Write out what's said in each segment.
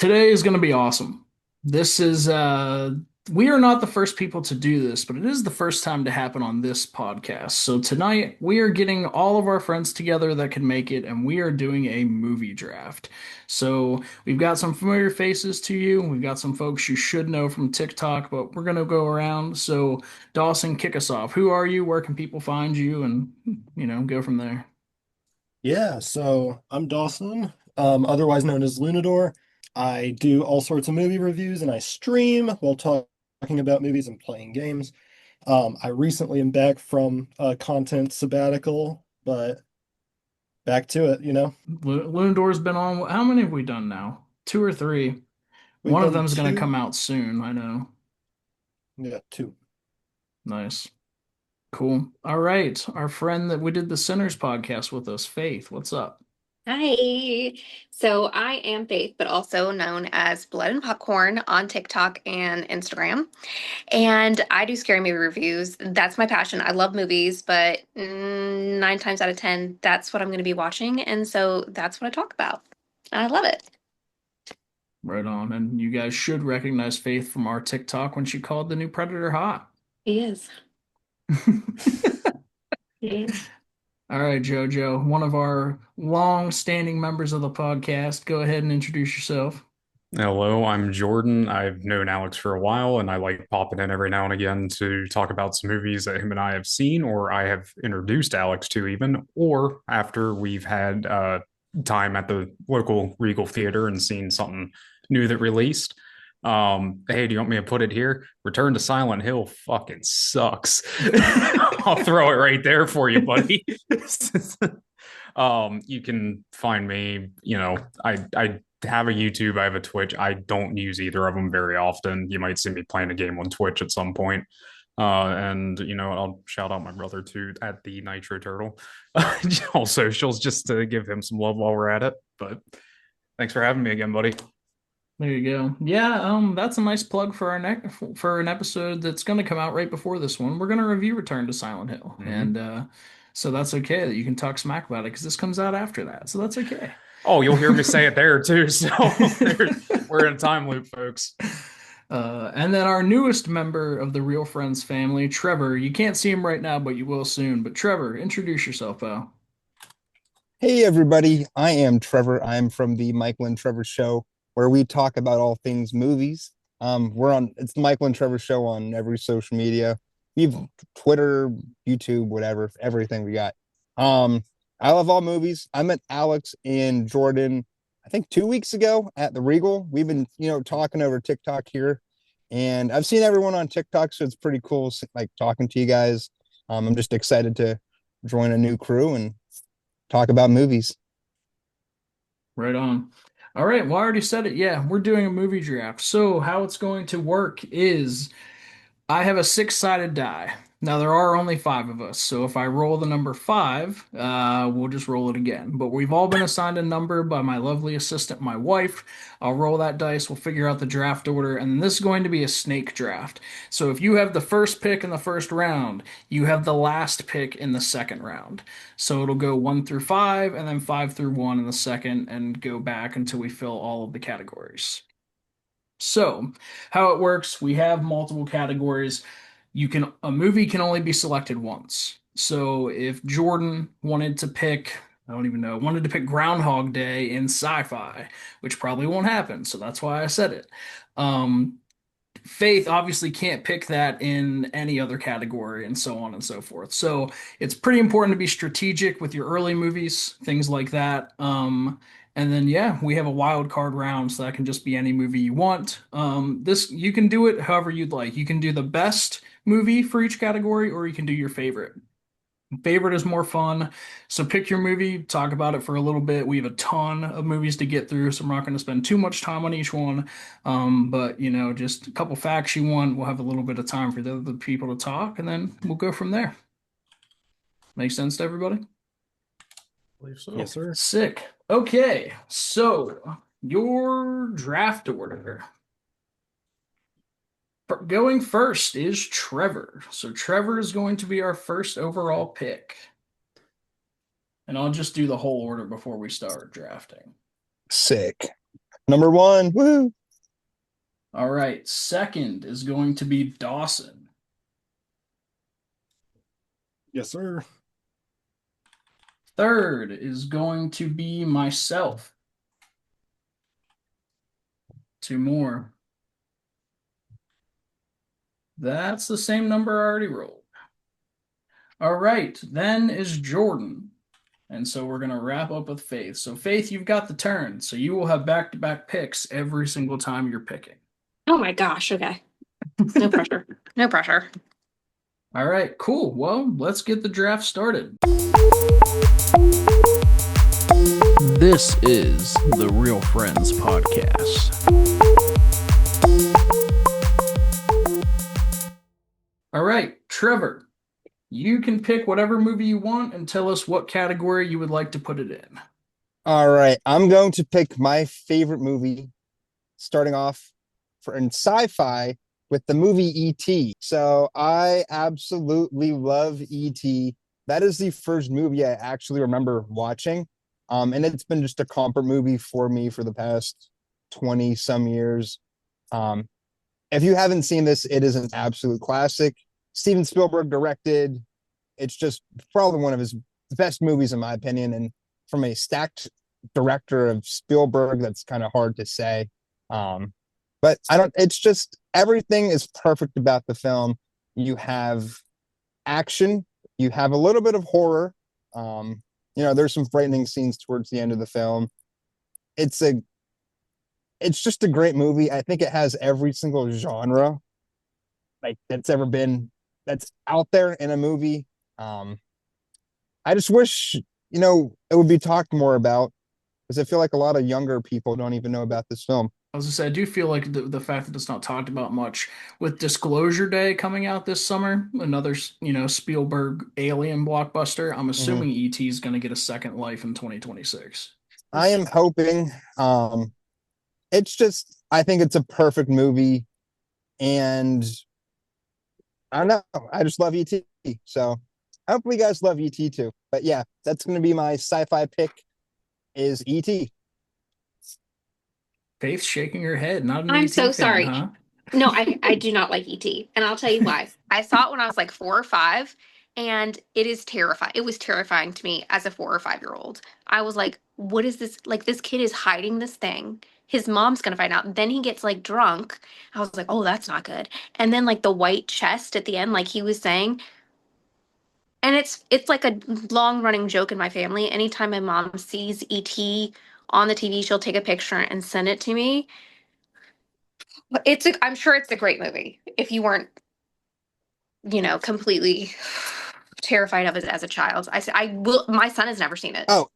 Today is going to be awesome. This is we are not the first people to do this, but it is the first time to happen on this podcast. So tonight we are getting all of our friends together that can make it and we are doing a movie draft. So we've got some familiar faces to you. We've got some folks you should know from TikTok, but we're going to go around. So Dawson, kick us off. Who are you? Where can people find you? And go from there. Yeah, so I'm Dawson, otherwise known as Lunador. I do all sorts of movie reviews and I stream while talking about movies and playing games. I recently am back from a content sabbatical, but back to it. Lundor's been on. How many have we done now? Two or three? We've One of done them's going to two, come out soon. I know. yeah, two. Nice. Cool. All right. Our friend that we did the Sinners podcast with us, Faith, what's up? Hi. So I am Faith, but also known as Blood and Popcorn on TikTok and Instagram. And I do scary movie reviews. That's my passion. I love movies, but nine times out of 10, that's what I'm going to be watching. And so that's what I talk about. And I love it. Right on. And you guys should recognize Faith from our TikTok when she called the new Predator hot. He is. He is. All right, JoJo, one of our long-standing members of the podcast. Go ahead and introduce yourself. Hello, I'm Jordan. I've known Alex for a while, and I like popping in every now and again to talk about some movies that him and I have seen, or I have introduced Alex to, even, or after we've had time at the local Regal Theater and seen something new that released. Hey, do you want me to put it here? Return to Silent Hill fucking sucks. I'll throw it right there for you, buddy. You can find me, I have a YouTube, I have a Twitch. I don't use either of them very often. You might see me playing a game on Twitch at some point. And I'll shout out my brother too at the Nitro Turtle. All socials just to give him some love while we're at it. But thanks for having me again, buddy. There you go. Yeah, that's a nice plug for our next for an episode that's going to come out right before this one. We're going to review Return to Silent Hill, Mm-hmm. and so that's okay that you can talk smack about it because this comes out after that, so that's okay. Oh, you'll hear me say it there too. So we're in a time loop, folks. And then our newest member of the Real Friends family, Trevor. You can't see him right now, but you will soon. But Trevor, introduce yourself, pal. Hey everybody, I am Trevor. I'm from the Michael and Trevor Show, where we talk about all things movies. It's the Michael and Trevor Show on every social media. We've Twitter, YouTube, whatever, everything we got. Um, I love all movies. I met Alex and Jordan, I think 2 weeks ago at the Regal. We've been, talking over TikTok here, and I've seen everyone on TikTok, so it's pretty cool, like talking to you guys. I'm just excited to join a new crew and talk about movies. Right on. All right. Well, I already said it. Yeah, we're doing a movie draft. So how it's going to work is I have a six-sided die. Now there are only five of us, so if I roll the number five, we'll just roll it again. But we've all been assigned a number by my lovely assistant, my wife. I'll roll that dice, we'll figure out the draft order, and this is going to be a snake draft. So if you have the first pick in the first round, you have the last pick in the second round. So it'll go one through five, and then five through one in the second, and go back until we fill all of the categories. So, how it works, we have multiple categories. A movie can only be selected once. So, if Jordan wanted to pick, I don't even know, wanted to pick Groundhog Day in sci-fi, which probably won't happen, so that's why I said it. Um, Faith obviously can't pick that in any other category, and so on and so forth. So it's pretty important to be strategic with your early movies, things like that. And then yeah, we have a wild card round, so that can just be any movie you want. This you can do it however you'd like. You can do the best movie for each category, or you can do your favorite. Favorite is more fun. So pick your movie, talk about it for a little bit. We have a ton of movies to get through, so I'm not going to spend too much time on each one. But just a couple facts you want. We'll have a little bit of time for the other people to talk, and then we'll go from there. Make sense to everybody? Believe so. Yes, sir. Sick. Okay, so your draft order. Going first is Trevor. So Trevor is going to be our first overall pick. And I'll just do the whole order before we start drafting. Sick. Number one. Woo! All right. Second is going to be Dawson. Yes, sir. Third is going to be myself. Two more. That's the same number I already rolled. All right. Then is Jordan. And so we're going to wrap up with Faith. So, Faith, you've got the turn. So you will have back-to-back picks every single time you're picking. Oh my gosh. Okay. No pressure. No pressure. All right, cool. Well, let's get the draft started. This is the Real Friends podcast. All right, Trevor, you can pick whatever movie you want and tell us what category you would like to put it in. All right. I'm going to pick my favorite movie, starting off for in sci-fi with the movie E.T. So I absolutely love E.T. That is the first movie I actually remember watching. And it's been just a comfort movie for me for the past 20 some years. Um, if you haven't seen this, it is an absolute classic. Steven Spielberg directed. It's just probably one of his best movies, in my opinion. And from a stacked director of Spielberg, that's kind of hard to say. But I don't, it's just everything is perfect about the film. You have action, you have a little bit of horror. There's some frightening scenes towards the end of the film. It's a it's just a great movie. I think it has every single genre like that's out there in a movie. Um, I just wish, it would be talked more about because I feel like a lot of younger people don't even know about this film. I was gonna say, I do feel like the fact that it's not talked about much with Disclosure Day coming out this summer, another, Spielberg alien blockbuster. I'm Mhm. assuming E.T. is going to get a second life in 2026. I am hoping. I think it's a perfect movie, and I don't know. I just love ET. So hopefully you guys love ET too. But yeah, that's going to be my sci-fi pick is ET. Faith shaking her head, not an I'm E.T. so fan, sorry. huh? No, I do not like ET. And I'll tell you why. I saw it when I was like 4 or 5, and it is terrifying. It was terrifying to me as a 4 or 5 year old. I was like, what is this? Like, this kid is hiding this thing. His mom's gonna find out. Then he gets like drunk. I was like, oh, that's not good. And then like the white chest at the end, like he was saying, and it's like a long running joke in my family. Anytime my mom sees ET on the TV, she'll take a picture and send it to me. But I'm sure it's a great movie. If you weren't, completely terrified of it as a child, I will. My son has never seen it. Oh,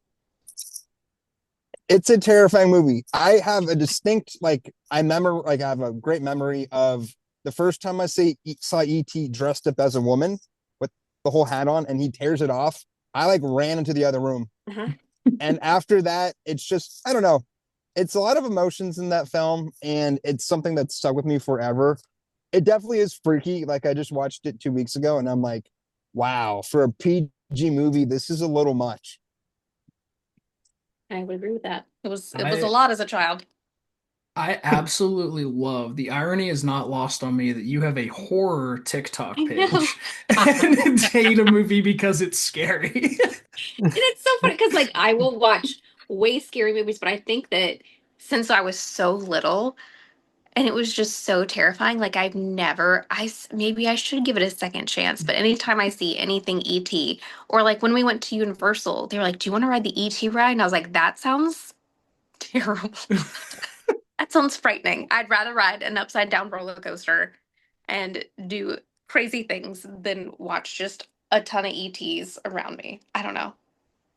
it's a terrifying movie. I have a distinct I have a great memory of the first time saw ET dressed up as a woman with the whole hat on, and he tears it off. I ran into the other room, Uh-huh. and after that, it's just I don't know. It's a lot of emotions in that film, and it's something that stuck with me forever. It definitely is freaky. Like I just watched it 2 weeks ago, and I'm like, wow, for a PG movie, this is a little much. I would agree with that. It was a I lot as a child. I absolutely love the irony is not lost on me that you have a horror I TikTok know. page and hate a movie because it's scary. And it's so funny because like I will watch way scary movies, but I think that since I was so little and it was just so terrifying, like maybe I should give it a second chance. But anytime I see anything ET, or like when we went to Universal, they were like, "Do you want to ride the ET ride?" And I was like, "That sounds terrible. That sounds frightening. I'd rather ride an upside down roller coaster and do crazy things than watch just a ton of ETs around me." I don't know.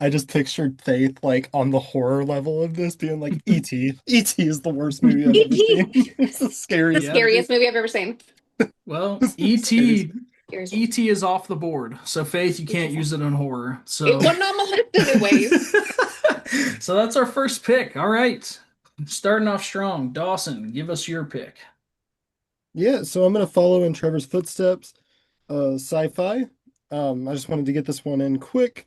I just pictured Faith on the horror level of this being like E.T. E.T. is the worst movie I've ever seen. ET, It's the the scariest Yep. movie. scariest movie I've ever seen. Well, It's the scariest. ET is off the board. So Faith, you can't use it on horror. It So wasn't on my list anyways. So that's our first pick. All right. Starting off strong. Dawson, give us your pick. Yeah, so I'm gonna follow in Trevor's footsteps. Sci-fi. I just wanted to get this one in quick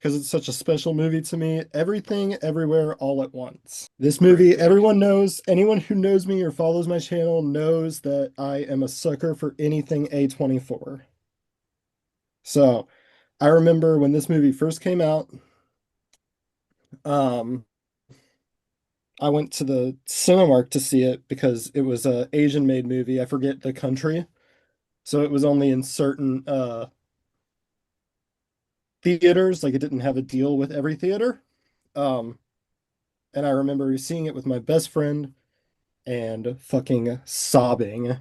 because it's such a special movie to me. Everything, Everywhere, All at Once. This Great movie, pick. everyone knows, anyone who knows me or follows my channel knows that I am a sucker for anything A24. So I remember when this movie first came out, um, I went to the Cinemark to see it because it was a Asian made movie. I forget the country. So it was only in certain theaters, like it didn't have a deal with every theater. Um, and I remember seeing it with my best friend and fucking sobbing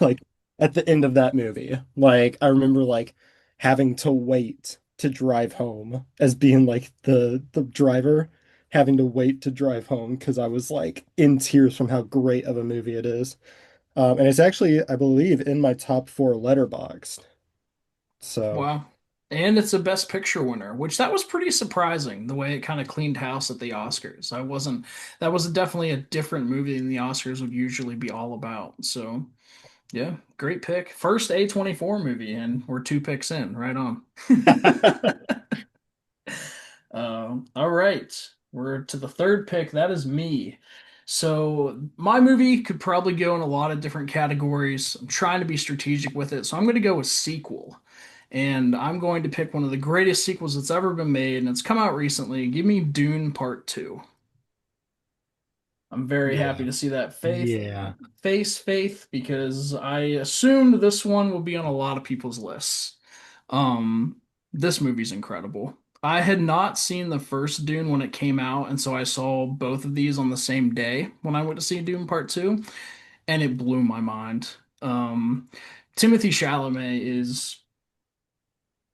like at the end of that movie. Like I remember like having to wait to drive home as being like the driver having to wait to drive home because I was like in tears from how great of a movie it is. And it's actually, I believe, in my top four letterboxd. So Wow. And it's a Best Picture winner, which that was pretty surprising the way it kind of cleaned house at the Oscars. I wasn't, that was definitely a different movie than the Oscars would usually be all about. So, yeah, great pick. First A24 movie, and we're two picks in, right on. All right, we're to the third pick. That is me. So my movie could probably go in a lot of different categories. I'm trying to be strategic with it, so I'm going to go with sequel. And I'm going to pick one of the greatest sequels that's ever been made, and it's come out recently. Give me Dune Part 2. I'm very happy yeah, to see that yeah. Faith, because I assumed this one will be on a lot of people's lists. Um, this movie's incredible. I had not seen the first Dune when it came out, and so I saw both of these on the same day when I went to see Dune Part 2, and it blew my mind. Um, Timothy Chalamet is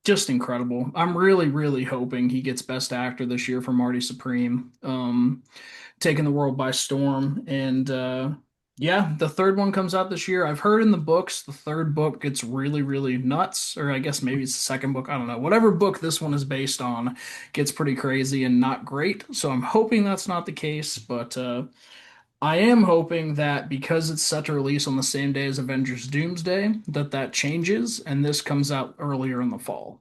just incredible. I'm really, really hoping he gets Best Actor this year for Marty Supreme. Taking the world by storm. And yeah, the third one comes out this year. I've heard in the books the third book gets really, really nuts, or I guess maybe it's the second book. I don't know. Whatever book this one is based on gets pretty crazy and not great. So I'm hoping that's not the case, but I am hoping that because it's set to release on the same day as Avengers Doomsday, that that changes and this comes out earlier in the fall.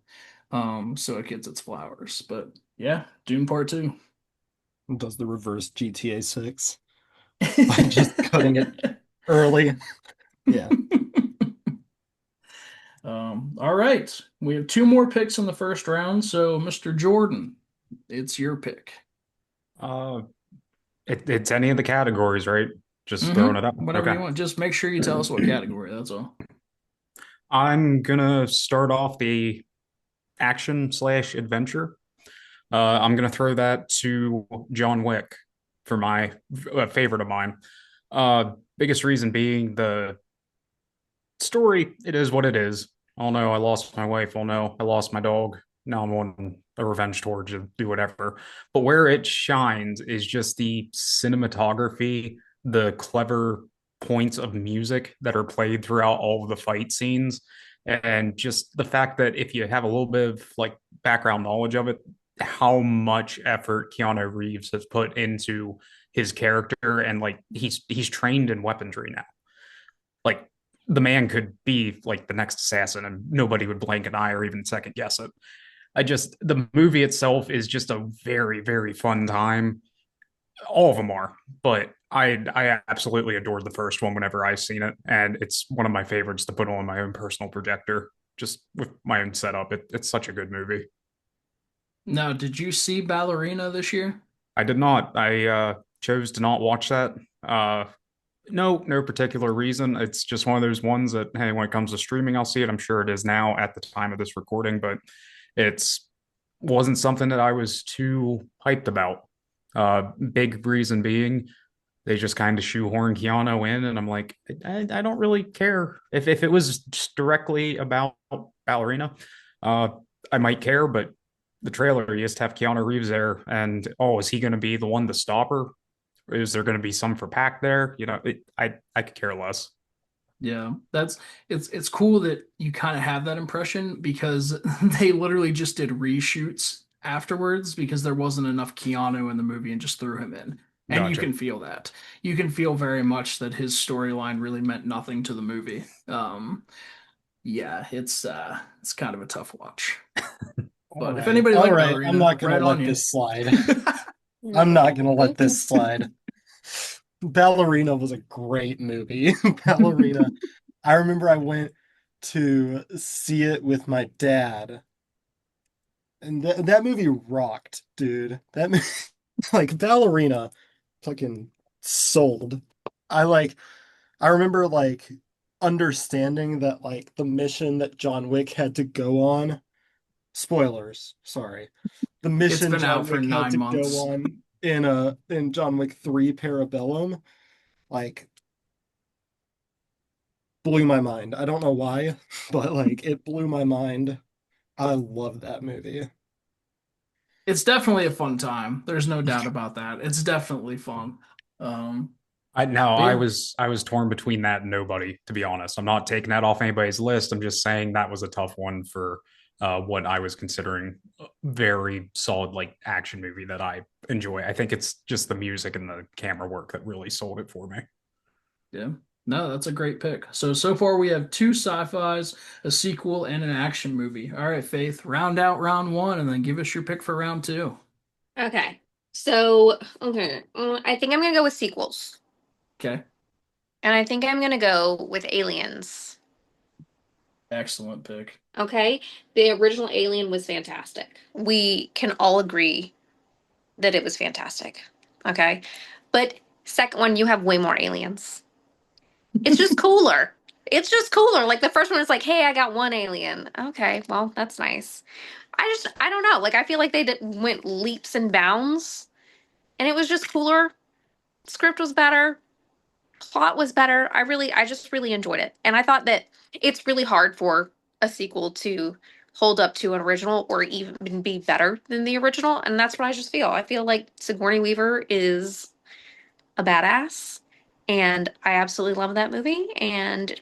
So it gets its flowers. But yeah, Doom Part 2. Does the reverse GTA 6 by just cutting it early. Yeah. All right. We have two more picks in the first round. So, Mr. Jordan, it's your pick. Uh, it's any of the categories, right? Just throwing it up. Whatever Okay. you want. Just make sure you tell us what category. That's all. I'm gonna start off the action slash adventure. I'm gonna throw that to John Wick for my favorite of mine. Biggest reason being the story. It is what it is. Oh no, I lost my wife. Oh no, I lost my dog. Now I'm on a revenge tour to do whatever. But where it shines is just the cinematography, the clever points of music that are played throughout all of the fight scenes, and just the fact that if you have a little bit of like background knowledge of it, how much effort Keanu Reeves has put into his character, and like he's trained in weaponry now. Like the man could be like the next assassin and nobody would blink an eye or even second guess it. The movie itself is just a very, very fun time. All of them are, but I absolutely adored the first one whenever I've seen it. And it's one of my favorites to put on my own personal projector, just with my own setup. It's such a good movie. Now, did you see Ballerina this year? I did not. I chose to not watch that. Uh, no particular reason. It's just one of those ones that, hey, when it comes to streaming, I'll see it. I'm sure it is now at the time of this recording, but it's wasn't something that I was too hyped about. Big reason being they just kind of shoehorn Keanu in, and I'm like, I don't really care if it was just directly about Ballerina. Uh, I might care, but the trailer, you just have Keanu Reeves there, and oh, is he going to be the one to stop her? Is there going to be some for Pac there? I could care less. Yeah, that's it's cool that you kind of have that impression because they literally just did reshoots afterwards because there wasn't enough Keanu in the movie and just threw him in. And you Gotcha. can feel that. You can feel very much that his storyline really meant nothing to the movie. Yeah, it's kind of a tough watch. All But if right. anybody All liked right. I'm Ballerina, not gonna right on let you. this slide. I'm not gonna let this slide. Ballerina was a great movie. Ballerina. I remember I went to see it with my dad, and that movie rocked, dude. That like Ballerina fucking sold. I like I remember like understanding that like the mission that John Wick had to go on, spoilers, sorry. The It's mission been John out for Wick had nine to go months. on in John Wick 3 Parabellum, like blew my mind. I don't know why, but like it blew my mind. I love that movie. It's definitely a fun time. There's no doubt about that. It's definitely fun. Um, I now but yeah, I was torn between that and Nobody, to be honest. I'm not taking that off anybody's list. I'm just saying that was a tough one for what I was considering a very solid like action movie that I enjoy. I think it's just the music and the camera work that really sold it for me. yeah. No, that's a great pick. So far we have two sci-fis, a sequel, and an action movie. All right, Faith, round out round one and then give us your pick for round two. Okay. So, okay. I think I'm gonna go with sequels. Okay. And I think I'm gonna go with Aliens. Excellent pick. Okay? The original Alien was fantastic. We can all agree that it was fantastic. Okay? But second one, you have way more aliens. It's just cooler. It's just cooler. Like the first one is like, hey, I got one alien. Okay, well, that's nice. I don't know. Like I feel like went leaps and bounds, and it was just cooler. Script was better. Plot was better. I just really enjoyed it. And I thought that it's really hard for a sequel to hold up to an original or even be better than the original. And that's what I just feel. I feel like Sigourney Weaver is a badass. And I absolutely love that movie. And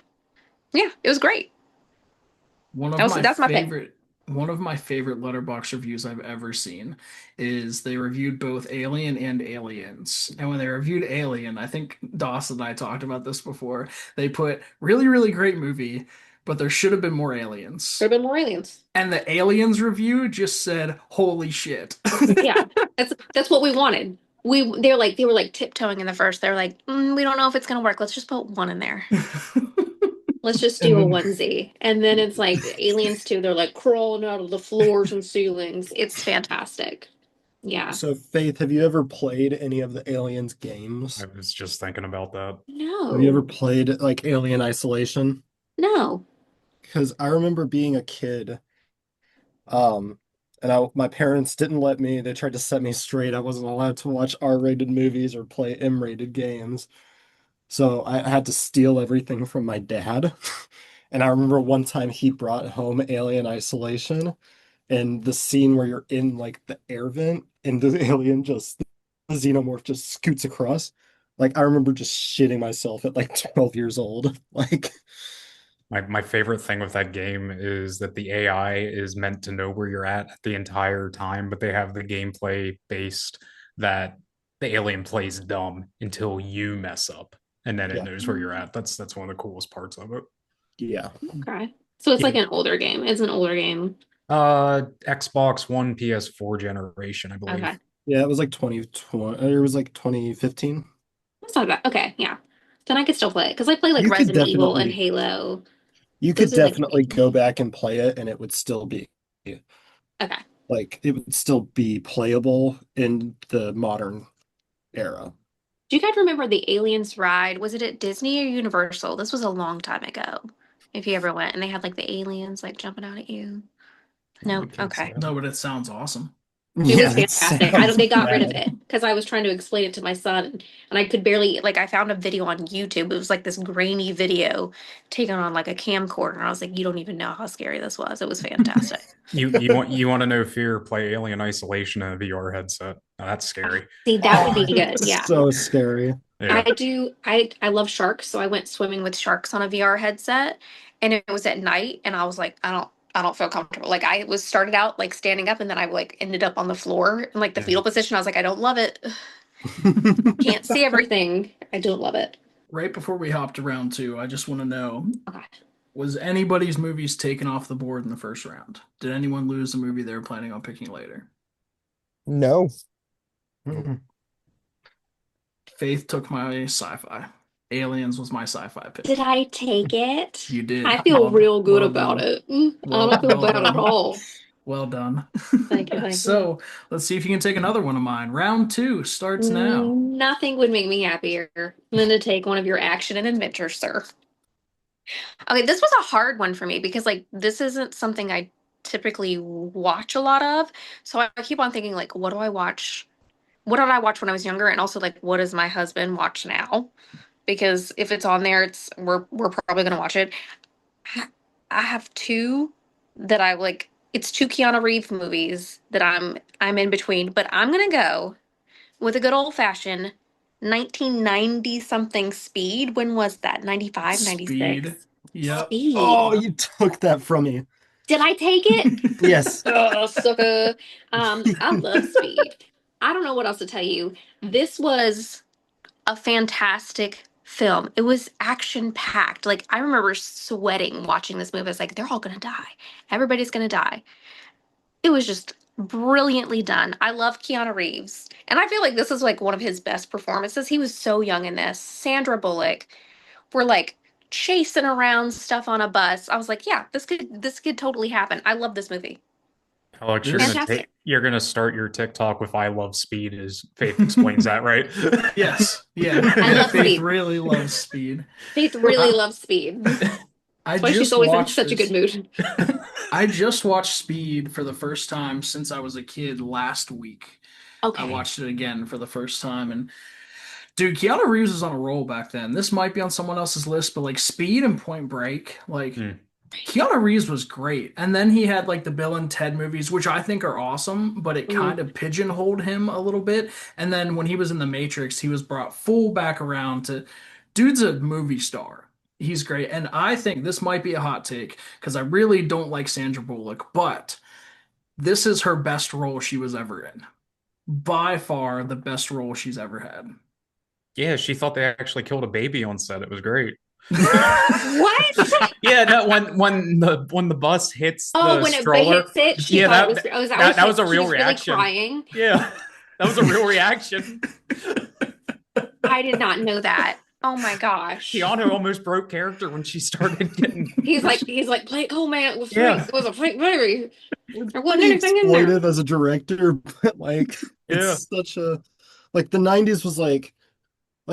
yeah, it was great. One of my That's my pick. favorite one of my favorite Letterboxd reviews I've ever seen is they reviewed both Alien and Aliens. And when they reviewed Alien, I think Dawson and I talked about this before. They put really, really great movie, but there should have been more aliens. There have been more aliens. And the Aliens review just said, "Holy shit." Yeah, that's what we wanted. They were like tiptoeing in the first. They're like, we don't know if it's gonna work. Let's just put one in there. Let's just And do a then onesie. And then it's like Aliens 2, they're like crawling out of the floors and ceilings. It's fantastic. Yeah. so Faith, have you ever played any of the Aliens I games? was just thinking about that. Have you ever No. played like Alien Isolation? No. Because I remember being a kid, um, and my parents didn't let me. They tried to set me straight. I wasn't allowed to watch R-rated movies or play M-rated games. So I had to steal everything from my dad. And I remember one time he brought home Alien Isolation and the scene where you're in like the air vent and the alien just the xenomorph just scoots across. Like I remember just shitting myself at like 12 years old. Like My favorite thing with that game is that the AI is meant to know where you're at the entire time, but they have the gameplay based that the alien plays dumb until you mess up, and then it yeah, knows where you're at. That's one of the coolest parts of it. yeah. Okay. So it's like Yeah. an older game. It's an older game. Xbox One, PS4 generation, I believe. Okay. Yeah, it was like 2020, it was like 2015. That's not bad. Okay, yeah. Then I could still play it because I play like You could Resident Evil and definitely Halo. you could Those are like definitely go back and play it and it would still be okay. like it would still be playable in the modern era. Do you guys remember the Aliens ride? Was it at Disney or Universal? This was a long time ago. If you ever went and they had like the aliens like jumping out at you. I No, can't say okay. it. No, but it sounds awesome. It Yeah, was that fantastic. I don't, sounds they got rid of bad. it because I was trying to explain it to my son and I could barely like I found a video on YouTube. It was like this grainy video taken on like a camcorder and I was like, you don't even know how scary this was. It was fantastic. You want to know fear? Play Alien Isolation in a VR headset. Now, that's scary. See, that would Oh, be good. it's Yeah. so scary. I Yeah. do I love sharks, so I went swimming with sharks on a VR headset and it was at night and I was like, I don't feel comfortable. Like I was started out like standing up and then I like ended up on the floor in like the Yeah. fetal position. I was like, I don't love it. Can't see everything. I don't love it. Right before we hop to round two, I just want to know Okay. Was anybody's movies taken off the board in the first round? Did anyone lose the movie they were planning on picking later? No. Mhm. Faith took my sci-fi. Aliens was my sci-fi Did pick. I take it? You did. I feel real good Well about done. it. I Well, don't feel well bad at done. all. Well done. Thank you, thank you. So let's see if you can take another one of mine. Round two starts now. Nothing would make me happier than to take one of your action and adventure, sir. Okay, this was a hard one for me because like this isn't something I typically watch a lot of. So I keep on thinking like, what do I watch? What did I watch when I was younger? And also like, what does my husband watch now? Because if it's on there, it's we're probably gonna watch it. I I have two that I like. It's two Keanu Reeves movies that I'm in between, but I'm gonna go with a good old fashioned 1990 something Speed. When was that? 95, Speed. 96. Yep. Oh, Speed. you took that from me. Did I take it? Yes. Oh, sucker. I love Speed. I don't know what else to tell you. This was a fantastic film. It was action packed. Like I remember sweating watching this movie. I was like, they're all gonna die. Everybody's gonna die. It was just brilliantly done. I love Keanu Reeves. And I feel like this is like one of his best performances. He was so young in this. Sandra Bullock were like chasing around stuff on a bus. I was like, yeah, this could totally happen. I love this movie. Alex, This, Fantastic. you're gonna start your TikTok with "I love speed." As Faith explains that, right? yes. Yeah. I Yeah. love Faith Speed. really loves Speed. Faith really I, loves Speed. That's I why she's just always in watched such a good this. mood. I just watched Speed for the first time since I was a kid last week. I Okay. watched it again for the first time, and dude, Keanu Reeves was on a roll back then. This might be on someone else's list, but like Speed and Point Break, like Hmm. Keanu Reeves was great. And then he had like the Bill and Ted movies, which I think are awesome, but it Mhm. kind of pigeonholed him a little bit. And then when he was in The Matrix, he was brought full back around to dude's a movie star. He's great. And I think this might be a hot take because I really don't like Sandra Bullock, but this is her best role she was ever in. By far the best role she's ever had. Yeah, she thought they actually killed a baby on set. It was great. What? Yeah, that when the bus hits Oh, the when it stroller, hits it, she yeah, thought it was. Oh, is that why that was a she real was really reaction. crying? Yeah, that was a real reaction. I did not know that. Oh my gosh. Keanu almost broke character when she started getting. He's like, oh man, it was fake. Yeah, It was a fake baby. It's There wasn't pretty anything in there. exploitive as a director, but like yeah. it's such a like the 90s was like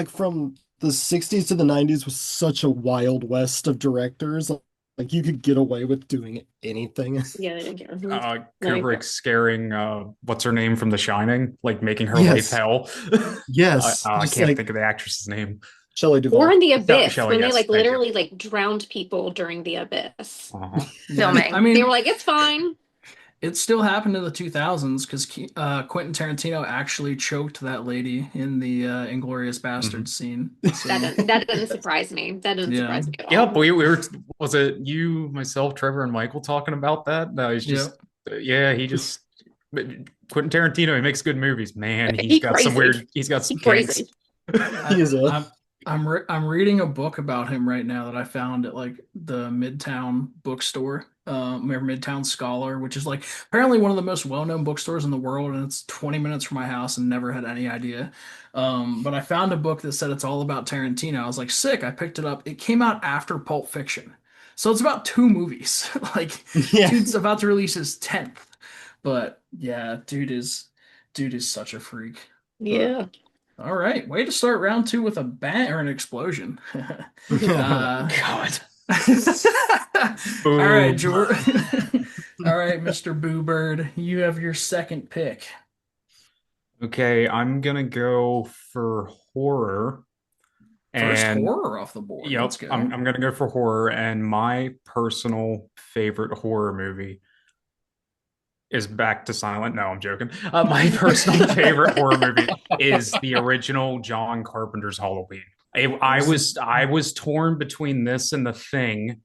from the 60s to the 90s was such a wild west of directors. Like you could get away with doing anything. Yeah, they didn't care. Let me Kubrick scaring what's her name from The Shining, like making her life Yes. hell. Yes. I Just can't like think of the actress's name. Shelley Or Duvall. in the Oh, abyss Shelley, when they yes, like thank you. literally like drowned people during the abyss Uh-huh. Yeah. I filming. They were mean, like, it's fine. it still happened in the 2000s because Quentin Tarantino actually choked that lady in the Inglourious Mhm. Bastards scene. That So, doesn't that doesn't surprise me. That doesn't yeah. surprise me at Yeah, all. but we were, was it you, myself, Trevor, and Michael talking about that? No, he's just, Yep. yeah, he just, Quentin Tarantino, he makes good movies. Man, He crazy. he's got He some kinks. crazy. He is a I'm I'm reading a book about him right now that I found at like the Midtown bookstore, or Midtown Scholar, which is like apparently one of the most well-known bookstores in the world, and it's 20 minutes from my house and never had any idea. But I found a book that said it's all about Tarantino. I was like, sick. I picked it up. It came out after Pulp Fiction, so it's about two movies. Like, yeah. dude's about to release his 10th. But yeah, dude is such a freak. But Yeah. all right, way to start round two with a bang or an explosion. uh, God. all right, Boom. George. All right, Mr. Boo Bird, you have your second pick. Okay, I'm gonna go for horror. First And horror off the board. yep, Let's go. I'm gonna go for horror. And my personal favorite horror movie is Back to Silent. No, I'm joking. My personal favorite horror movie is the original John Carpenter's Halloween. I was torn between this and The Thing,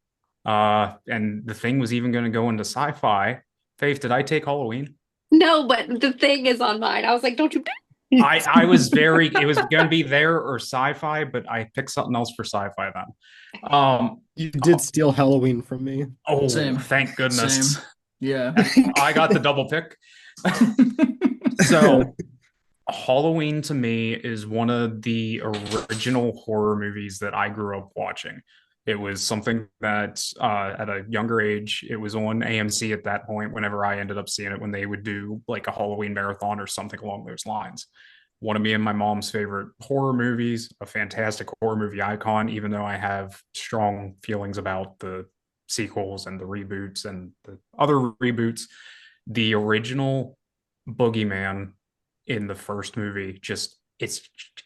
and The Thing was even going to go into sci-fi. Faith, did I take Halloween? No, but the thing is on mine. I was like, don't you dare. I was very it was going to be there or sci-fi, but I picked something else for sci-fi then. Um, You did steal Halloween from me. oh, Same. thank goodness. Same. Yeah. I got the double pick. So Halloween to me is one of the original horror movies that I grew up watching. It was something that at a younger age, it was on AMC at that point, whenever I ended up seeing it, when they would do like a Halloween marathon or something along those lines. One of me and my mom's favorite horror movies, a fantastic horror movie icon, even though I have strong feelings about the sequels and the reboots and the other reboots. The original Boogeyman in the first movie just it's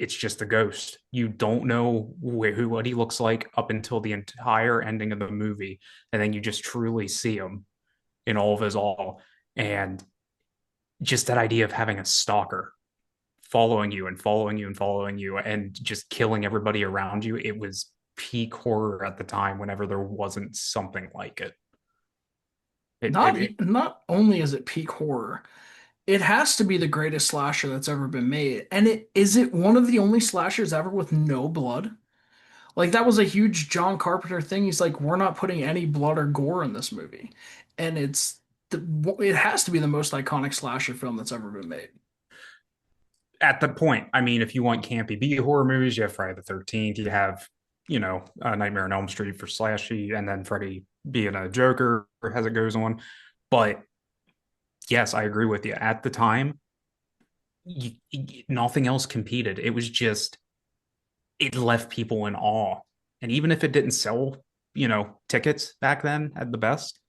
just a ghost. You don't know what he looks like up until the entire ending of the movie, and then you just truly see him in all of his all. And just that idea of having a stalker following you and following you and following you and just killing everybody around you, it was peak horror at the time whenever there wasn't something like it. Not only is it peak horror, it has to be the greatest slasher that's ever been made. And it one of the only slashers ever with no blood? Like that was a huge John Carpenter thing. He's like, we're not putting any blood or gore in this movie. And it has to be the most iconic slasher film that's ever been made. At the point, I mean, if you want campy B horror movies, you have Friday the 13th, you have, Nightmare on Elm Street for slashy, and then Freddy being a Joker as it goes on. But yes, I agree with you. At the time, nothing else competed. It was just, it left people in awe. And even if it didn't sell, tickets back then at the best,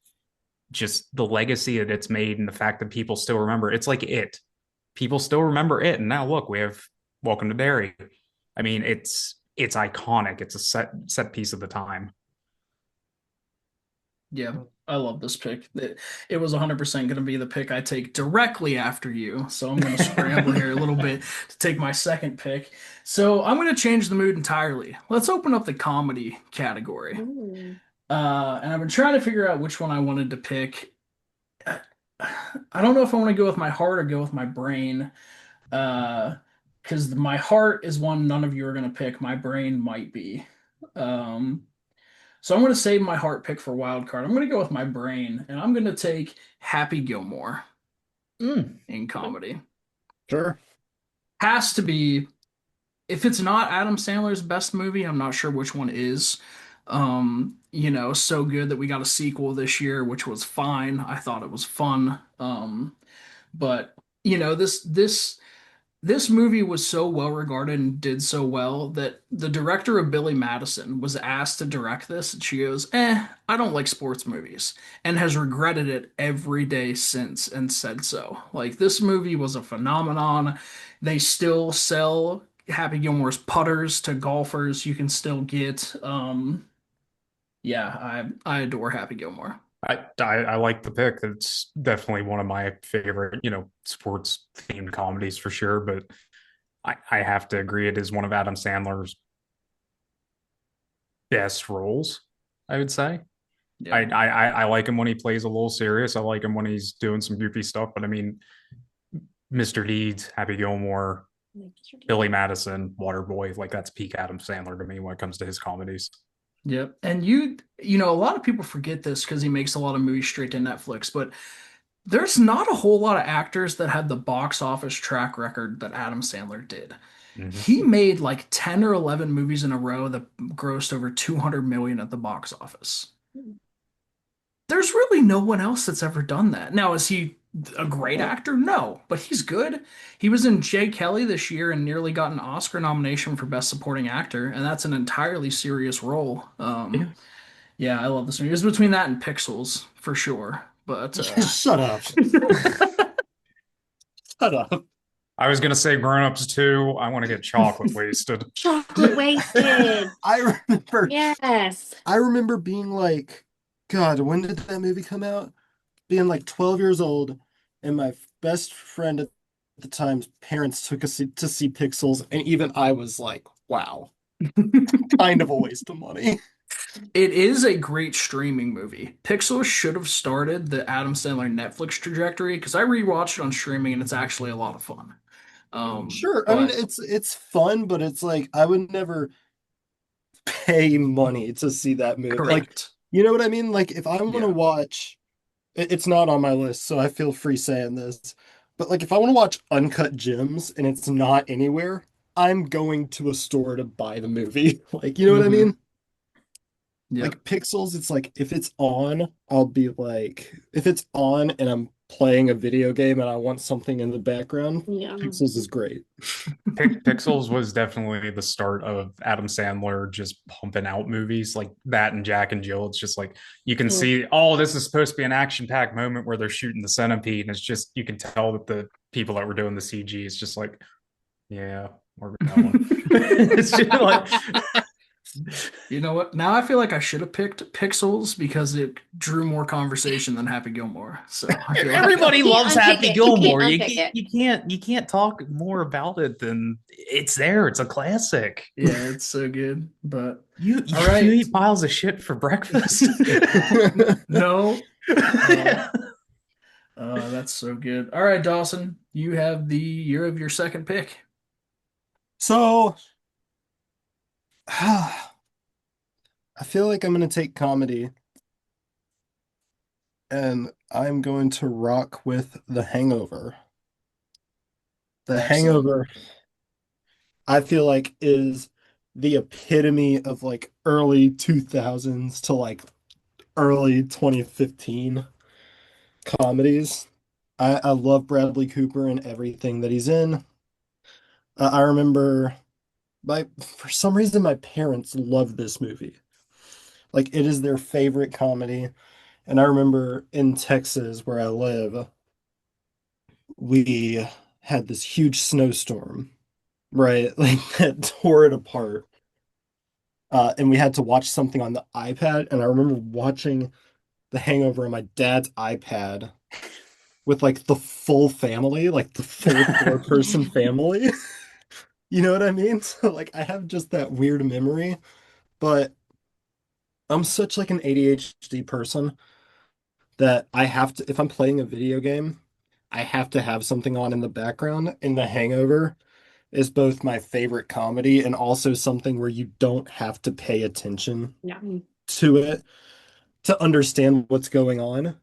just the legacy that it's made and the fact that people still remember it's like it. People still remember it. And now look, we have Welcome to Derry. I mean, it's iconic. It's a set piece of the time. Yeah, I love this pick. It was 100% going to be the pick I take directly after you. So I'm going to scramble here a little bit to take my second pick. So I'm going to change the mood entirely. Let's open up the comedy category. Ooh. And I've been trying to figure out which one I wanted to pick. I don't know if I want to go with my heart or go with my brain. Because my heart is one none of you are going to pick. My brain might be. Um, so I'm going to save my heart pick for wild card. I'm going to go with my brain, and I'm going to take Happy Gilmore in comedy. Sure. Has to be, if it's not Adam Sandler's best movie, I'm not sure which one is. So good that we got a sequel this year, which was fine. I thought it was fun. But this movie was so well regarded and did so well that the director of Billy Madison was asked to direct this, and she goes, I don't like sports movies, and has regretted it every day since and said so. Like, this movie was a phenomenon. They still sell Happy Gilmore's putters to golfers you can still get. Yeah, I adore Happy Gilmore. I like the pick. It's definitely one of my favorite, sports themed comedies for sure. But I have to agree, it is one of Adam Sandler's best roles, I would say. Yeah. I like him when he plays a little serious. I like him when he's doing some goofy stuff. But I mean, Mr. Deeds, Happy Gilmore, Billy Madison, Waterboy, like that's peak Adam Sandler to me when it comes to his comedies. Yep. And a lot of people forget this because he makes a lot of movies straight to Netflix, but there's not a whole lot of actors that had the box office track record that Adam Sandler did. Mm-hmm. He made like 10 or 11 movies in a row that grossed over 200 million at the box office. There's really no one else that's ever done that. Now, is he a great actor? No, but he's good. He was in Jay Kelly this year and nearly got an Oscar nomination for Best Supporting Actor, and that's an entirely serious role. Yeah. Yeah, I love this movie. It was between that and Pixels for sure. But Shut up. Shut up. I was gonna say Grown Ups too. I want to get chocolate wasted. Chocolate wasted. Yes. I remember being like, God, when did that movie come out? Being like 12 years old, and my best friend at the time's parents took us to see Pixels, and even I was like, wow, kind of a waste of money. It is a great streaming movie. Pixels should have started the Adam Sandler Netflix trajectory because I rewatched it on streaming and it's actually a lot of fun. Sure. I mean, But it's fun, but it's like I would never pay money to see that movie. Like, correct. you know what I mean? Like, if I want to Yeah. watch, it's not on my list, so I feel free saying this. But like, if I want to watch Uncut Gems and it's not anywhere, I'm going to a store to buy the movie. Like, you know what I Hmm. mean? Yep. Like Pixels, it's like if it's on, I'll be like, if it's on and I'm playing a video game and I want something in the background, Yeah. Pixels is great. Pixels was definitely the start of Adam Sandler just pumping out movies like that and Jack and Jill. It's just like you can Mm. see, oh, this is supposed to be an action-packed moment where they're shooting the centipede, and it's just you can tell that the people that were doing the CG is just like, yeah, we're going. It's just like You know what? Now I feel like I should have picked Pixels because it drew more conversation than Happy Gilmore. So I feel like everybody You loves can't unpick Happy it. You can't Gilmore. unpick it. You can't talk more about it than it's there. It's a classic. yeah, it's so good. But You all you right. eat piles of shit for breakfast. No. Uh, that's so good. All right, Dawson, you have the year of your second pick. So, I feel like I'm gonna take comedy and I'm going to rock with The Hangover. The Excellent. Hangover, I feel like is the epitome of like early 2000s to like early 2015 comedies. I love Bradley Cooper and everything that he's in. I remember for some reason my parents love this movie. Like it is their favorite comedy. And I remember in Texas where I live, we had this huge snowstorm, right? Like that tore it apart. And we had to watch something on the iPad. And I remember watching The Hangover on my dad's iPad with like the full family, like the full four-person family. You know what I mean? So like I have just that weird memory, but I'm such like an ADHD person that I have to, if I'm playing a video game, I have to have something on in the background. And The Hangover is both my favorite comedy and also something where you don't have to pay attention Yeah. to it to understand what's going on.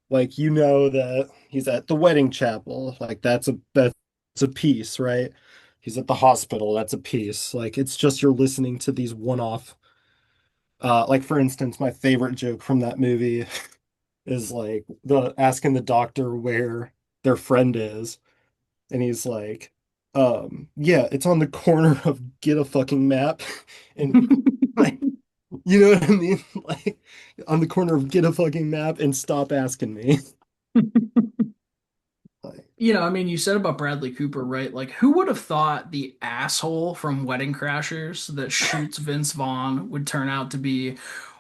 Like you know that he's at the wedding chapel, like that's a piece, right? He's at the hospital, that's a piece. Like it's just you're listening to these one-off like for instance, my favorite joke from that movie is like the asking the doctor where their friend is, and he's like, yeah, it's on the corner of get a fucking map. And like, you know what I mean? Like on the corner of get a fucking map and stop asking me. Like, I mean, you said about Bradley Cooper, right? Like, who would have thought the asshole from Wedding Crashers that shoots Vince Vaughn would turn out to be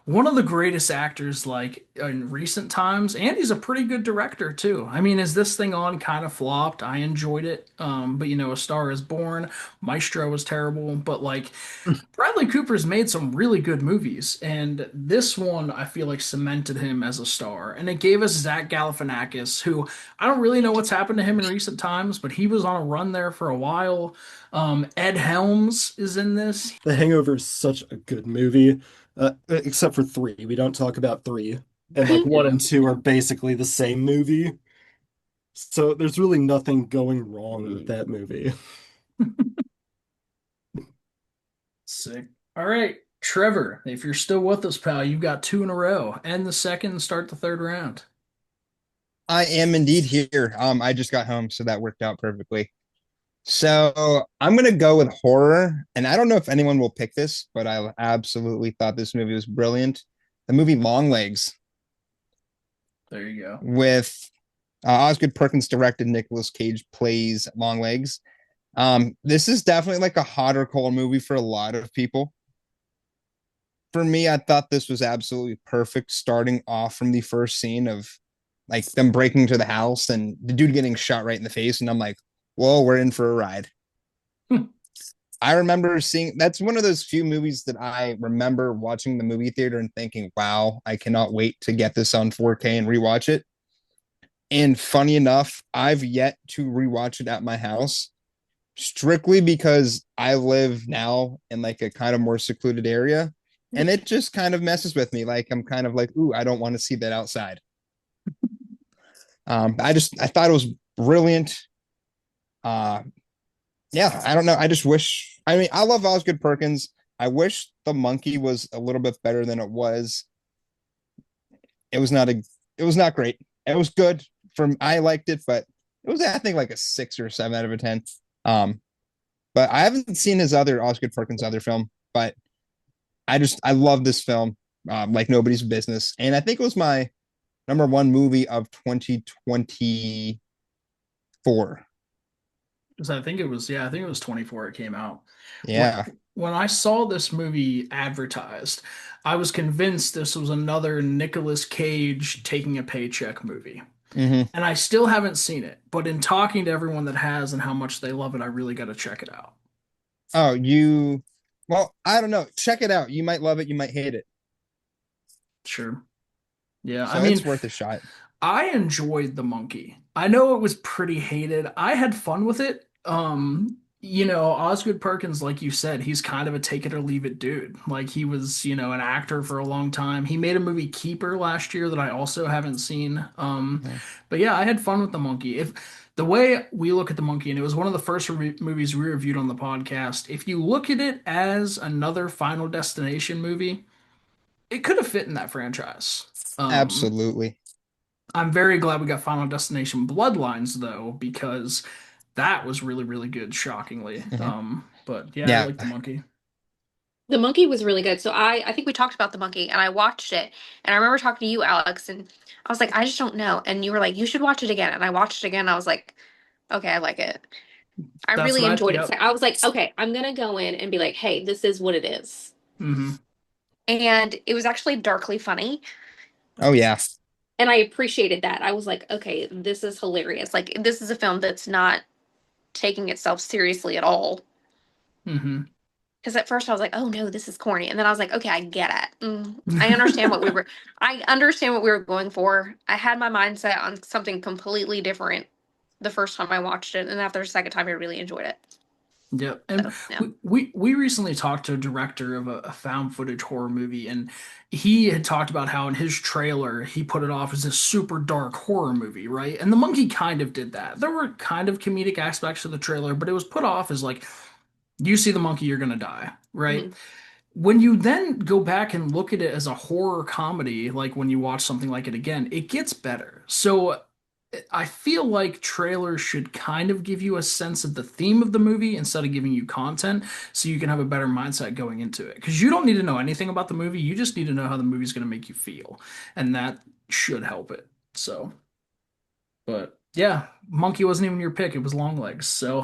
one of the greatest actors, like, in recent times? And he's a pretty good director, too. I mean, as this thing on kind of flopped, I enjoyed it. But, A Star is Born, Maestro was terrible, but, like, Bradley Cooper's made some really good movies, and this one I feel like cemented him as a star. And it gave us Zach Galifianakis, who I don't really know what's happened to him in recent times, but he was on a run there for a while. Ed Helms is in this. The Hangover is such a good movie, except for three. We don't talk about three. And like one Yeah, and two are basically the same movie. So there's really nothing going wrong with that movie. sick. All right, Trevor, if you're still with us, pal, you've got two in a row. End the second and start the third round. I am indeed here. I just got home, so that worked out perfectly. So I'm gonna go with horror, and I don't know if anyone will pick this, but I absolutely thought this movie was brilliant. The movie Long Legs There you go. with Osgood Perkins directed, Nicolas Cage plays Long Legs. This is definitely like a hot or cold movie for a lot of people. For me, I thought this was absolutely perfect, starting off from the first scene of like them breaking into the house and the dude getting shot right in the face, and I'm like, whoa, we're in for a ride. I remember seeing that's one of those few movies that I remember watching the movie theater and thinking, wow, I cannot wait to get this on 4K and rewatch it. And funny enough, I've yet to rewatch it at my house. strictly because I live now in like a kind of more secluded area, and it just kind of messes with me. Like I'm kind of like, ooh, I don't want to see that outside. I thought it was brilliant. Uh, yeah, I don't know. I just wish. I mean, I love Osgood Perkins. I wish the monkey was a little bit better than it was. It was not a. It was not great. It was good. From I liked it, but it was I think like a 6 or 7 out of a 10. Um, but I haven't seen his other Osgood Perkins other film. But I love this film, like nobody's business, and I think it was my number one movie of 2024. Because I think it was, yeah, I think it was 24 it came out. When Yeah. when I saw this movie advertised, I was convinced this was another Nicolas Cage taking a paycheck movie. Hmm. And I still haven't seen it, but in talking to everyone that has and how much they love it, I really got to check it out. Oh, you. Well, I don't know. Check it out. You might love it. You might hate it. Sure. Yeah, I So it's mean, worth a shot. I enjoyed The Monkey. I know it was pretty hated. I had fun with it. Osgood Perkins, like you said, he's kind of a take it or leave it dude. Like he was, an actor for a long time. He made a movie Keeper last year that I also haven't seen. Mhm. But yeah, I had fun with The Monkey. If the way we look at The Monkey, and it was one of the first movies we reviewed on the podcast, if you look at it as another Final Destination movie, it could have fit in that franchise. Um, Absolutely. I'm very glad we got Final Destination Bloodlines though, because that was really, really good, shockingly. Hmm. But yeah, I Yeah. like the monkey. The monkey was really good. So I think we talked about the monkey and I watched it and I remember talking to you, Alex, and I was like, I just don't know. And you were like, you should watch it again. And I watched it again. And I was like, okay, I like it. I That's really what I, enjoyed it. So yep. I was like, okay, I'm gonna go in and be like, hey, this is what it is. Hmm. And it was actually darkly funny. Oh yeah. And I appreciated that. I was like, okay, this is hilarious. Like this is a film that's not taking itself seriously at all. Hmm. Because at first I was like, oh no, this is corny. And then I was like, okay, I get it. I understand what we were going for. I had my mindset on something completely different the first time I watched it. And after the second time, I really enjoyed it. Yep. And So, yeah. we recently talked to a director of a found footage horror movie, and he had talked about how in his trailer he put it off as a super dark horror movie, right? And the monkey kind of did that. There were kind of comedic aspects to the trailer, but it was put off as like, you see the monkey, you're gonna die, right? Mhm. When you then go back and look at it as a horror comedy, like when you watch something like it again, it gets better. So I feel like trailers should kind of give you a sense of the theme of the movie instead of giving you content so you can have a better mindset going into it. Because you don't need to know anything about the movie, you just need to know how the movie's going to make you feel. And that should help it. So, but yeah, Monkey wasn't even your pick, it was Longlegs. So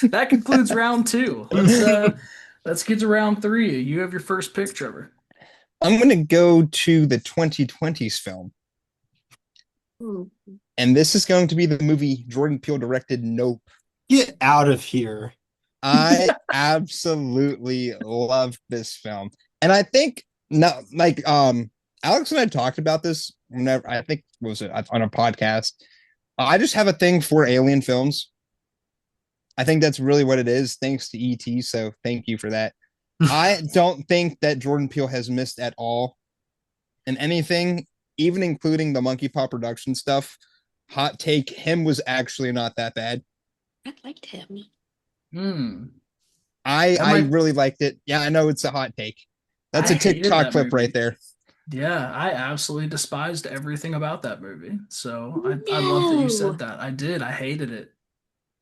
that concludes round two. Let's get to round three. You have your first pick, Trevor. I'm gonna go to the 2020s film, Hmm. and this is going to be the movie Jordan Peele directed. Nope. Get out of here. I absolutely love this film. And I think not like Alex and I talked about this whenever I think was it on a podcast. I just have a thing for alien films. I think that's really what it is, thanks to ET. So thank you for that. I don't think that Jordan Peele has missed at all in anything, even including the Monkey Paw production stuff. Hot take, him was actually not that bad. I liked him. Hmm. That I might, really liked it. Yeah, I know it's a hot take. That's I a hated TikTok that clip right movie. there. Yeah, I absolutely despised everything about that movie. So I love that you said No, that. I did. I hated it.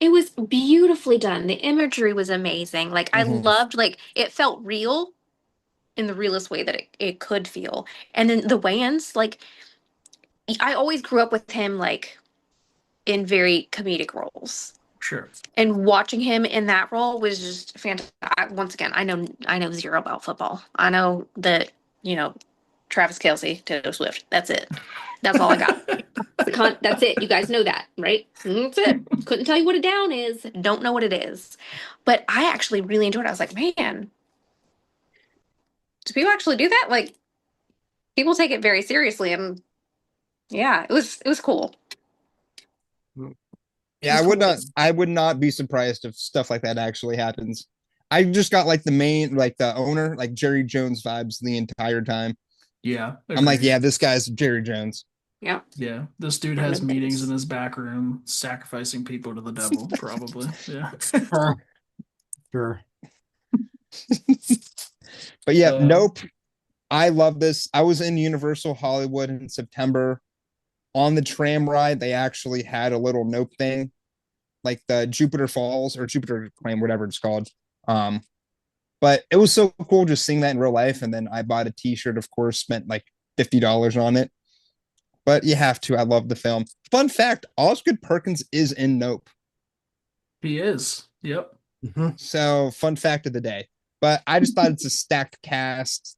it was beautifully done. The imagery was amazing. Like I Mm-hmm. loved, like it felt real in the realest way that it could feel. And then the Wayans, like I always grew up with him like in very comedic roles. Sure. And watching him in that role was just fantastic. Once again, I know zero about football. I know that, you know, Travis Kelce, Taylor Swift. That's it. That's all I got. That's it. You guys know that, right? That's it. Couldn't tell you what a down is. Don't know what it is. But I actually really enjoyed it. I was like, man, do people actually do that? Like people take it very seriously and yeah, it was cool. Yeah, He's hilarious. I would not be surprised if stuff like that actually happens. I just got like the main, like the owner, like Jerry Jones vibes the entire time. Yeah, I'm like, agreed. yeah, this guy's Jerry Jones. Yeah, Yeah, this dude has random meetings in things. his back room, sacrificing people to the devil, probably. Yeah. Sure, sure. But yeah, Uh, nope. I love this. I was in Universal Hollywood in September. On the tram ride, they actually had a little nope thing, like the Jupiter Falls or Jupiter Claim, whatever it's called. Um, but it was so cool just seeing that in real life. And then I bought a T-shirt, of course, spent like $50 on it. But you have to. I love the film. Fun fact: Osgood Perkins is in Nope. he is. Yep. Mhm. So, fun fact of the day. But I just thought it's a stacked cast.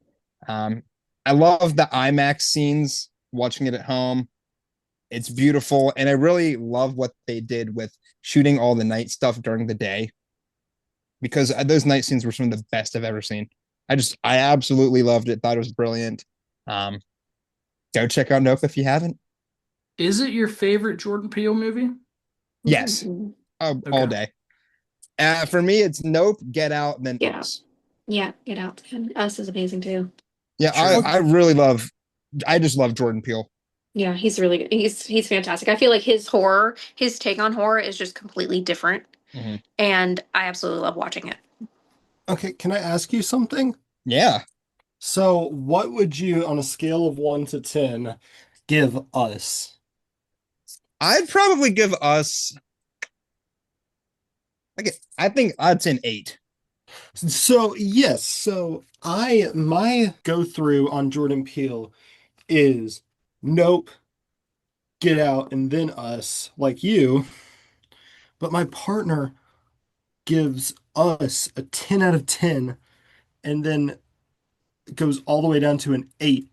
Um, I love the IMAX scenes. Watching it at home, it's beautiful, and I really love what they did with shooting all the night stuff during the day because those night scenes were some of the best I've ever seen. I absolutely loved it. Thought it was brilliant. Um, Go check out Nope if you haven't. Is it your favorite Jordan Peele movie? Yes, Mhm. all Okay. day. For me, it's Nope, Get Out, then Get out. Us. Yeah, get out. And Us is amazing too. Yeah, Sure. I really love. I just love Jordan Peele. Yeah, he's really good. He's fantastic. I feel like his horror, his take on horror is just completely different, Mhm. and I absolutely love watching it. Okay, can I ask you something? Yeah, So, what would you, on a scale of 1 to 10, give us? I'd probably give Us. I think I'd say an 8. So, yes, so I my go through on Jordan Peele is Nope, Get Out, and then Us, like you. But my partner gives Us a 10 out of 10 and then goes all the way down to an 8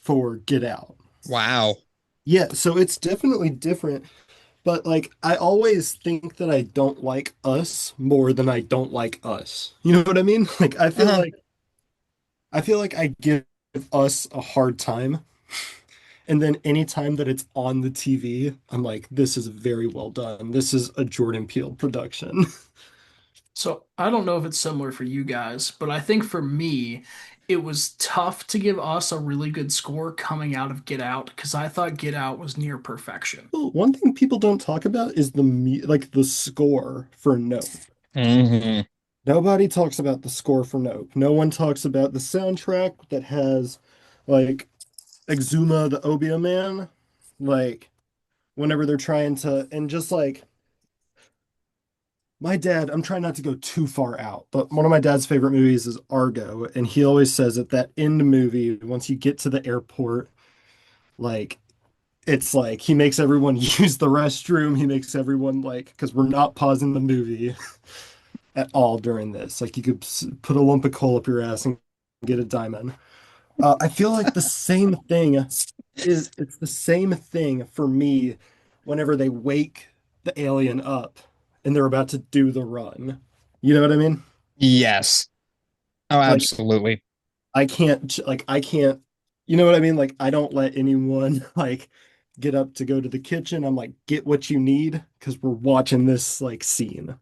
for Get Out. Wow. Yeah, so it's definitely different. But like I always think that I don't like Us more than I don't like Us. You know what I mean? Like Uh-huh. I feel like I give Us a hard time. And then anytime that it's on the TV, I'm like, this is very well done. This is a Jordan Peele production. So I don't know if it's similar for you guys, but I think for me, it was tough to give us a really good score coming out of Get Out because I thought Get Out was near perfection. Well, one thing people don't talk about is like the score for Nope. Hmm. Nobody talks about the score for Nope. No one talks about the soundtrack that has like Exuma the Obia Man, like whenever they're trying to, and just like my dad, I'm trying not to go too far out, but one of my dad's favorite movies is Argo, and he always says at that end movie, once you get to the airport, like it's like he makes everyone use the restroom. He makes everyone like, because we're not pausing the movie at all during this. Like you could put a lump of coal up your ass and get a diamond. I feel like the same thing it's the same thing for me whenever they wake the alien up and they're about to do the run. You know what I mean? Yes. Oh, Like absolutely. I can't, you know what I mean? Like I don't let anyone like get up to go to the kitchen. I'm like, get what you need because we're watching this like scene.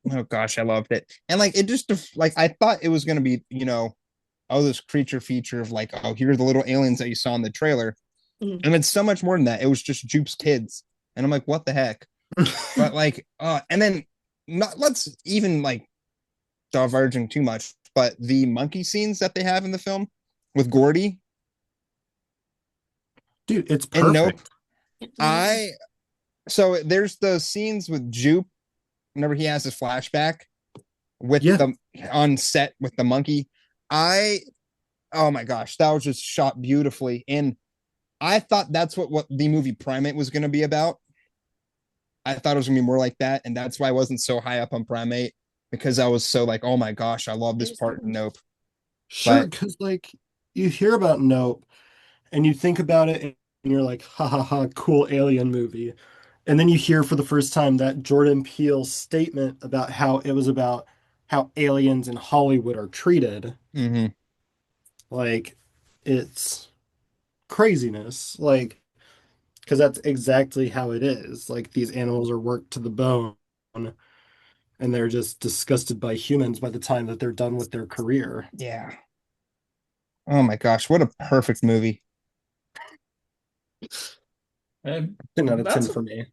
Oh gosh, I loved it. And like it just like I thought it was gonna be, oh, this creature feature of like, oh, here are the little aliens that you saw in the trailer. Mhm. And it's so much more than that. It was just Jupe's kids. And I'm like, what the heck? But like, and then not let's even like diverging too much, but the monkey scenes that they have in the film with Gordy Dude, it's and Nope. perfect. I so there's the scenes with Jupe whenever he has his flashback with Yeah. the on set with the monkey. I Oh my gosh, that was just shot beautifully. And I thought that's what the movie Primate was going to be about. I thought it was going to be more like that. And that's why I wasn't so high up on Primate because I was so like, oh my gosh, I love this part in Nope. Sure, But because like you hear about Nope and you think about it and you're like, ha ha ha, cool alien movie. And then you hear for the first time that Jordan Peele statement about how it was about how aliens in Hollywood are treated. mhm. Like it's craziness. Like because that's exactly how it is. Like these animals are worked to the bone and they're just disgusted by humans by the time that they're done with their career. Yeah. Oh my gosh, what a perfect movie. And 10 out of 10 that's for me.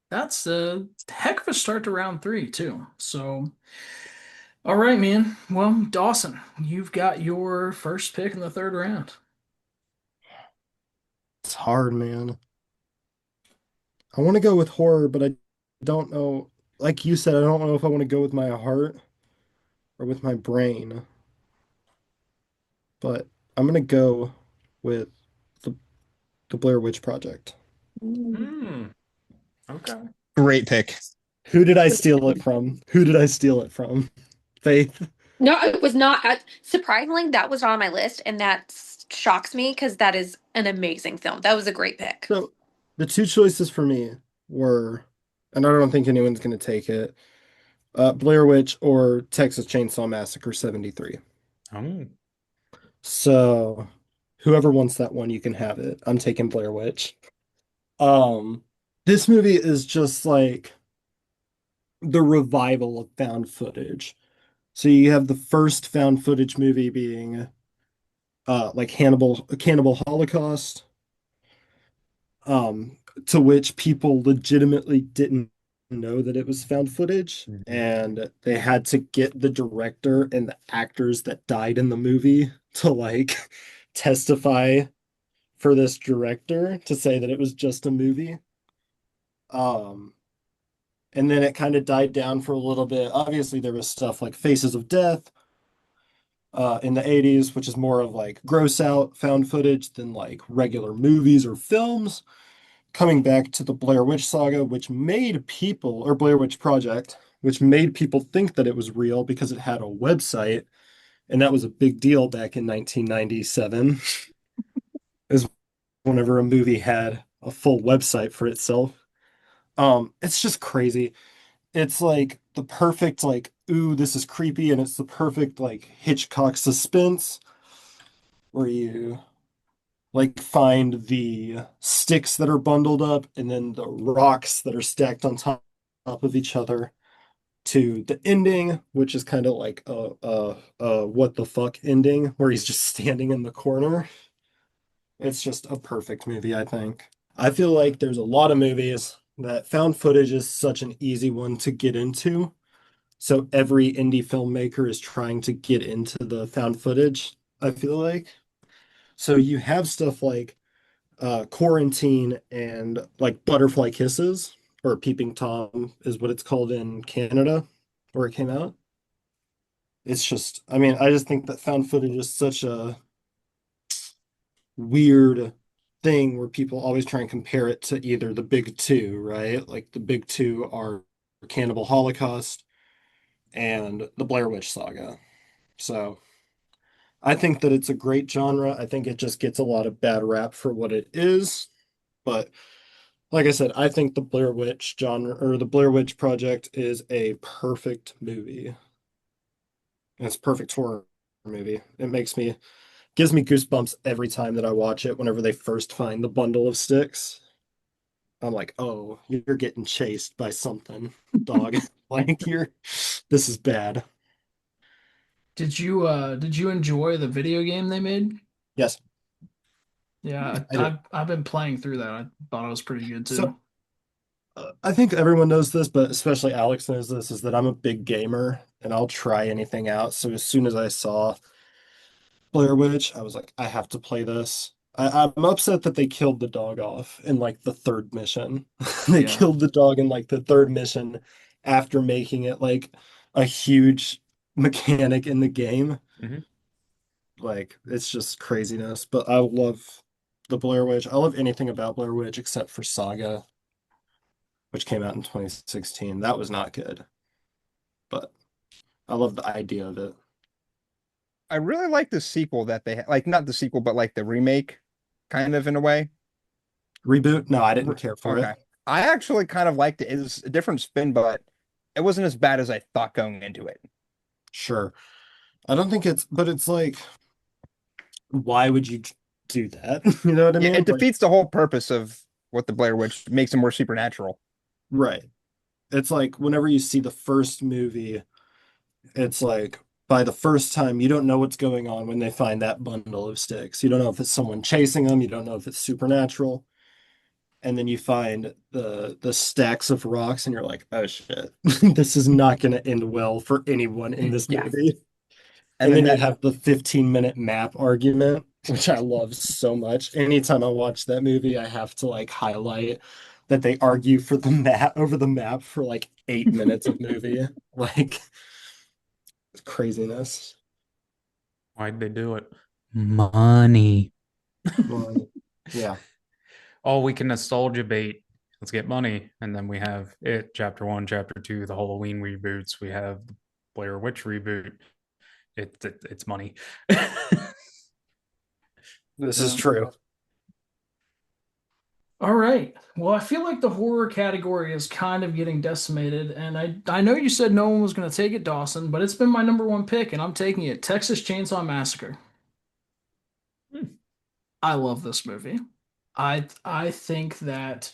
that's a heck of a start to round three too. So, all right, man. Well, Dawson, you've got your first pick in the third round. It's hard, man. I want to go with horror, but I don't know. Like you said, I don't know if I want to go with my heart or with my brain, but I'm gonna go with the the Blair Witch Project. Hmm. Okay. Great pick. Who did I steal it from? Who did I steal it from? Faith. No, it was not. Surprisingly, that was on my list, and that shocks me because that is an amazing film. That was a great pick. So the two choices for me were, and I don't think anyone's gonna take it, Blair Witch or Texas Chainsaw Massacre 73. Oh. So whoever wants that one, you can have it. I'm taking Blair Witch. Um, this movie is just like the revival of found footage. So you have the first found footage movie being like Cannibal Holocaust, um, to which people legitimately didn't know that it was found footage, Mhm. and they had to get the director and the actors that died in the movie to like testify for this director to say that it was just a movie. Um, and then it kind of died down for a little bit. Obviously, there was stuff like Faces of Death in the 80s, which is more of like gross out found footage than like regular movies or films. Coming back to the Blair Witch Saga, which made people, or Blair Witch Project, which made people think that it was real because it had a website. And that was a big deal back in 1997, is whenever a movie had a full website for itself. It's just crazy. It's like the perfect, like, ooh, this is creepy, and it's the perfect, like, Hitchcock suspense where you like find the sticks that are bundled up and then the rocks that are stacked on top of each other to the ending, which is kind of like a what the fuck ending where he's just standing in the corner. It's just a perfect movie, I think. I feel like there's a lot of movies that found footage is such an easy one to get into. So every indie filmmaker is trying to get into the found footage, I feel like. So you have stuff like Quarantine and like Butterfly Kisses, or Peeping Tom is what it's called in Canada, where it came out. It's just, I mean, I just think that found footage is such a weird thing where people always try and compare it to either the big two, right? Like the big two are Cannibal Holocaust and the Blair Witch Saga. So I think that it's a great genre. I think it just gets a lot of bad rap for what it is. But like I said, I think the Blair Witch genre or the Blair Witch Project is a perfect movie. It's a perfect horror movie. It gives me goosebumps every time that I watch it whenever they first find the bundle of sticks. I'm like, oh, you're getting chased by something, dog. Like this is bad. Did you enjoy the video game they made? Yes, Yeah, I did. I've been playing through that. I thought it was pretty good too. So I think everyone knows this, but especially Alex knows this, is that I'm a big gamer and I'll try anything out. So as soon as I saw Blair Witch, I was like, I have to play this. I'm upset that they killed the dog off in like the third mission. They Yeah. killed the dog in like the third mission after making it like a huge mechanic in the game. Mhm. Like it's just craziness. But I love the Blair Witch. I love anything about Blair Witch except for Saga, which came out in 2016. That was not good, but I love the idea of it. I really like the sequel that they like, not the sequel, but like the remake, kind of in a way. Reboot? No, I didn't R- care for it. Okay. I actually kind of liked it. It was a different spin, but it wasn't as bad as I thought going into it. Sure. I don't think but it's like, why would you do that? You know what I Yeah, mean? it Like, defeats the whole purpose of what the Blair Witch makes it more supernatural. Right. It's like whenever you see the first movie, it's like by the first time you don't know what's going on when they find that bundle of sticks. You don't know if it's someone chasing them, you don't know if it's supernatural. And then you find the stacks of rocks and you're like, oh shit, this is not going to end well for anyone in this Yeah. movie. And And then then you that have the 15-minute map argument, which I love so much. Anytime I watch that movie, I have to like highlight that they argue for the map over the map for like 8 minutes of movie. Like craziness. Why'd they do it? Money. Well, yeah. Oh, we can nostalgia bait. Let's get money. And then we have it, chapter one, chapter two, the Halloween reboots. We have the Blair Witch reboot. It's money. This is Yeah. true. All right. Well, I feel like the horror category is kind of getting decimated, and I know you said no one was going to take it, Dawson, but it's been my number one pick, and I'm taking it. Texas Chainsaw Massacre. I love this movie. I think that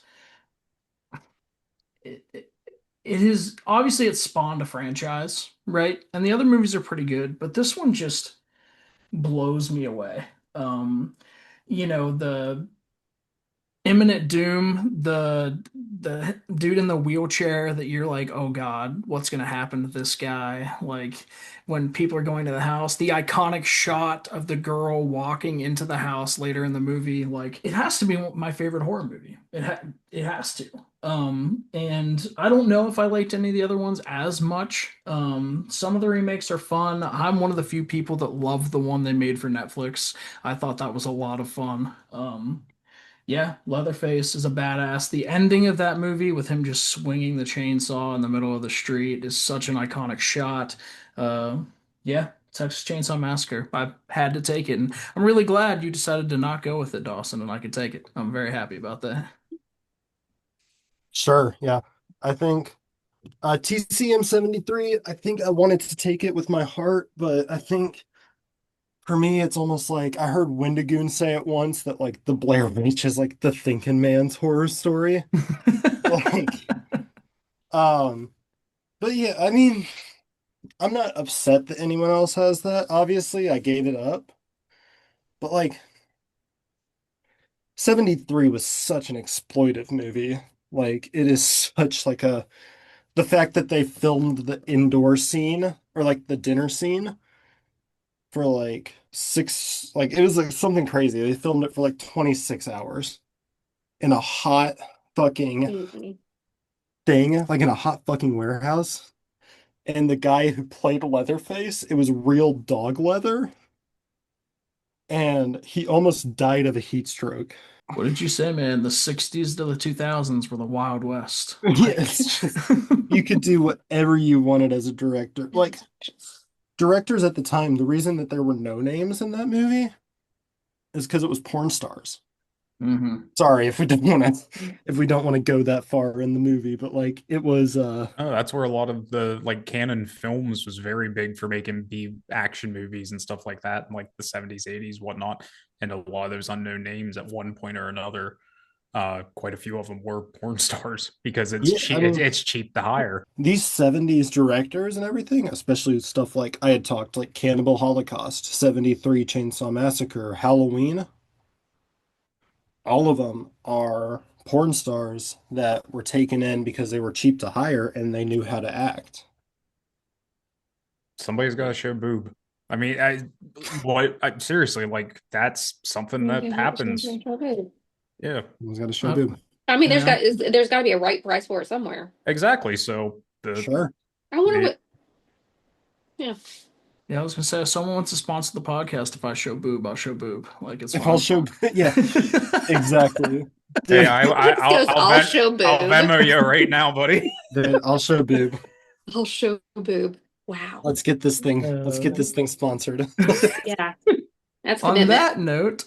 it it is obviously it spawned a franchise, right? And the other movies are pretty good, but this one just blows me away. Um, the Imminent Doom, the dude in the wheelchair that you're like, oh God, what's gonna happen to this guy? Like when people are going to the house, the iconic shot of the girl walking into the house later in the movie, like it has to be my favorite horror movie. It has to. And I don't know if I liked any of the other ones as much. Some of the remakes are fun. I'm one of the few people that love the one they made for Netflix. I thought that was a lot of fun. Yeah, Leatherface is a badass. The ending of that movie with him just swinging the chainsaw in the middle of the street is such an iconic shot. Uh, yeah, Texas Chainsaw Massacre. I had to take it, and I'm really glad you decided to not go with it, Dawson, and I could take it. I'm very happy about that. Sure. Yeah. I think TCM 73, I think I wanted to take it with my heart, but I think for me, it's almost like I heard Wendigoon say it once that like the Blair Witch is like the thinking man's horror story. Like, um, but yeah, I mean, I'm not upset that anyone else has that. Obviously, I gave it up, but like 73 was such an exploitive movie. Like, it is such like a the fact that they filmed the indoor scene or like the dinner scene for like six, like it was like something crazy. They filmed it for like 26 hours in a hot fucking Crazy. thing, like in a hot fucking warehouse. And the guy who played Leatherface, it was real dog leather, and he almost died of a heat stroke. What did you say, man? The 60s to the 2000s were the Wild West. Yeah, Like, it's just you could do whatever you wanted as a director. Like directors at the time, the reason that there were no names in that movie is because it was porn stars. hmm Sorry if we don't want to go that far in the movie, but like it was Oh, that's where a lot of the like canon films was very big for making B action movies and stuff like that, in like the 70s, 80s, whatnot. And a lot of those unknown names at one point or another, quite a few of them were porn stars because it's yeah, I cheap. mean It's cheap to hire. these 70s directors and everything, especially stuff like I had talked like Cannibal Holocaust, 73 Chainsaw Massacre, Halloween, all of them are porn stars that were taken in because they were cheap to hire and they knew how to act. Somebody's got to show boob. I mean, seriously, like that's something that happens. Yeah, Someone's got to show uh, boob. I mean, yeah. there's got to be a right price for it somewhere. exactly. So Sure. I wonder the what. Yeah. Yeah, I was gonna say if someone wants to sponsor the podcast, if I show boob, I'll show boob. Like it's If I'll fine. show, yeah, exactly. hey, Dude, Friendz goes, I'll show I'll boob. Venmo you right now, buddy. dude, I'll show boob. I'll show boob. Wow. Let's get this thing sponsored. Yeah. That's On commitment. that note,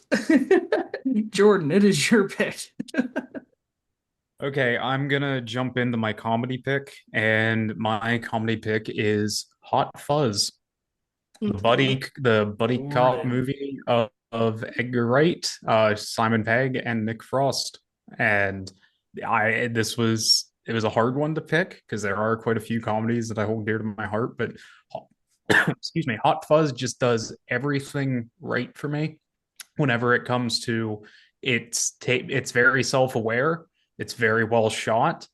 Jordan, it is your pick. Okay, I'm gonna jump into my comedy pick, and my comedy pick is Hot Fuzz, the buddy cop Jordan. movie of Edgar Wright, Simon Pegg, and Nick Frost. And I this was it was a hard one to pick because there are quite a few comedies that I hold dear to my heart, but excuse me, Hot Fuzz just does everything right for me whenever it comes to it's very self-aware, it's very well shot,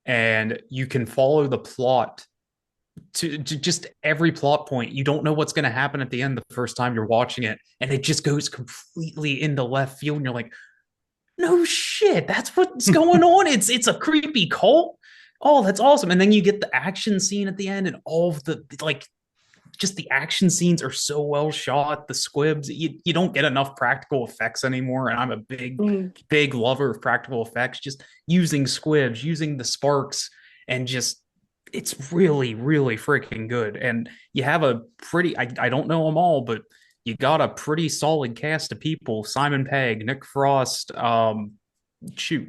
and you can follow the plot to just every plot point. You don't know what's going to happen at the end the first time you're watching it, and it just goes completely into left field, and you're like, no shit, that's what's going on. It's a creepy cult. Oh, that's awesome. And then you get the action scene at the end, and all of the like just the action scenes are so well shot. The squibs, you don't get enough practical effects anymore. And I'm a Mm. big lover of practical effects, just using squibs, using the sparks, and just it's really freaking good. And you have a pretty, I don't know them all, but you got a pretty solid cast of people: Simon Pegg, Nick Frost, shoot,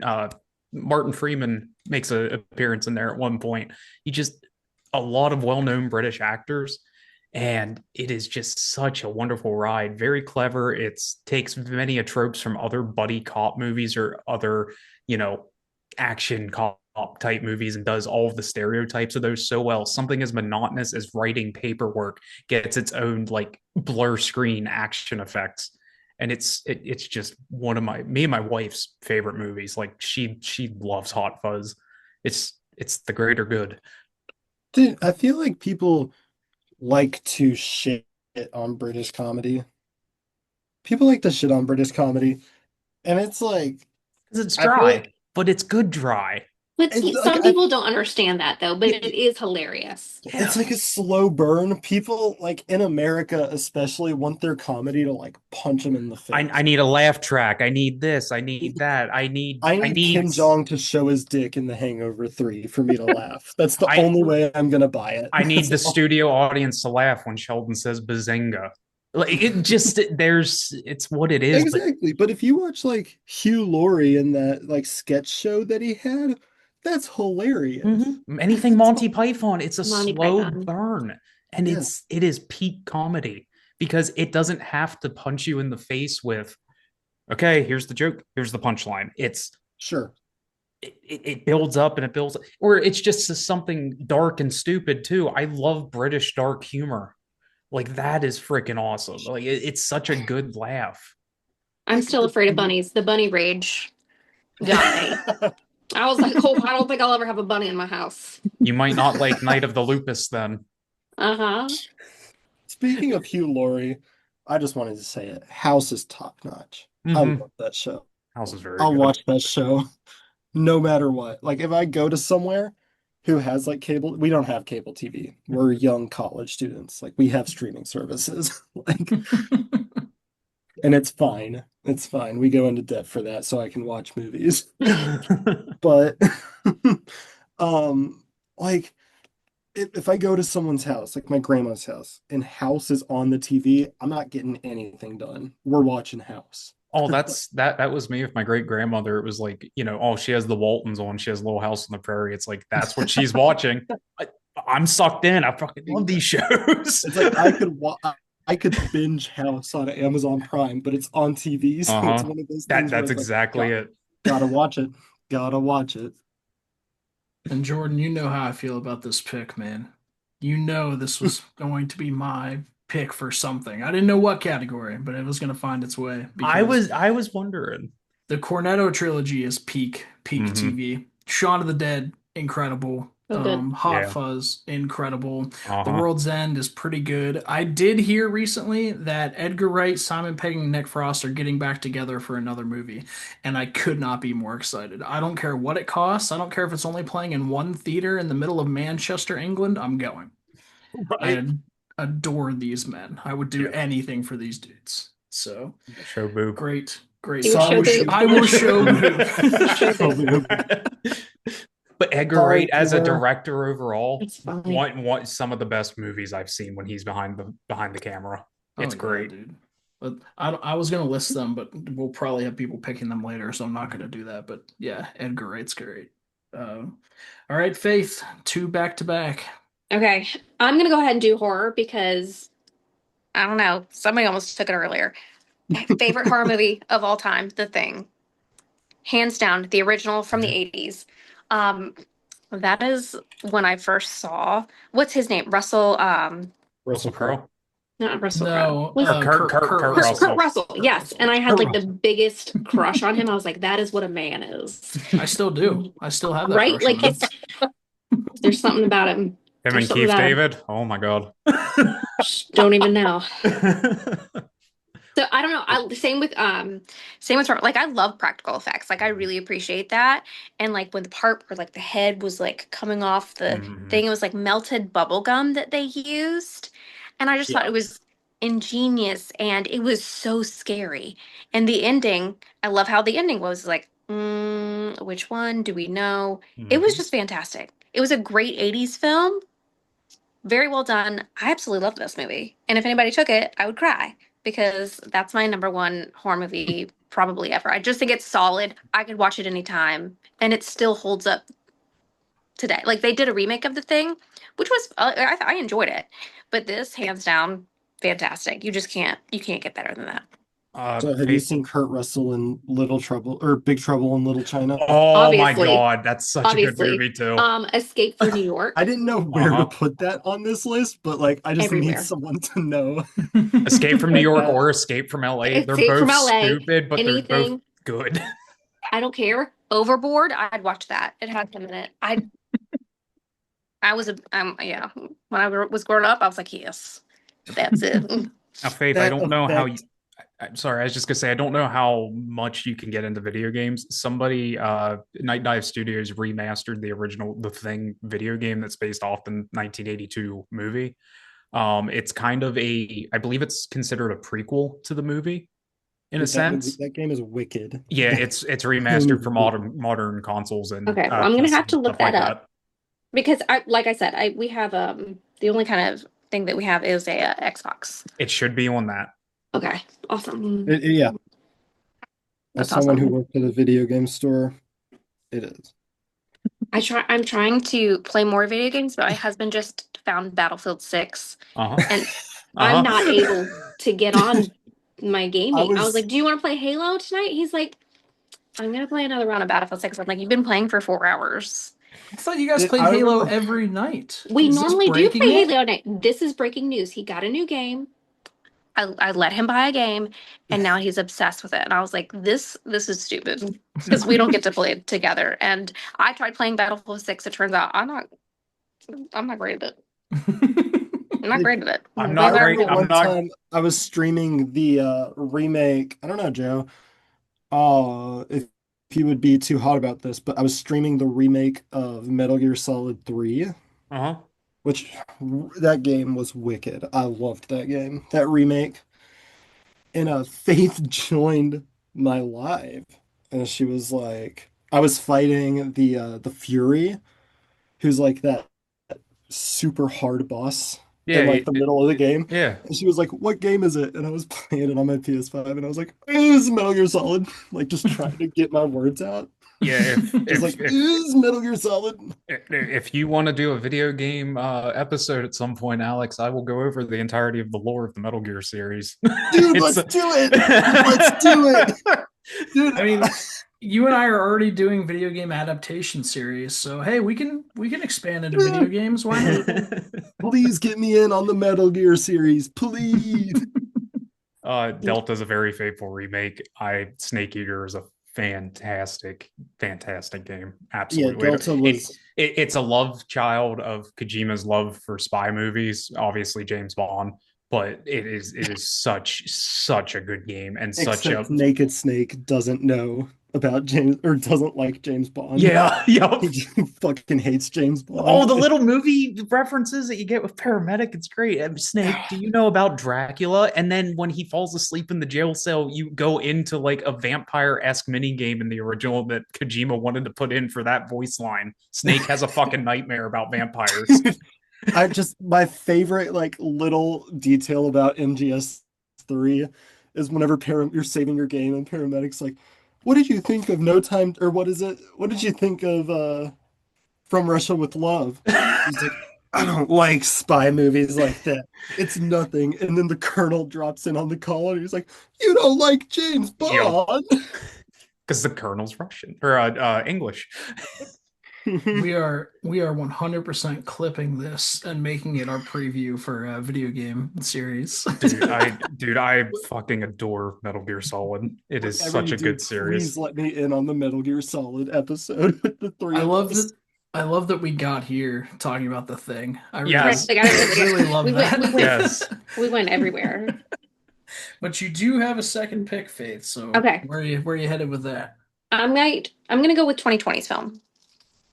Martin Freeman makes an appearance in there at one point. You just a lot of well-known British actors, and it is just such a wonderful ride. Very clever. It takes many a tropes from other buddy cop movies or other, you know, action cop type movies and does all of the stereotypes of those so well. Something as monotonous as writing paperwork gets its own like blur screen action effects, and it's just one of my me and my wife's favorite movies. Like she loves Hot Fuzz. It's the greater good. Dude, I feel like people like to shit on British comedy. People like to shit on British comedy, and it's like Because it's I feel dry, like but it's good dry. But it's like some people don't understand that though, but it is hilarious. it's Yeah. like a slow burn. People like in America especially want their comedy to like punch them in the I face. need a laugh track. I need this. I need that. I I need need Kim Jong to show his dick in The Hangover 3 for me to laugh. That's the I only way I'm gonna buy it. I That's need the all. studio audience to laugh when Sheldon says bazinga. Like it just there's it's what it is, but Exactly. But if you watch like Hugh Laurie in that like sketch show that he had, that's hilarious. anything It's Monty Python, it's a Monty slow Python. burn, and yeah, it is peak comedy because it doesn't have to punch you in the face with okay, here's the joke, here's the punchline. sure. It builds up and it builds, or it's just something dark and stupid too. I love British dark humor. Like that is freaking awesome. Like it's such a good laugh. I'm Like still afraid of bunnies. The bunny rage got me. I was like, oh, I don't think I'll ever have a bunny in my house. You might not like Night of the Lupus then. Uh-huh. Speaking of Hugh Laurie, I just wanted to say it. House is top notch. I Mm-hmm. love that show. House is very I'll good. watch that show no matter what. Like if I go to somewhere who has like cable, we don't have cable TV. We're young college students. Like we have streaming services. Like and it's fine. It's fine. We go into debt for that so I can watch movies. But um like if I go to someone's house, like my grandma's house, and House is on the TV, I'm not getting anything done. We're watching House. Oh, that was me with my great grandmother. It was like, you know, oh, she has the Waltons on, she has Little House on the Prairie. It's like that's what she's watching. I, I'm sucked in. I fucking love these shows. It's like I could binge House on Amazon Prime, but it's on TV, so it's Uh-huh. one of those things where That's it's like, exactly it. gotta watch it. Gotta watch it. And Jordan, you know how I feel about this pick, man. You know this was going to be my pick for something. I didn't know what category, but it was going to find its way because I was wondering. the Cornetto trilogy is peak Hmm. TV. Shaun of the Dead, incredible. So good. Hot Yeah. Fuzz, incredible. The Uh-huh. World's End is pretty good. I did hear recently that Edgar Wright, Simon Pegg, and Nick Frost are getting back together for another movie, and I could not be more excited. I don't care what it costs. I don't care if it's only playing in one theater in the middle of Manchester, England. I'm going. Right. I adore these men. I would do Yeah. anything for these dudes. So Show boob. great, great. You So would show boob. I will show Show boob. But Edgar Sorry, Wright as a Pierre. director overall, It's funny. one some of the best movies I've seen when he's behind the camera. Oh, It's yeah, great. dude. But I was gonna list them, but we'll probably have people picking them later, so I'm not gonna do that. But yeah, Edgar Wright's great. All right, Faith, two back to back. Okay. I'm gonna go ahead and do horror because I don't know. Somebody almost took it earlier. Favorite horror movie of all time, The Thing. hands down, the original from the 80s. Um, that is when I first saw, what's his name? Russell, Russell Crowe not Russell Crowe. No, Was or Kurt Kurt Kurt Russell. Russell. Russell, yes. And I had Kurt like the Russell. biggest crush on him. I was like, that is what a man is. I still do. I still have that Right? crush on Like him. there's something about him. Him There's and something Keith about him. David. Oh my god. Don't even know. So I don't know. Same with like I love practical effects. Like I really appreciate that. And like when the part where like the head was like coming off the Mhm. thing, it was like melted bubble gum that they used. And I just thought Yeah. it was ingenious and it was so scary. And the ending, I love how the ending was like, which one do we know? It was Mhm. just fantastic. It was a great 80s film. Very well done. I absolutely love this movie. And if anybody took it, I would cry because that's my number one horror movie probably ever. I just think it's solid. I could watch it anytime and it still holds up today. Like they did a remake of the thing, which was I enjoyed it. But this hands down fantastic. You can't get better than that. So have you Faith. seen Kurt Russell in Little Trouble or Big Trouble in Little China? Oh my Obviously, god, that's such a good obviously. movie too. Escape from New York I didn't know where to Uh-huh. put that on this list, but like I just need everywhere. someone to know Escape from New York that. or Escape from LA. They're Escape both from LA, stupid, but they're both anything. good. I don't care. Overboard, I'd watch that. It had him in it. I was a yeah. When I was growing up, I was like, yes, that's it. Now, Faith, I That don't know how you. effect. I'm sorry, I was just gonna say I don't know how much you can get into video games. Somebody, Night Dive Studios remastered the original The Thing video game that's based off the 1982 movie. It's kind of I believe it's considered a prequel to the movie in a Dude, sense. that game is wicked. Yeah, That it's game remastered is for wicked. modern consoles and Okay, well, I'm gonna have PC to look stuff like that up that. because like I said, we have the only kind of thing that we have is a Xbox. It should be on that. Okay, awesome. Yeah, as That's someone who awesome. worked at a video game store, it is. I'm trying to play more video games, but my husband just found Battlefield 6, Uh huh. and I'm Uh not able huh. to get on my I gaming. I was was like, "Do you want to play Halo tonight?" He's like, "I'm gonna play another round of Battlefield 6." I'm like, "You've been playing for 4 hours." I thought you guys it, played I Halo remember every night. We Is this normally do breaking play it? Halo night. This is breaking news. He got a new game. I let him buy a game, and now he's obsessed with it. And I was like, this is stupid because we don't get to play it together. And I tried playing Battlefield 6. It turns out I'm not great at it. I'm not like, great at it. I'm I not Never great. remember will. I'm one not. time I was streaming the remake. I don't know, Joe. If you would be too hot about this, but I was streaming the remake of Metal Gear Solid 3, Uh huh. which that game was wicked. I loved that game, that remake. And Faith joined my live, and she was like, I was fighting the Fury, who's like that super hard boss Yeah. in like the middle of the game. Yeah. And she was like, "What game is it?" And I was playing it on my PS5, and I was like, "It is Metal Gear Solid." Like just trying to get my words out. Yeah. Just like, "It is Metal Gear Solid." If you want to do a video game episode at some point, Alex, I will go over the entirety of the lore of the Metal Gear series. Dude, It's let's do it. Let's do it. Dude, I mean, you and I are already doing video game adaptation series, so hey, we can expand into video games. Why not? please get me in on the Metal Gear series, please. Delta's a very faithful remake. Snake Eater is a fantastic game. Yeah, Absolutely. Delta was It's a love child of Kojima's love for spy movies, obviously James Bond, but it is such a good game and such a except Naked Snake doesn't know about James or doesn't like James Bond. yeah, yeah. He just fucking hates James Oh, Bond. the little movie references that you get with Paramedic, it's great. Snake, do you know about Dracula? And then when he falls asleep in the jail cell, you go into like a vampire-esque mini game in the original that Kojima wanted to put in for that voice line. Snake has a fucking nightmare about vampires. I just my favorite like little detail about MGS3 is whenever you're saving your game and paramedics like, what did you think of No Time or what is it? What did you think of From Russia with Love? He's like, I don't like spy movies like that. It's nothing. And then the colonel drops in on the call and he's like, you don't like James Yo, Bond? because the Colonel's Russian or English. We are 100% clipping this and making it our preview for a video game series. Dude, I fucking adore Metal Gear Solid. It is Whatever such you a do, good please series. let me in on the Metal Gear Solid episode with the three I of love us. that I love that we got here talking about the thing. I Right, really Yes, like I don't like really love we went we went yes. we went everywhere. But you do have a second pick, Faith. So Okay. where are you headed with that? I'm gonna go with 2020's film.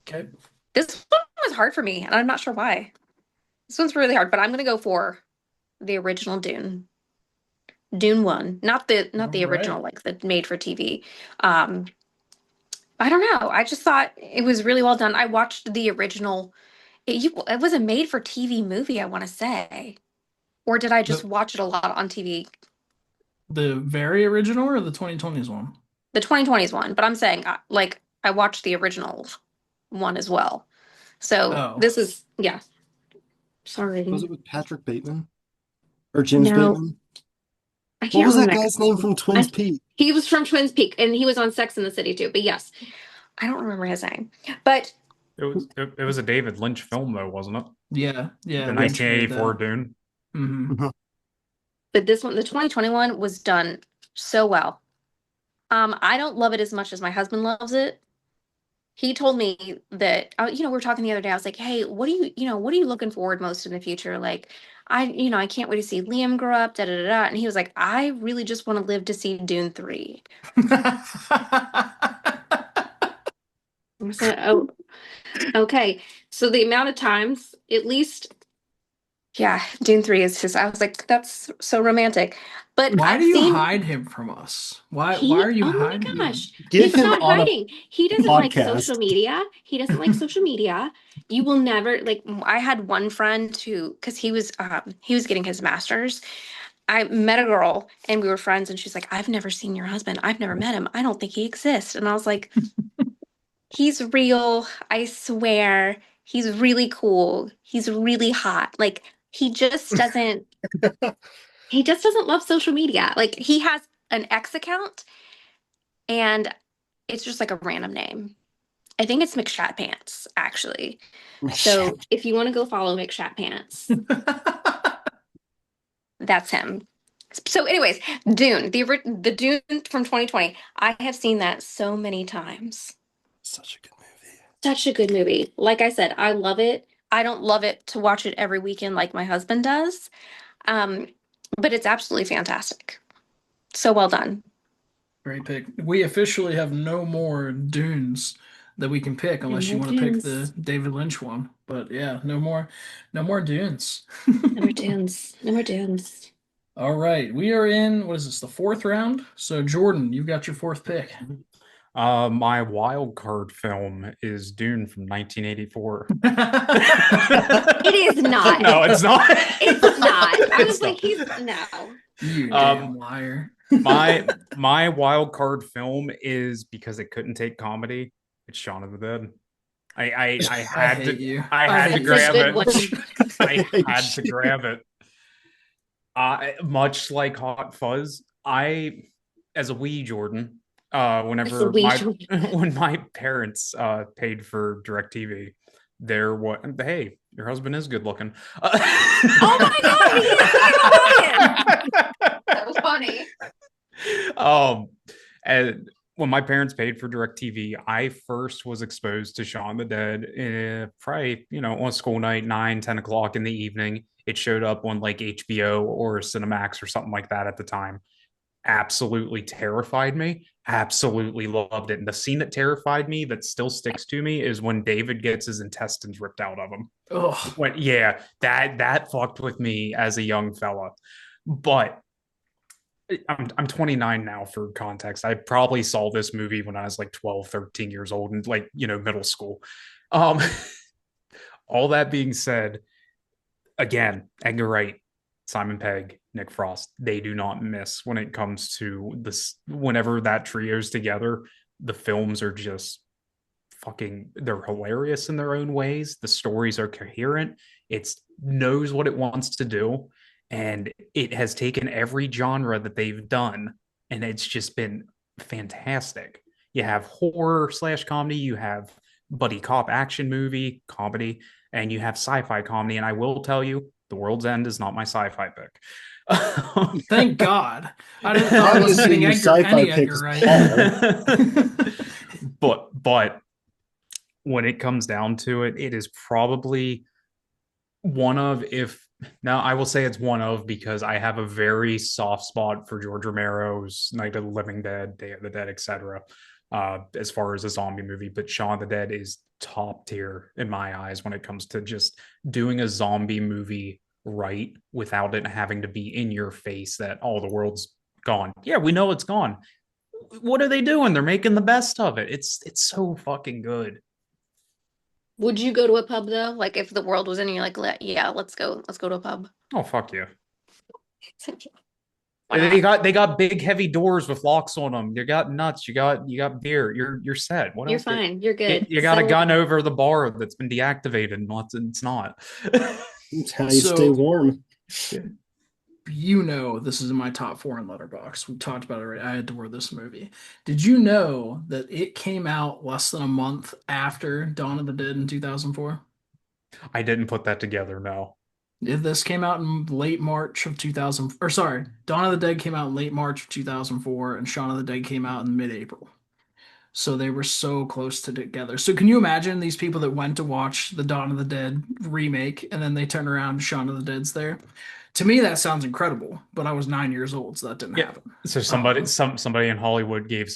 Okay. This one was hard for me, and I'm not sure why. This one's really hard, but I'm gonna go for the original Dune. Dune 1. Not All the right. original, like the made for TV. Um, I don't know. I just thought it was really well done. I watched the original. It was a made for TV movie, I want to say. Or did I just The watch it a lot on TV? the very original or the 2020s one? The 2020s one, but I'm saying like I watched the original one as well. So Oh. this is yeah. Was Sorry. it with Patrick Bateman or James No, Bateman? I What can't was that remember. guy's name from Twins I, Peak? he was from Twins Peak and he was on Sex in the City too. But yes, I don't remember his name. But It was a David Lynch film though, wasn't it? Yeah, yeah, The Lynch made 1984 that. Dune. Hmm. but this one, the 2021 was done so well. I don't love it as much as my husband loves it. He told me that, we were talking the other day. I was like, "Hey, what are you looking forward most in the future? Like, I can't wait to see Liam grow up." Da da da. Da. And he was like, "I really just want to live to see Dune 3." I said, "Oh, okay." So the amount of times, at least, yeah, Dune 3 is just. I was like, "That's so romantic," but Why I've do you seen hide him from us? Why are you Oh my hiding him? gosh. Get He's him not on a hiding. He doesn't like social podcast. media. He doesn't like social media. You will never like I had one friend who because he was getting his master's. I met a girl and we were friends and she's like, "I've never seen your husband. I've never met him. I don't think he exists." And I was like, "He's real. I swear. He's really cool. He's really hot." Like he just doesn't love social media. Like he has an X account and it's just like a random name. I think it's McShatpants, actually. So if you want to go follow McShatpants, that's him. So, anyways, Dune, the Dune from 2020. I have seen that so many times. Such a good movie. Such a good movie. Like I said, I love it. I don't love it to watch it every weekend like my husband does. Um, but it's absolutely fantastic. So well done. Great pick. We officially have no more Dunes that we can pick No unless you more want to pick the Dunes. David Lynch one. But yeah, no more Dunes. No more Dunes. No more Dunes. All right, we are in, what is this, the fourth round? So Jordan, you've got your fourth pick. My wild card film is Dune from 1984. It is not. No, it's not. It's not. I was It's like, not. he's no. You damn Um, liar. my wild card film is because it couldn't take comedy. It's Shaun of the Dead. I I had hate to you. I I had to hate That's a grab good you one. it. so much. I had to grab it. Much like Hot Fuzz, as a wee Jordan, It's a whenever wee my joint. when my parents paid for DirecTV, they're what hey, your husband is good looking. Oh my God, he is good looking. That was funny. um and when my parents paid for DirecTV, I first was exposed to Shaun the Dead probably, on a school night, 9, 10 o'clock in the evening. It showed up on like HBO or Cinemax or something like that at the time. Absolutely terrified me. Absolutely loved it. And the scene that terrified me that still sticks to me is when David gets his intestines ripped out of him. Oh, Yeah, that fucked with me as a young fella. But I'm 29 now for context. I probably saw this movie when I was like 12, 13 years old and like, middle school. Um all that being said, again, Edgar Wright, Simon Pegg, Nick Frost, they do not miss when it comes to this. Whenever that trio's together, the films are just they're hilarious in their own ways. The stories are coherent. It knows what it wants to do. And it has taken every genre that they've done and it's just been fantastic. You have horror slash comedy, you have buddy cop action movie comedy, and you have sci-fi comedy. And I will tell you, The World's End is not my sci-fi pick. Thank God. Thought I wasn't Obviously, getting your sci-fi any pick Edgar is Wright. Paul. but when it comes down to it, it is probably one of, if now I will say it's one of, because I have a very soft spot for George Romero's Night of the Living Dead, Day of the Dead, etc. As far as a zombie movie, but Shaun of the Dead is top tier in my eyes when it comes to just doing a zombie movie right without it having to be in your face that oh, the world's gone. Yeah, we know it's gone. What are they doing? They're making the best of it. It's so fucking good. Would you go to a pub though? Like if the world was in, you're like, yeah, let's go to a pub. Oh fuck yeah. Why not? They got big heavy doors with locks on them. You got nuts. You got beer. You're set. What You're else? fine. You're good. You got a So gun over the bar that's been deactivated. It's not. It's how you stay So warm. you know this is in my top four in Letterboxd. We talked about it already. I adore this movie. Did you know that it came out less than a month after Dawn of the Dead in 2004? I didn't put that together. No. This came out in late March of 2000, or sorry, Dawn of the Dead came out in late March of 2004, and Shaun of the Dead came out in mid-April. So they were so close to together. So can you imagine these people that went to watch the Dawn of the Dead remake and then they turn around and Shaun of the Dead's there? To me, that sounds incredible, but I was 9 years old, so that didn't Yeah. happen. So Um, somebody in Hollywood gave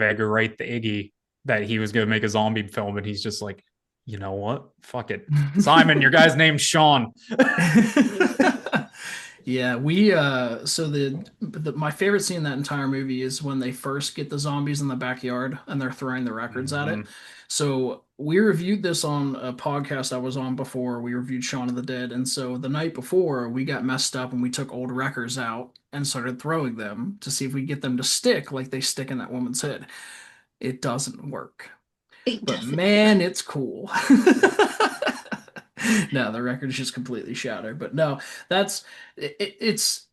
Edgar Wright the Iggy that he was going to make a zombie film, and he's just like, you know what? Fuck it, Simon. Your guy's name's Sean. Yeah, we so my favorite scene in that entire movie is when they first get the zombies in the backyard and they're throwing the records at it. Mhm. So we reviewed this on a podcast I was on before. We reviewed Shaun of the Dead, and so the night before we got messed up and we took old records out and started throwing them to see if we could get them to stick like they stick in that woman's head. It doesn't work. it But doesn't. man, it's cool. No, the record is just completely shattered. But no, that's it's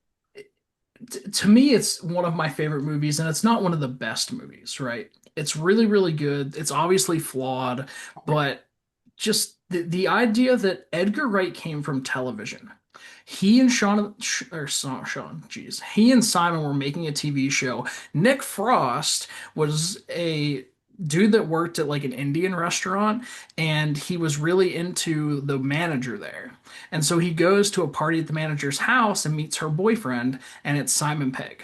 to me, it's one of my favorite movies, and it's not one of the best movies, right? It's really, really good. It's obviously flawed, but just the idea that Edgar Wright came from television. He and Sean, geez, he and Simon were making a TV show. Nick Frost was a dude that worked at like an Indian restaurant, and he was really into the manager there. And so he goes to a party at the manager's house and meets her boyfriend, and it's Simon Pegg.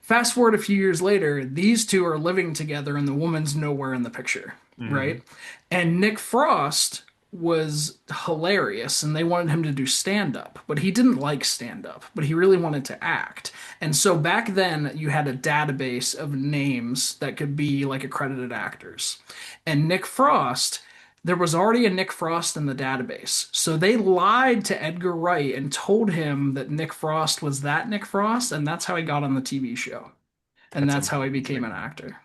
Fast forward a few years later, these two are living together and the woman's nowhere in the picture, Mhm. right? And Nick Frost was hilarious and they wanted him to do stand up, but he didn't like stand up, but he really wanted to act. And so back then you had a database of names that could be like accredited actors. And Nick Frost, there was already a Nick Frost in the database. So they lied to Edgar Wright and told him that Nick Frost was that Nick Frost, and that's how he got on the TV show. And That's that's how he became amazing. an actor.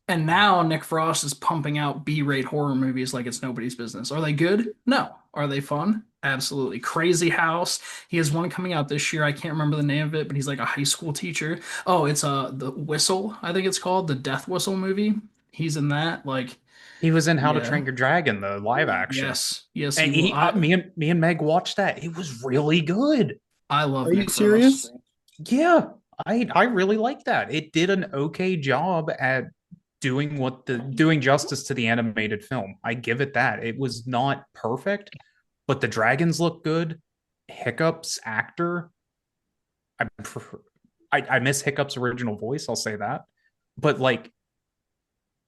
And now Nick Frost is pumping out B-rate horror movies like it's nobody's business. Are they good? No. Are they fun? Absolutely. Crazy House. He has one coming out this year. I can't remember the name of it, but he's like a high school teacher. Oh, it's the Whistle, I think it's called, the Death Whistle movie. He's in that. Like, He was in How to yeah. Train Your Dragon, the live action, Yes. Yes, and me and Meg watched that. It was really good. I Are love you Nick Frost. serious? Yeah, I really like that. It did an okay job at doing justice to the animated film. I give it that. It was not perfect, but the dragons look good. Hiccup's actor, I prefer, I miss Hiccup's original voice. I'll say that, but like,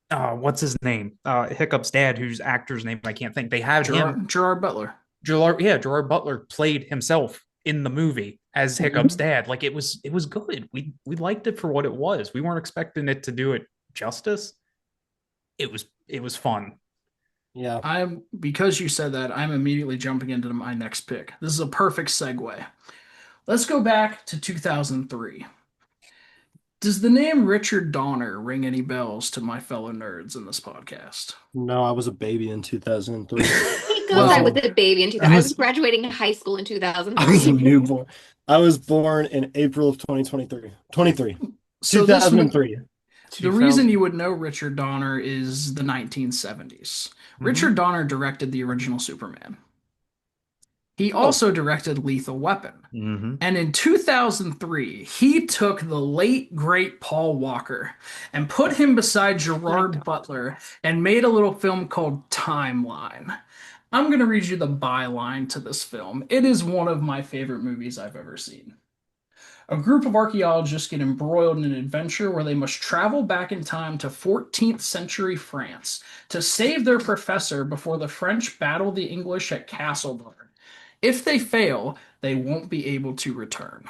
what's his name? Hiccup's dad, whose actor's name I can't think. They had him. Gerard Butler. Gerard Butler played himself in the movie as Hiccup's dad. Like it was good. We liked it for what it was. We weren't expecting it to do it justice. It was fun. Yeah. I'm because you said that, I'm immediately jumping into my next pick. This is a perfect segue. Let's go back to 2003. Does the name Richard Donner ring any bells to my fellow nerds in this podcast? No, I was a baby in 2003. He goes, I was Well, a baby in 2000. I I was was graduating high school in I was a 2003. newborn. I was born in April of 2023. 23. So this 2003. The reason 2000. you would know Richard Donner is the 1970s. Richard Hmm. Donner directed the original Superman. He Oh, also directed Lethal Weapon. Hmm. And in 2003, he took the late, great Paul Walker and put him beside My Gerard God. Butler and made a little film called Timeline. I'm going to read you the byline to this film. It is one of my favorite movies I've ever seen. A group of archaeologists get embroiled in an adventure where they must travel back in time to 14th century France to save their professor before the French battle the English at Castlebar. If they fail, they won't be able to return.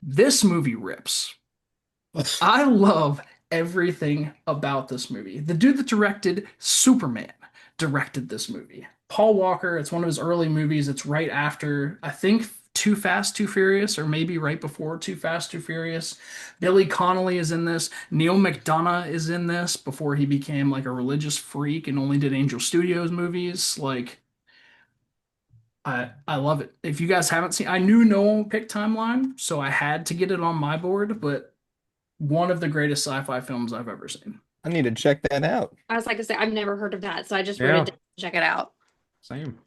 This movie rips. I love everything about this movie. The dude that directed Superman directed this movie. Paul Walker, it's one of his early movies. It's right after, I think, Too Fast, Too Furious, or maybe right before Too Fast, Too Furious. Billy Connolly is in this. Neil McDonough is in this before he became like a religious freak and only did Angel Studios movies. Like, I love it. If you guys haven't seen, I knew no one would pick Timeline, so I had to get it on my board, but one of the greatest sci-fi films I've ever seen. I need to check that out. I was like to say, I've never heard of that, so I just wrote it Yeah, down to check it out. same.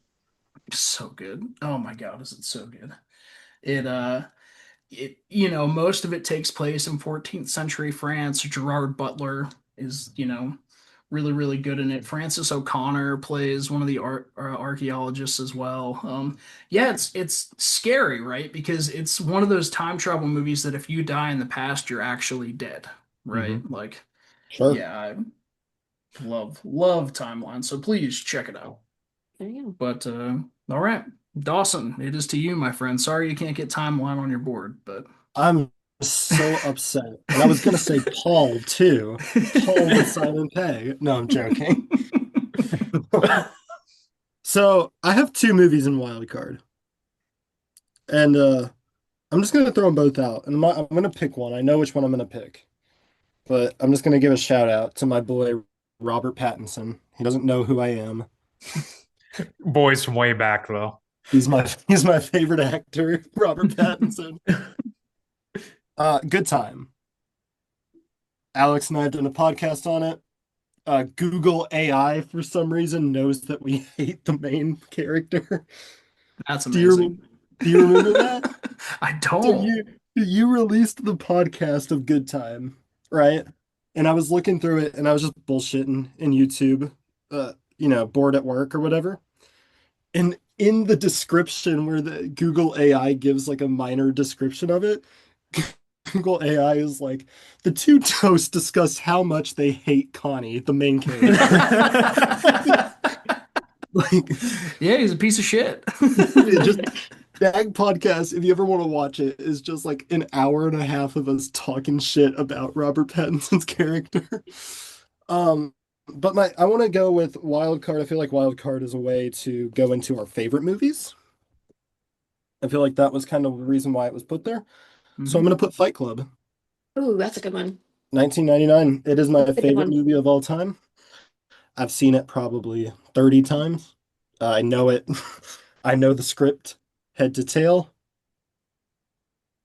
So good. Oh my God, is it so good? It most of it takes place in 14th century France. Gerard Butler is, really, really good in it. Francis O'Connor plays one of the archaeologists as well. Yeah, it's scary, right? Because it's one of those time travel movies that if you die in the past, you're actually dead, right? Hmm. Like, sure. yeah, I love Timeline. So please check it out. There you go. But all right, Dawson, it is to you, my friend. Sorry you can't get Timeline on your board, but I'm so upset. And I was gonna say Paul too. Paul with Simon Pegg. No, I'm joking. So I have two movies in Wild Card, and I'm just gonna throw them both out, and I'm gonna pick one. I know which one I'm gonna pick, but I'm just gonna give a shout out to my boy Robert Pattinson. He doesn't know who I am. Boys from way back, though. He's my favorite actor, Robert Pattinson. Good time. Alex and I have done a podcast on it. Google AI for some reason knows that we hate the main character. that's Do you amazing. do you remember that? I So don't. you released the podcast of Good Time, right? And I was looking through it and I was just bullshitting in YouTube, bored at work or whatever. And in the description where the Google AI gives like a minor description of it, Google AI is like, the two toasts discuss how much they hate Connie, the main character. Like, Yeah, he's a piece of shit. it just that podcast, if you ever want to watch it, is just like an hour and a half of us talking shit about Robert Pattinson's character. Um, but I want to go with Wild Card. I feel like Wild Card is a way to go into our favorite movies. I feel like that was kind of the reason why it was put there. So I'm Mhm. going to put Fight Club, Ooh, that's a good one. 1999. It is my That's a good favorite one. movie of all time. I've seen it probably 30 times. I know it. I know the script head to tail.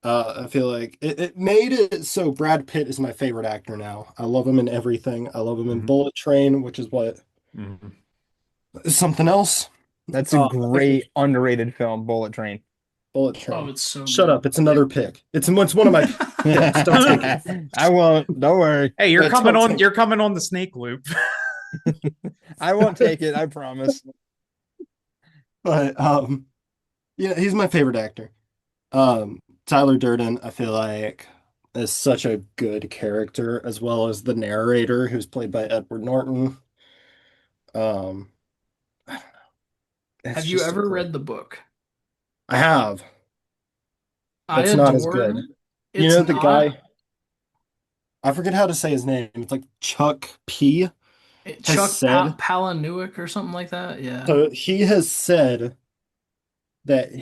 I feel like it made it so Brad Pitt is my favorite actor now. I love him in everything. I love him in Hmm. Bullet Train, which is what Hmm. is something else. That's a great underrated film, Bullet Train. Bullet Oh, Train. it's so Shut good. up. It's another pick. It's one of my picks. Don't take it. I won't. Don't worry. Hey, Don't take you're it. coming on the snake loop. I won't take it. I promise. But he's my favorite actor. Tyler Durden, I feel like is such a good character, as well as the narrator, who's played by Edward Norton. Um, it's Have you just ever so read the book? I have. I It's not as adore it. good. You It's know the not guy, I forget how to say his name. It's like Chuck P has Chuck said. Palahniuk or something like that. Yeah. So he has said that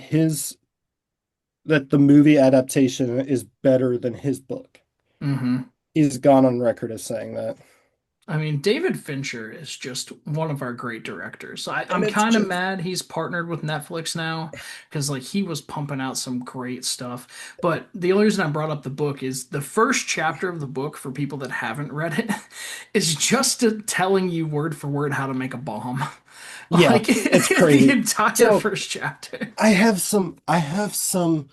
the movie adaptation is better than his book. Hmm. He's gone on record as saying that. I mean, David Fincher is just one of our great directors. And I'm it's kind of just mad he's partnered with Netflix now because like he was pumping out some great stuff. But the only reason I brought up the book is the first chapter of the book for people that haven't read it is just telling you word for word how to make a bomb. yeah, Like it's the crazy. entire So first chapter. I have some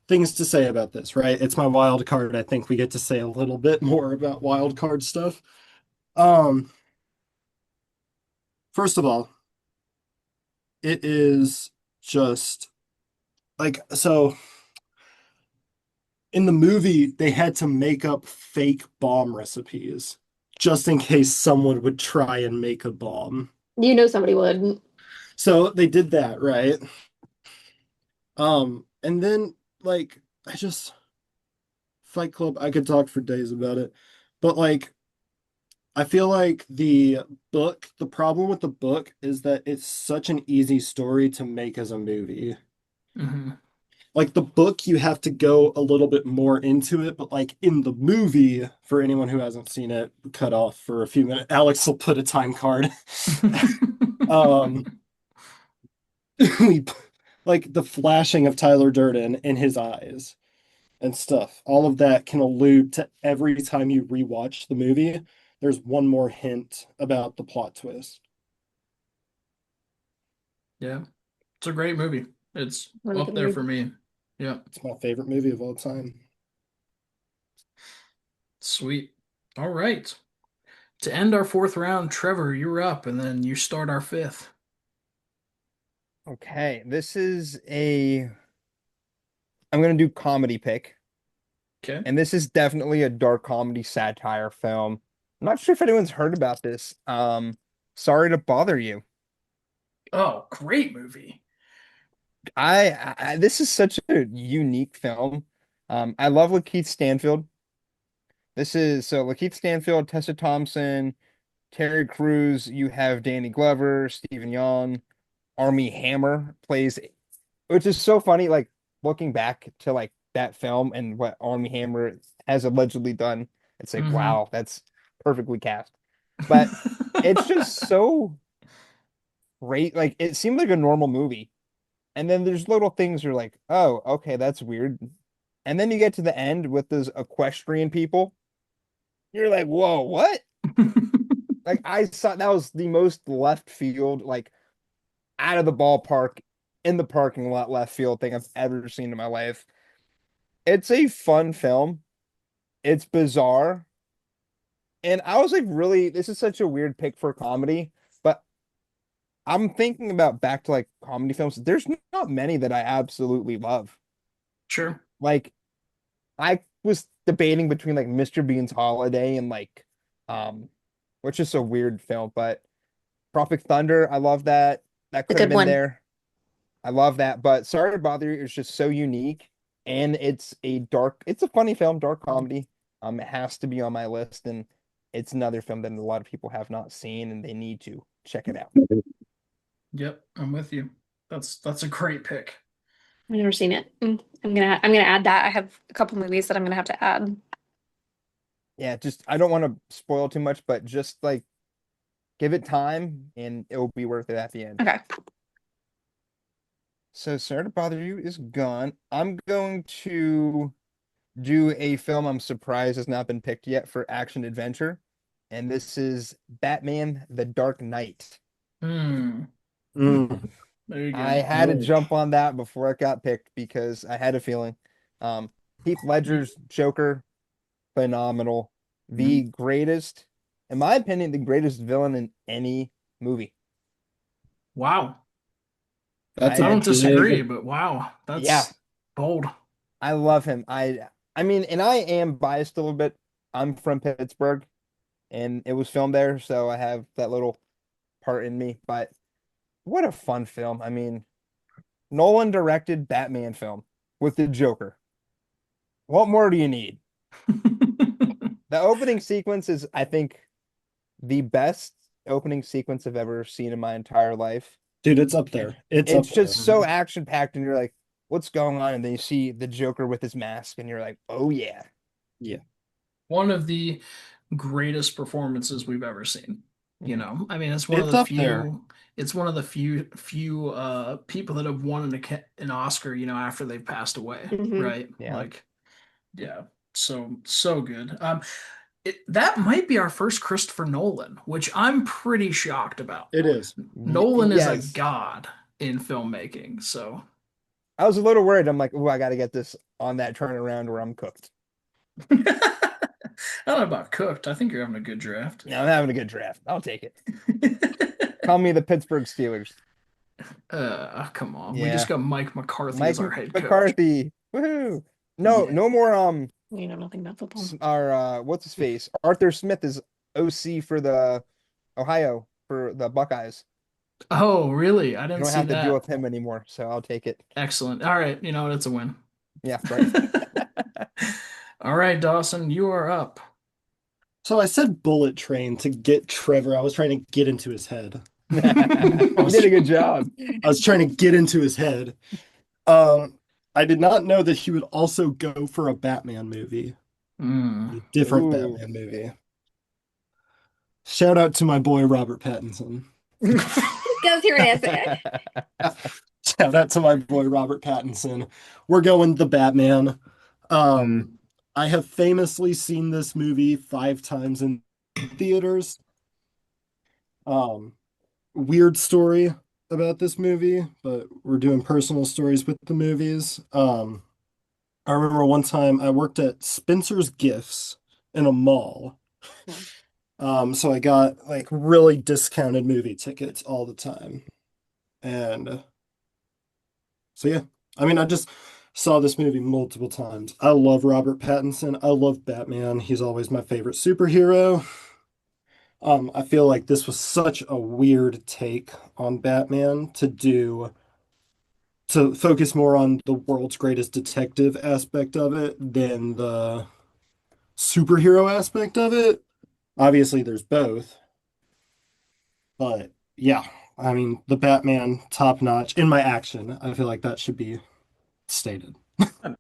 things to say about this, right? It's my wild card. I think we get to say a little bit more about wild card stuff. Um, First of all, it is just like so in the movie they had to make up fake bomb recipes just in case someone would try and make a bomb. You know somebody would. So they did that, right? And then like I just Fight Club, I could talk for days about it. But like I feel like the problem with the book is that it's such an easy story to make as a movie. Hmm. Like the book, you have to go a little bit more into it, but like in the movie, for anyone who hasn't seen it, cut off for a few minutes. Alex will put a time card. Um, we, like the flashing of Tyler Durden in his eyes and stuff. All of that can allude to every time you rewatch the movie, there's one more hint about the plot twist. Yeah, it's a great movie. It's Really up good there movie. for me. Yeah, It's my favorite movie of all time. sweet. All right. To end our fourth round, Trevor, you're up, and then you start our fifth. Okay, this is a I'm gonna do comedy pick, Okay. and this is definitely a dark comedy satire film. I'm not sure if anyone's heard about this. Sorry to bother you. Oh, great movie. This is such a unique film. I love Lakeith Stanfield. This is so Lakeith Stanfield, Tessa Thompson, Terry Crews. You have Danny Glover, Stephen Young, Army Hammer plays, which is so funny. Like looking back to like that film and what Army Hammer has allegedly done, it's like Hmm. wow, that's perfectly cast. But it's just so great. Like it seemed like a normal movie. And then there's little things you're like, oh, okay, that's weird. And then you get to the end with those equestrian people. You're like, whoa, what? Like I saw that was the most left field, like out of the ballpark in the parking lot left field thing I've ever seen in my life. It's a fun film. It's bizarre. And I was like, really, this is such a weird pick for comedy, but I'm thinking about back to like comedy films. There's not many that I absolutely love. Sure. Like I was debating between like Mr. Bean's Holiday and like um which is a weird film, but Tropic Thunder, I love that. That The could have good been one. there. I love that. But Sorry to Bother You is just so unique. And it's a funny film, dark comedy. It has to be on my list, and it's another film that a lot of people have not seen and they need to check it out. Yep, I'm with you. That's a great pick. I've never seen it. I'm gonna add that. I have a couple movies that I'm gonna have to add. Yeah, just I don't want to spoil too much, but just like give it time and it will be worth it at the end. Okay. So Sorry to Bother You is gone. I'm going to do a film I'm surprised has not been picked yet for action adventure, and this is Batman: The Dark Knight. Hmm. Mm. There you I go. had to Oh, jump on that before it got picked because I had a feeling. Um, Heath Ledger's Joker, phenomenal. The greatest, in my opinion, the greatest villain in any movie. Wow. that's I a don't I disagree, big. but wow, yeah, that's bold. I love him. I mean, and I am biased a little bit. I'm from Pittsburgh, and it was filmed there, so I have that little part in me. But what a fun film! I mean, Nolan directed Batman film with the Joker. What more do you need? The opening sequence is, I think, the best opening sequence I've ever seen in my entire life. Dude, it's up Yeah. there. It's It's up just there. so action packed, and you're like, what's going on? And then you see the Joker with his mask, and you're like, oh yeah. Yeah. One of the greatest performances we've ever seen. You Mhm. know, I mean, It's up there. it's one of the few people that have won an Oscar, you know, after they've passed away, Hmm. right? Yeah. Like, yeah, so good. That might be our first Christopher Nolan, which I'm pretty shocked about. It is. Nolan is a Yes. god in filmmaking, so I was a little worried. I'm like, oh, I got to get this on that turnaround where I'm cooked. I don't know about cooked. I think you're having a good draft. Yeah, I'm having a good draft. I'll take it. Call me the Pittsburgh Steelers. Come on. We just Yeah. got Mike McCarthy Mike as our head coach. McCarthy. Woohoo. No, Yeah. no more You know nothing about football. our what's his face? Arthur Smith is OC for the Ohio for the Buckeyes. Oh, really? I You didn't don't see have to deal that. with him anymore, so I'll take it. Excellent. All right, you know what? It's a win. Yeah, right. All right, Dawson, you are up. So I said bullet train to get Trevor. I was trying to get into his head. I You did was a good job. I was trying to get into his head. Um, I did not know that he would also go for a Batman movie, Mm. a different Ooh. Batman movie. Shout out to my boy Robert Pattinson. Goes here it is. Shout out to my boy Robert Pattinson. We're going the Batman. Hmm. Um, I have famously seen this movie 5 times in theaters. Um, Weird story about this movie, but we're doing personal stories with the movies. I remember one time I worked at Spencer's Gifts in a mall. So I got like really discounted movie tickets all the time. And so yeah, I mean, I just saw this movie multiple times. I love Robert Pattinson. I love Batman. He's always my favorite superhero. I feel like this was such a weird take on Batman to focus more on the world's greatest detective aspect of it than the superhero aspect of it. Obviously, there's both, but yeah, I mean, the Batman top notch in my action. I feel like that should be stated.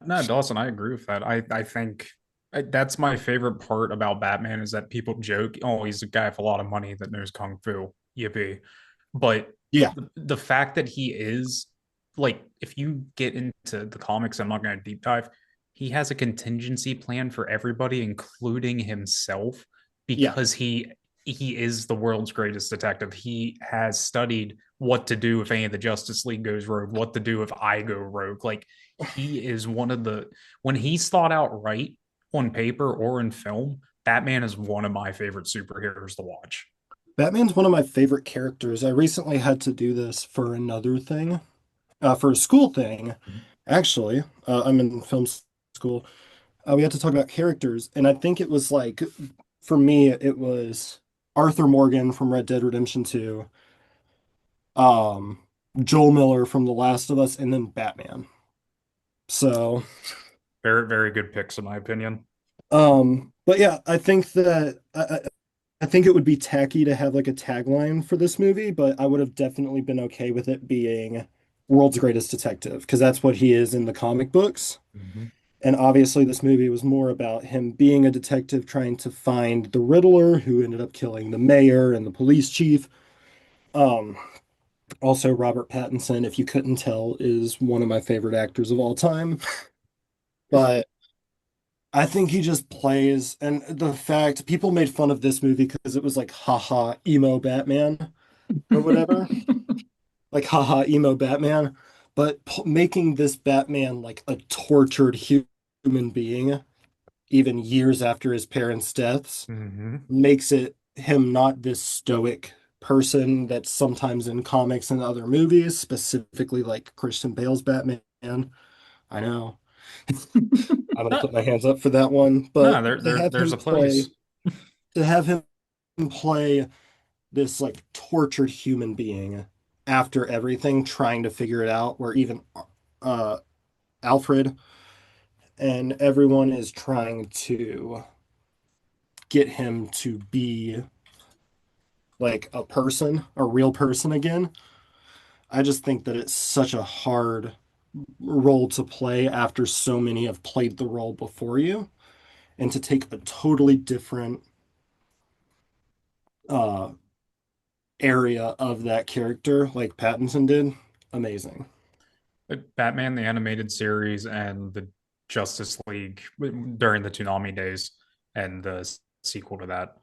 No, Dawson, I agree with that. I think that's my favorite part about Batman is that people joke, oh, he's a guy with a lot of money that knows kung fu. Yippee. But Yeah, the fact that he is like, if you get into the comics, I'm not going to deep dive. He has a contingency plan for everybody, including himself, yeah. because he is the world's greatest detective. He has studied what to do if any of the Justice League goes rogue, what to do if I go rogue. Like he is one of the when he's thought out right on paper or in film, Batman is one of my favorite superheroes to watch. Batman's one of my favorite characters. I recently had to do this for another thing, for a school thing, actually. I'm in film school. We had to talk about characters, and I think it was like, for me, it was Arthur Morgan from Red Dead Redemption 2, um, Joel Miller from The Last of Us, and then Batman. So, Very, very good picks in my opinion. but yeah, I think that I think it would be tacky to have like a tagline for this movie, but I would have definitely been okay with it being World's Greatest Detective, because that's what he is in the comic books. Mm-hmm. And obviously, this movie was more about him being a detective trying to find the Riddler, who ended up killing the mayor and the police chief. Um, Also, Robert Pattinson, if you couldn't tell, is one of my favorite actors of all time. But I think he just plays, and the fact people made fun of this movie because it was like, haha, emo Batman or whatever. Like, haha, emo Batman. But making this Batman like a tortured human being even years after his parents' deaths, Mm-hmm. makes it him not this stoic person that's sometimes in comics and other movies, specifically like Christian Bale's Batman. I know. I'm gonna No, put my hands up for that one, no, but there's a place. to have him play this like tortured human being after everything, trying to figure it out, where even uh Alfred and everyone is trying to get him to be like a person, a real person again. I just think that it's such a hard role to play after so many have played the role before you, and to take a totally different, uh area of that character like Pattinson did. Amazing. Batman the animated series and the Justice League during the Toonami days and the sequel to that.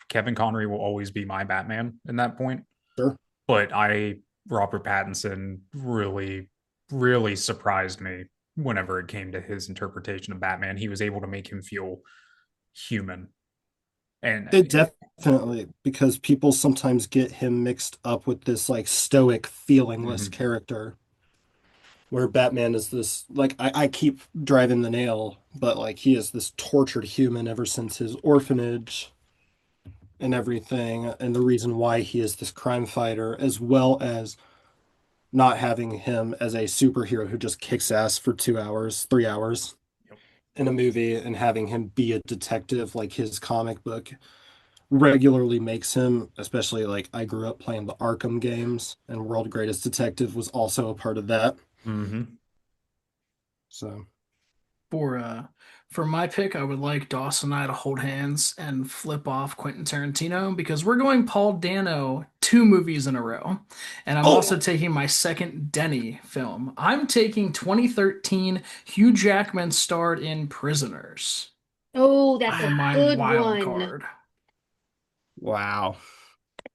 Kevin Connery will always be my Batman in that point. Sure. But Robert Pattinson really surprised me whenever it came to his interpretation of Batman. He was able to make him feel human. It And definitely, because people sometimes get him mixed up with this like stoic, feelingless mhm, character, where Batman is this like I keep driving the nail, but like he is this tortured human ever since his orphanage and everything, and the reason why he is this crime fighter, as well as not having him as a superhero who just kicks ass for 2 hours, 3 hours yep. in a movie, and having him be a detective like his comic book regularly makes him, especially like I grew up playing the Arkham games, and World Greatest Detective was also a part of that. Mm-hmm. So, For uh for my pick, I would like Dawson and I to hold hands and flip off Quentin Tarantino because we're going Paul Dano 2 movies in a row. And I'm also oh, taking my second Denny film. I'm taking 2013 Hugh Jackman starred in Prisoners Oh, that's for a my good wild one. card. wow.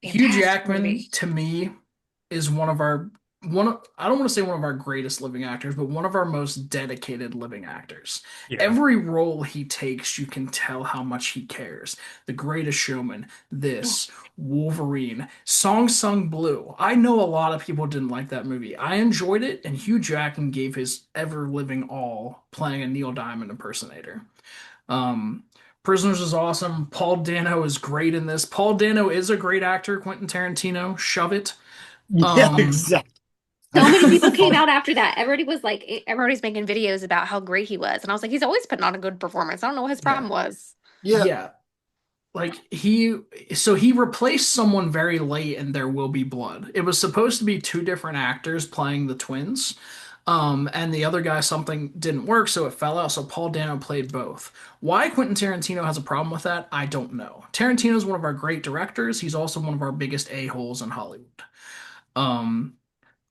Hugh Fantastic Jackman movie. to me is one of our one of, I don't want to say one of our greatest living actors, but one of our most dedicated living actors. Yeah. Every role he takes, you can tell how much he cares. The Greatest Showman, Oh, this, Wolverine, Song Sung Blue. I know a lot of people didn't like that movie. I enjoyed it, and Hugh Jackman gave his ever living all playing a Neil Diamond impersonator. Um, Prisoners is awesome. Paul Dano is great in this. Paul Dano is a great actor. Quentin Tarantino, shove it. Yeah, Um, exactly. so many people came Paul- out after that. Everybody was like, everybody's making videos about how great he was. And I was like, he's always putting on a good performance. I don't know what his yeah, problem was. yeah, yeah. Like he replaced someone very late in There Will Be Blood. It was supposed to be 2 different actors playing the twins. And the other guy, something didn't work, so it fell out. So Paul Dano played both. Why Quentin Tarantino has a problem with that, I don't know. Tarantino is one of our great directors. He's also one of our biggest a-holes in Hollywood. Um,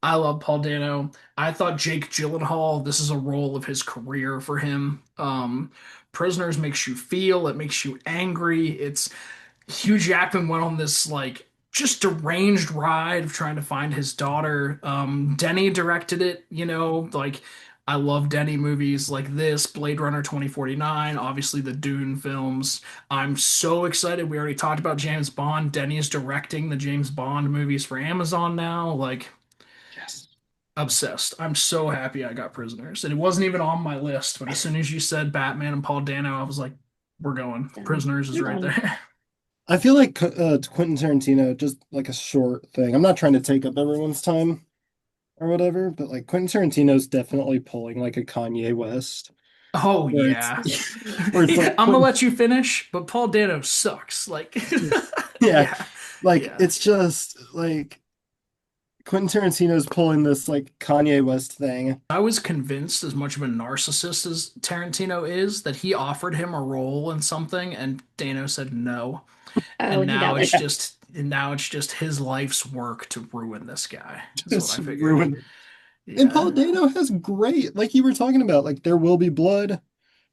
I love Paul Dano. I thought Jake Gyllenhaal, this is a role of his career for him. Prisoners makes you feel, it makes you angry. It's Hugh Jackman went on this like just deranged ride of trying to find his daughter. Denny directed it, like I love Denny movies like this, Blade Runner 2049, obviously the Dune films. I'm so excited. We already talked about James Bond. Denny is directing the James Bond movies for Amazon now. Like yes. obsessed. I'm so happy I got Prisoners. And it wasn't even on my list, but as soon as you said Batman and Paul Dano, I was like, we're going. Done. Prisoners is We're right done. there. I feel like Quentin Tarantino, just like a short thing. I'm not trying to take up everyone's time or whatever, but like Quentin Tarantino's definitely pulling like a Kanye West, Oh where it's yeah. where it's like I'm gonna Quentin, let you finish, but Paul Dano sucks. Like yeah, yeah. like Yeah. it's just like Quentin Tarantino's pulling this like Kanye West thing. I was convinced as much of a narcissist as Tarantino is that he offered him a role in something and Dano said no. Oh, And and he now got it's like, just his life's work to ruin this guy, is what I Just figured. ruined. And Paul Yeah. Dano has great, like you were talking about, like There Will Be Blood,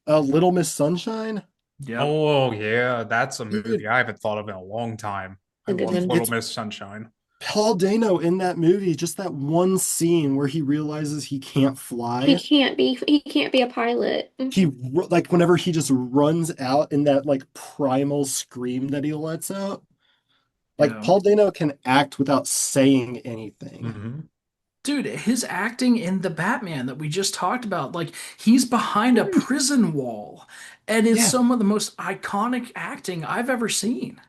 Little Miss Sunshine. Yep. Oh yeah, that's a Dude, movie I haven't thought of in a long time. I a good love dude, one. Little it's Miss Sunshine. Paul Dano in that movie, just that one scene where he realizes he can't fly. He can't be a pilot. Like whenever he just runs out in that like primal scream that he lets out. Like Yeah. Paul Dano can act without saying anything. Hmm. Dude, his acting in the Batman that we just talked about, like he's behind a prison wall and is Yeah. some of the most iconic acting I've ever seen.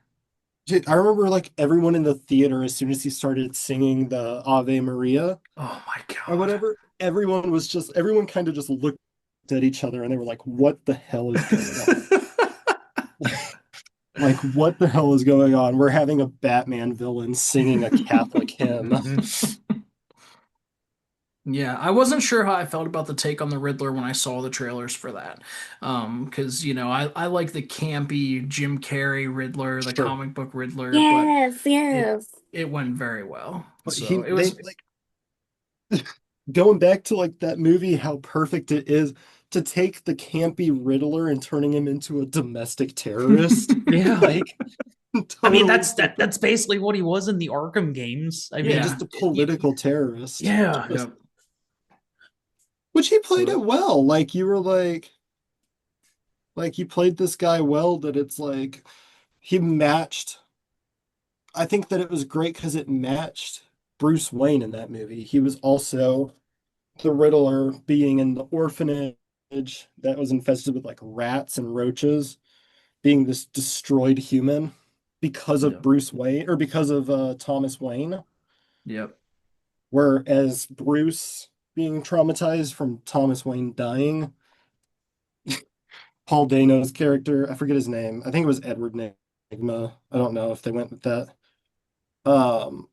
Dude, I remember like everyone in the theater as soon as he started singing the Ave Maria Oh my or God. whatever, everyone kind of just looked at each other and they were like, what the hell is going on? Like, what the hell is going on? We're having a Batman villain singing a Catholic hymn. Hmm. Yeah, I wasn't sure how I felt about the take on the Riddler when I saw the trailers for that. Because, I like the campy Jim Carrey Riddler, the Sure. comic book Riddler, but Yes, it yes. it went very well. But So it they was like going back to like that movie, how perfect it is to take the campy Riddler and turning him into a domestic terrorist. Yeah. Like I mean, totally flip it. that's basically what he was in the Arkham games. I Yeah, yeah. just a mean, political terrorist. yeah. Just, Yep. which he played So it well. Like you were like he played this guy well that it's like he matched. I think that it was great because it matched Bruce Wayne in that movie. He was also the Riddler being in the orphanage that was infested with like rats and roaches, being this destroyed human because of yep. Bruce Wayne or because of Thomas Wayne. Yep. Whereas Bruce being traumatized from Thomas Wayne dying, Paul Dano's character, I forget his name. I think it was Edward Nigma. I don't know if they went with that. Um,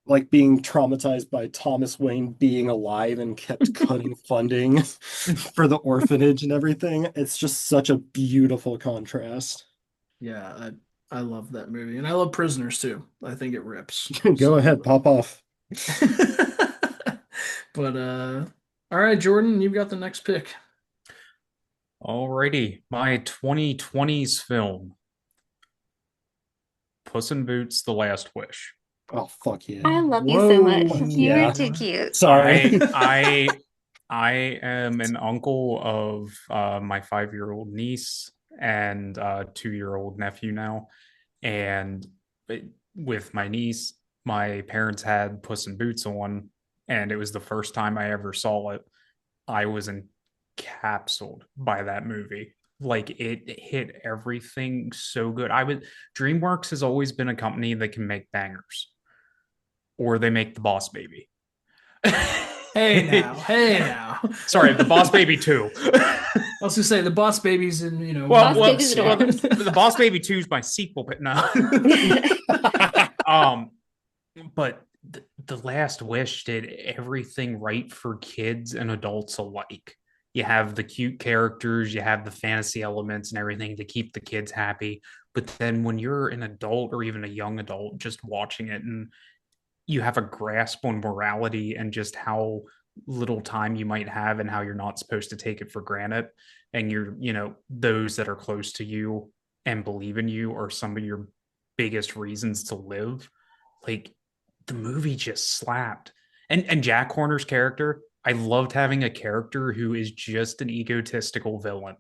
like being traumatized by Thomas Wayne being alive and kept cutting funding for the orphanage and everything. It's just such a beautiful contrast. Yeah, I love that movie. And I love Prisoners too. I think it rips. Go So ahead, pop off. but all right, Jordan, you've got the next pick. Alrighty, my 2020s film, Puss in Boots: The Last Wish. Oh, fuck yeah. I love you so much. Whoa. You are Yeah. too cute. Sorry. I am an uncle of my 5-year-old niece and 2-year-old nephew now. And with my niece, my parents had Puss in Boots on, and it was the first time I ever saw it. I was encapsulated by that movie. Like it hit everything so good. DreamWorks has always been a company that can make bangers, or they make the Boss Baby. Hey now, hey now. Sorry, the Boss Baby 2. I was gonna say the Boss Baby's in, Boss one Baby's next well, adorable. year. the Boss Baby 2 is my sequel, but no. um, but the Last Wish did everything right for kids and adults alike. You have the cute characters, you have the fantasy elements and everything to keep the kids happy. But then when you're an adult or even a young adult just watching it and you have a grasp on morality and just how little time you might have and how you're not supposed to take it for granted, and those that are close to you and believe in you are some of your biggest reasons to live. Like, the movie just slapped. And Jack Horner's character, I loved having a character who is just an egotistical villain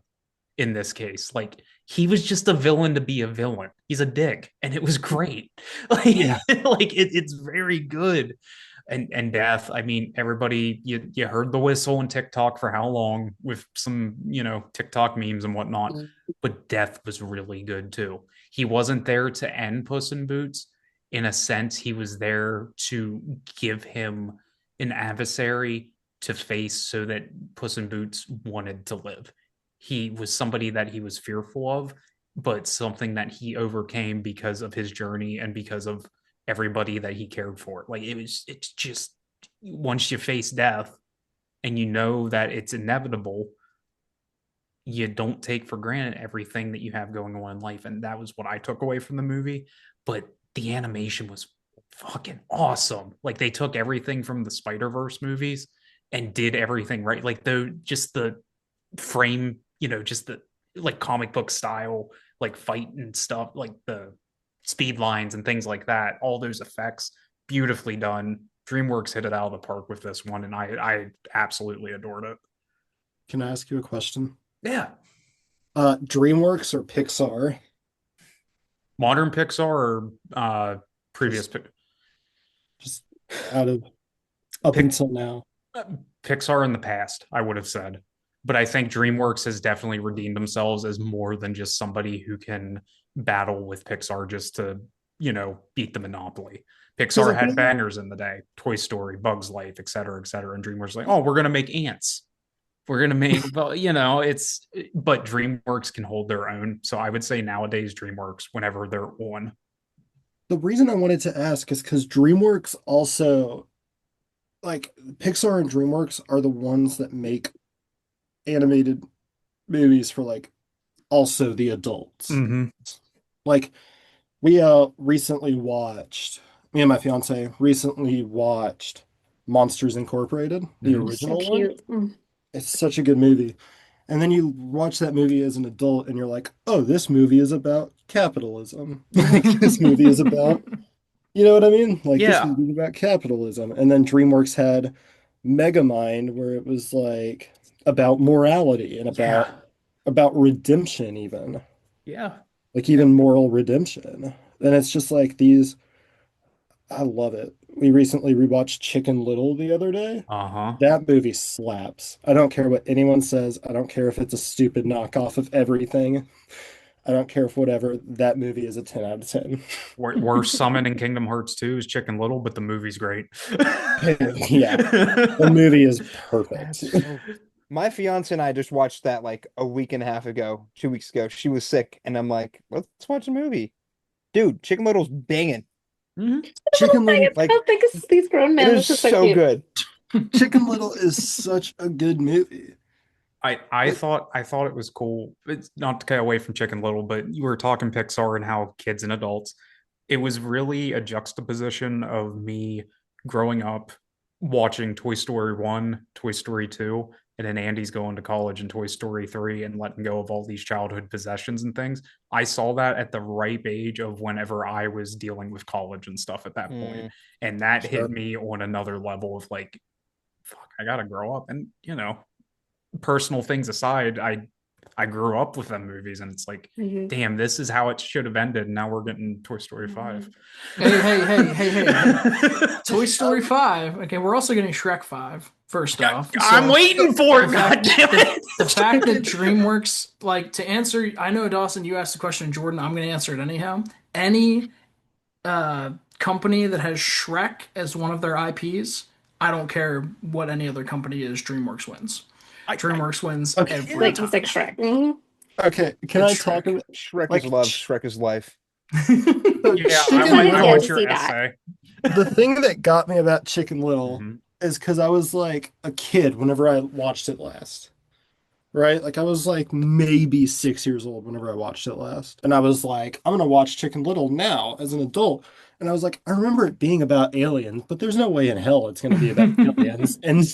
in this case. Like, he was just a villain to be a villain. He's a dick, and it was great. Like, Yeah. it's very good. And death. I mean, everybody, you heard the whistle on TikTok for how long with some TikTok memes and whatnot. But death was really good too. He wasn't there to end Puss in Boots. In a sense, he was there to give him an adversary to face so that Puss in Boots wanted to live. He was somebody that he was fearful of, but something that he overcame because of his journey and because of everybody that he cared for. Like, it's just, once you face death and you know that it's inevitable, you don't take for granted everything that you have going on in life. And that was what I took away from the movie. But the animation was fucking awesome. Like, they took everything from the Spider-Verse movies and did everything right. Like, just the frame, just the like comic book style, like fight and stuff, like the speed lines and things like that. All those effects, beautifully done. DreamWorks hit it out of the park with this one, and I absolutely adored it. Can I ask you a question? Yeah. DreamWorks or Pixar? Modern Pixar or previous Just just out of up Pic- until now. Pixar in the past, I would have said. But I think DreamWorks has definitely redeemed themselves as more than just somebody who can battle with Pixar just to, beat the monopoly. Because Pixar I had feel bangers in the day, Toy Story, Bugs Life, et cetera, et cetera. And DreamWorks like, oh, we're going to make ants. We're going to make, well, but DreamWorks can hold their own. So I would say nowadays, DreamWorks, whenever they're on. the reason I wanted to ask is because DreamWorks also like Pixar and DreamWorks are the ones that make animated movies for like also the adults. Mm-hmm. Like we recently watched me and my fiance recently watched Monsters Incorporated, the Mm-hmm. So original one. cute. Mm. It's such a good movie. And then you watch that movie as an adult and you're like, oh, this movie is about capitalism. Like this movie is about, you know what I mean? Like this Yeah. movie is about capitalism. And then DreamWorks had Megamind where it was like about morality and Yeah. about redemption even. Yeah. Like even moral redemption. And it's just like these I love it. We recently rewatched Chicken Little the other day. Uh-huh. That movie slaps. I don't care what anyone says. I don't care if it's a stupid knockoff of everything. I don't care if whatever. That movie is a 10 out of 10. Worst summon in Kingdom Hearts 2 is Chicken Little, but the movie's great. Yeah, the movie is perfect. That's so My fiance and I just watched that like a week and a half ago, 2 weeks ago. She was sick, and I'm like, let's watch a movie. Dude, Chicken Little's banging. Mhm. Chicken Little, Like, I think it's these grown it men. is This is so so cute. good. Chicken Little is such a good movie. I Like, thought it was cool. It's not to get away from Chicken Little, but you were talking Pixar and how kids and adults. It was really a juxtaposition of me growing up watching Toy Story 1, Toy Story 2, and then Andy's going to college in Toy Story 3 and letting go of all these childhood possessions and things. I saw that at the ripe age of whenever I was dealing with college and stuff at that point. Mm. And that hit sure. me on another level of like, fuck, I gotta grow up. And personal things aside, I grew up with them movies, and it's like, Mhm. damn, this is how it should have ended. Now we're getting Toy Story 5. Hey. Toy Story 5. Okay, we're also getting Shrek 5, first off. I'm So waiting for it. the fact, God damn it. the fact that DreamWorks, like, to answer, I know, Dawson, you asked the question, Jordan, I'm going to answer it anyhow. Any company that has Shrek as one of their IPs, I don't care what any other company is, DreamWorks wins. DreamWorks wins Okay. every Like time. he's like Shrek. Mhm. Okay, can It's I talk Shrek. about Shrek like is love. Shrek is life. so Yeah, Chicken I I didn't want Little? your see that. essay. The thing that got me about Chicken Little Mhm. is because I was like a kid whenever I watched it last, right? Like I was like maybe 6 years old whenever I watched it last. And I was like, I'm gonna watch Chicken Little now as an adult. And I was like, I remember it being about aliens, but there's no way in hell it's gonna be about aliens. And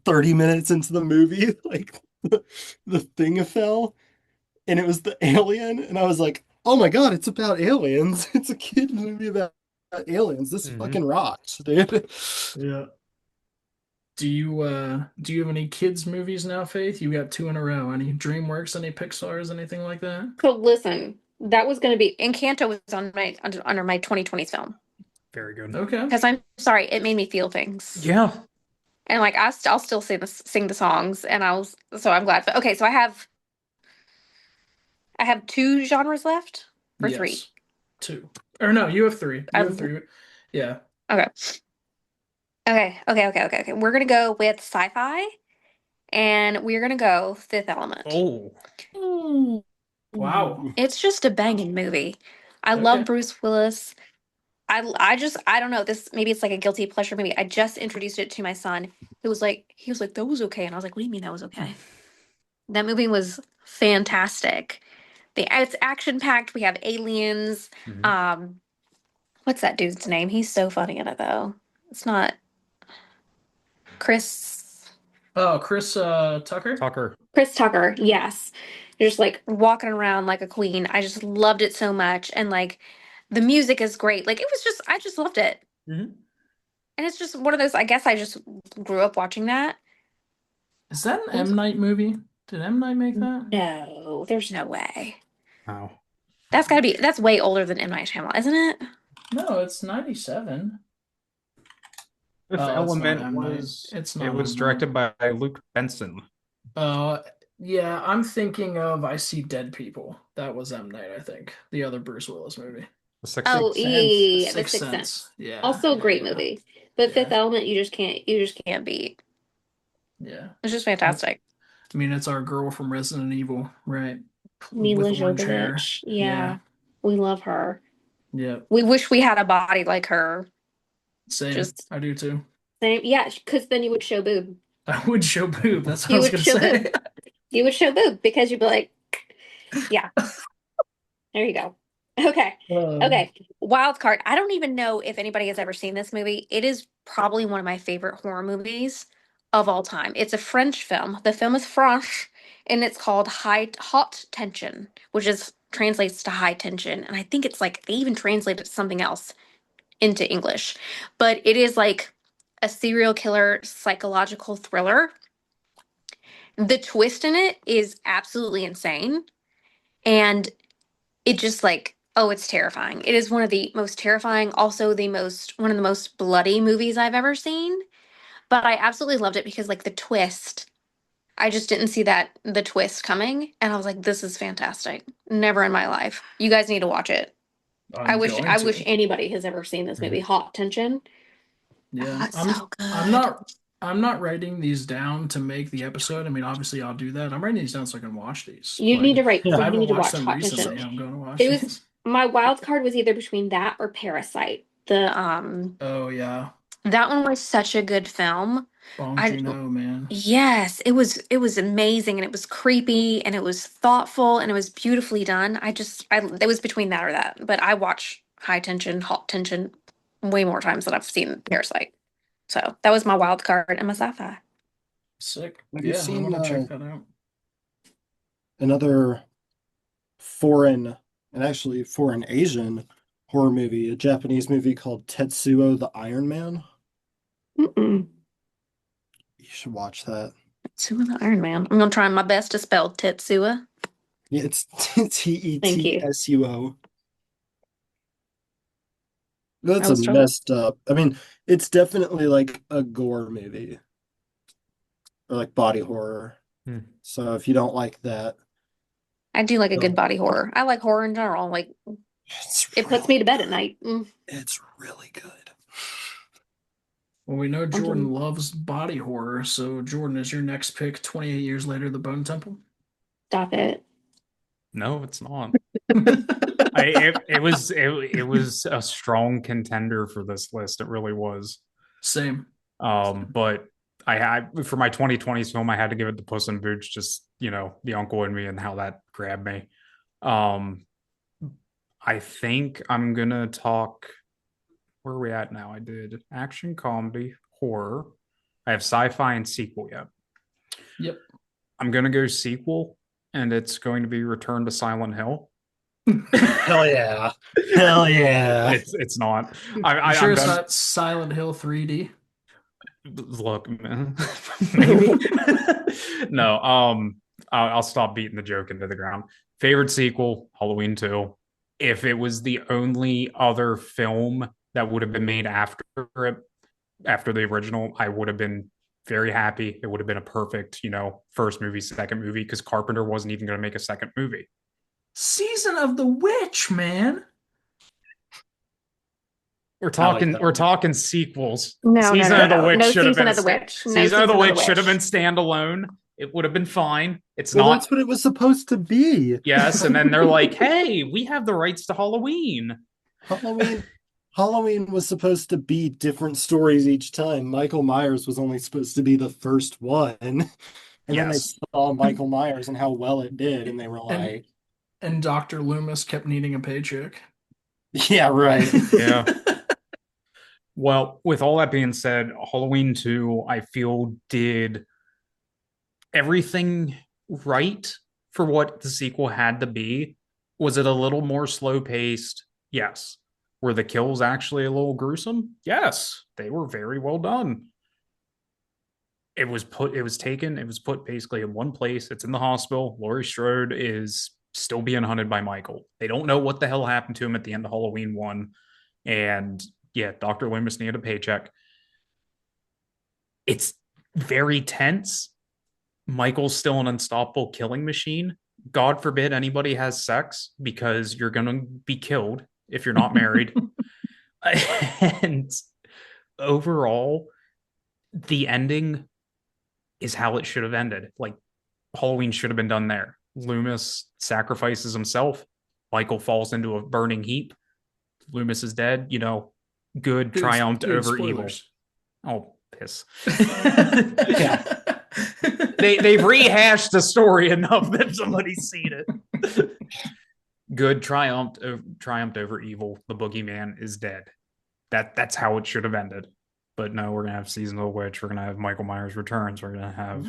30 minutes into the movie, like the thing fell and it was the alien, and I was like, oh my God, it's about aliens. It's a kid movie about aliens. This Mhm. fucking rocks, dude. Yeah. Do you have any kids movies now, Faith? You got two in a row. Any DreamWorks, any Pixar's, anything like that? So listen, that was going to be Encanto was on my under my 2020s film Very good. Okay. because I'm sorry, it made me feel things. Yeah. And like I'll still sing the songs, and so I'm glad. But okay, so I have two genres left or three. Yes. Two. Or no, you have three. You have three. Yeah. Okay. Okay. We're gonna go with sci-fi, and we're gonna go Fifth Element. Oh, Ooh. Wow. It's just a banging movie. I love Okay. Bruce Willis. I don't know, this maybe it's like a guilty pleasure movie. I just introduced it to my son. He was like, that was okay. And I was like, what do you mean that was okay? That movie was fantastic. It's action packed. We have aliens. Mhm. What's that dude's name? He's so funny in it though. It's not Chris Oh, Chris Tucker? Tucker. Chris Tucker. Yes. Just like walking around like a queen. I just loved it so much. And like the music is great. Like I just loved it. Mhm. And it's just one of those, I guess I just grew up watching that. Is that an M. Night movie? Did M. Night make that? No, there's no way. Oh, That's way older than M. Night Shyamalan, isn't it? No, it's 97. Fifth Oh, it's not Element M. Night. was It's it not was M. directed Night. by Luke Benson. Yeah, I'm thinking of I See Dead People. That was M. Night, I think. The other Bruce Willis movie. The Sixth Oh, Sense. yeah, The Sixth Sixth Sense. Sense. Yeah. Also a Yeah, great yeah. movie. But Fifth Yeah. Element, you just can't beat. Yeah. It's just fantastic. I mean, it's our girl from Resident Evil, right? Mila With orange hair. Jovovich. Yeah. We love her. Yeah. We wish we had a body like her. Same. Just I do too. Same, yeah, because then you would show boob. I would show boob. That's what I You was would gonna show boob. say. You would show boob because you'd be like, yeah, there you go. Okay. Um, Okay. Wild card. I don't even know if anybody has ever seen this movie. It is probably one of my favorite horror movies of all time. It's a French film. The film is French and it's called Hot Tension, which is translates to high tension. And I think it's like they even translated something else into English. But it is like a serial killer psychological thriller. The twist in it is absolutely insane. And it just like, oh, it's terrifying. It is one of the most terrifying, also the most one of the most bloody movies I've ever seen. But I absolutely loved it because like the twist, I just didn't see that the twist coming, and I was like, this is fantastic. Never in my life. You guys need to watch it. I I'm wish going I wish to. anybody has ever seen this movie, Hot Tension. Yeah. Oh, it's I'm so I'm good. not I'm not writing these down to make the episode. I mean, obviously I'll do that. I'm writing these down so I can watch these. You need Like, to write if yeah. I you haven't need to watched watch them Hot Tension. recently, I'm going to watch It was these. my wild card was either between that or Parasite. The Oh yeah. that one was such a good film. Bong I Joon-ho, man. Yes, it was amazing and it was creepy and it was thoughtful and it was beautifully done. I it was between that or that, but I watch High Tension, Hot Tension way more times than I've seen Parasite. So that was my wild card and my sci-fi. Sick. Have you Yeah, I seen want to check that out. another foreign and actually foreign Asian horror movie, a Japanese movie called Tetsuo the Iron Man? Mm-mm. You should watch that. Tetsuo the Iron Man. I'm gonna try my best to spell Tetsuo. Yeah, it's Thank you. Tetsuo. I That's a was trying. messed up. I mean, it's definitely like a gore movie or like body horror. Hmm. So if you don't like that, I do like a good no, body horror. I like horror in general. Like it's it puts me really to bed at night. it's really good. Well, we know I'm Jordan doing- loves body horror, so Jordan, is your next pick 28 years later, The Bone Temple? Stop it. No, it's not. It was a strong contender for this list. It really was. Same. But I had for my 2020s film, I had to give it to Puss in Boots, just the uncle in me and how that grabbed me. Um, I think I'm gonna talk. Where are we at now? I did action, comedy, horror. I have sci-fi and sequel yet. Yep. I'm gonna go sequel, and it's going to be Return to Silent Hill. Hell yeah. Hell yeah. It's not. You sure I'm it's done. not Silent Hill 3D? Look, man. Maybe. No. I'll stop beating the joke into the ground. Favorite sequel, Halloween 2. If it was the only other film that would have been made after it, after the original, I would have been very happy. It would have been a perfect, first movie, second movie, because Carpenter wasn't even going to make a second movie. Season of the Witch, man. We're I like talking that we're one. talking sequels. No, Season no, of the no, Witch no should have season been of the witch. No Season of the Witch should have been witch. standalone. It would have been fine. It's Well, not. that's what it was supposed to be. Yes, and then they're like, "Hey, we have the rights to Halloween." Halloween was supposed to be different stories each time. Michael Myers was only supposed to be the first one. And then they Yes. saw Michael Myers and how well it did, and they were And like, and Dr. Loomis kept needing a paycheck. yeah, right. Yeah. Well, with all that being said, Halloween 2, I feel did everything right for what the sequel had to be. Was it a little more slow paced? Yes. Were the kills actually a little gruesome? Yes. They were very well done. It was put basically in one place. It's in the hospital. Laurie Strode is still being hunted by Michael. They don't know what the hell happened to him at the end of Halloween 1. And yeah, Dr. Loomis needed a paycheck. It's very tense. Michael's still an unstoppable killing machine. God forbid anybody has sex because you're going to be killed if you're not married. And overall, the ending is how it should have ended. Like Halloween should have been done there. Loomis sacrifices himself. Michael falls into a burning heap. Loomis is dead. Good triumphed Dude, over evil. spoilers. Oh, piss. Yeah. They've rehashed the story enough that somebody's seen it. Good triumphed over evil. The boogeyman is dead. That's how it should have ended. But no, we're gonna have Season of the Witch. We're gonna have Michael Myers Returns. We're gonna have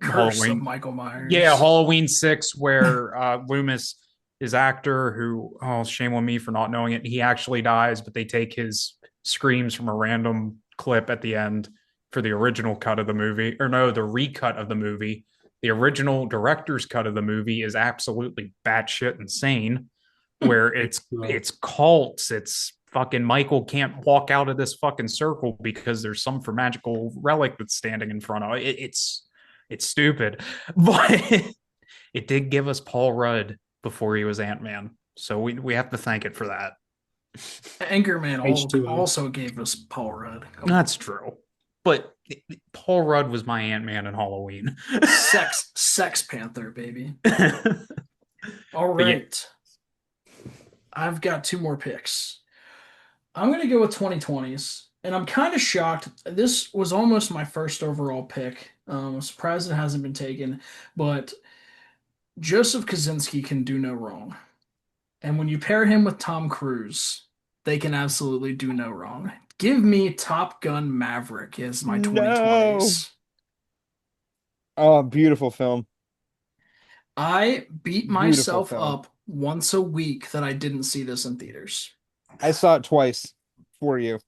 Curse of Halloween. Michael Yeah, Myers. Halloween 6, where Loomis, his actor, who, oh, shame on me for not knowing it, he actually dies, but they take his screams from a random clip at the end for the original cut of the movie, or no, the recut of the movie. The original director's cut of the movie is absolutely batshit insane, where it's cults, it's fucking Michael can't walk out of this fucking circle because there's some for magical relic that's standing in front of it. It's stupid, but it did give us Paul Rudd before he was Ant-Man, so we have to thank it for that. Anchorman H2O. also gave us Paul Rudd. That's true, but Paul Rudd was my Ant-Man in Halloween. Sex Panther, baby. But All yeah, right. I've got two more picks. I'm going to go with 2020s, and I'm kind of shocked. This was almost my first overall pick. I'm surprised it hasn't been taken, but Joseph Kosinski can do no wrong. And when you pair him with Tom Cruise, they can absolutely do no wrong. Give me Top Gun Maverick as my No. 2020s. Oh, beautiful film. I beat Beautiful myself film. up once a week that I didn't see this in theaters. I saw it twice for you.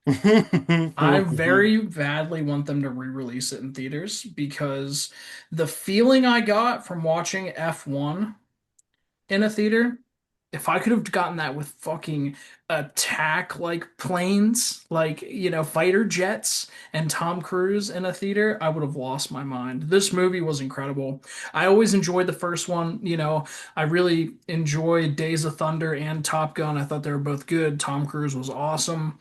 I very badly want them to re-release it in theaters because the feeling I got from watching F1 in a theater, if I could have gotten that with fucking attack like planes, like, fighter jets and Tom Cruise in a theater, I would have lost my mind. This movie was incredible. I always enjoyed the first one. I really enjoyed Days of Thunder and Top Gun. I thought they were both good. Tom Cruise was awesome.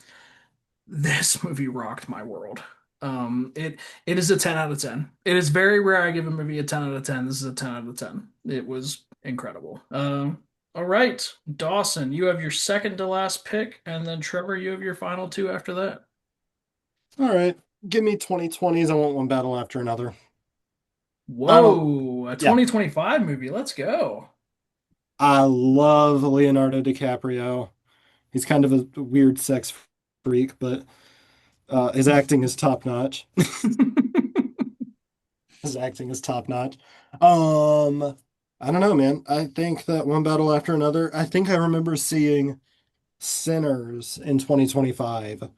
This movie rocked my world. It is a 10 out of 10. It is very rare I give a movie a 10 out of 10. This is a 10 out of 10. It was incredible. All right, Dawson, you have your second to last pick, and then Trevor, you have your final two after that. All right. Give me 2020s. I want one battle after another. Um, Whoa, a yeah. 2025 movie. Let's go. I love Leonardo DiCaprio. He's kind of a weird sex freak, but his acting is top notch. His acting is top notch. I don't know, man. I think that one battle after another. I think I remember seeing Sinners in 2025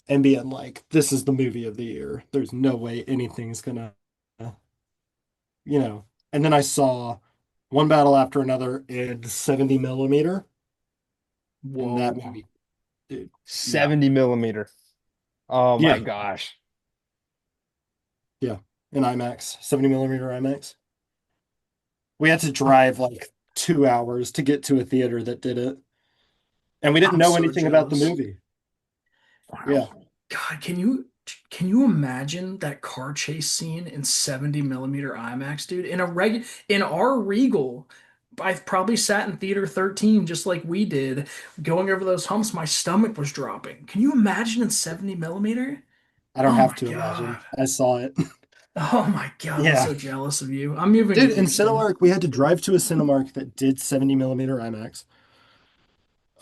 and being like, this is the movie of the year. There's no way anything's gonna, you know. And then I saw one battle after another in 70 millimeter, and that Whoa. movie, dude, yeah, 70 millimeter. Oh my yeah, gosh. yeah, in IMAX, 70 millimeter IMAX. We had to drive like 2 hours to get to a theater that did it, and we didn't I'm know so anything about the jealous. movie. Yeah, Wow. God, can you imagine that car chase scene in 70 millimeter IMAX, dude? In our Regal, I've probably sat in theater 13 just like we did, going over those humps, my stomach was dropping. Can you imagine in 70 millimeter? I don't Oh have my to God. imagine. I saw it. Oh my God, I'm Yeah. so jealous of you. I'm moving to Dude, in Houston. Cinemark, we had to drive to a Cinemark that did 70 millimeter IMAX.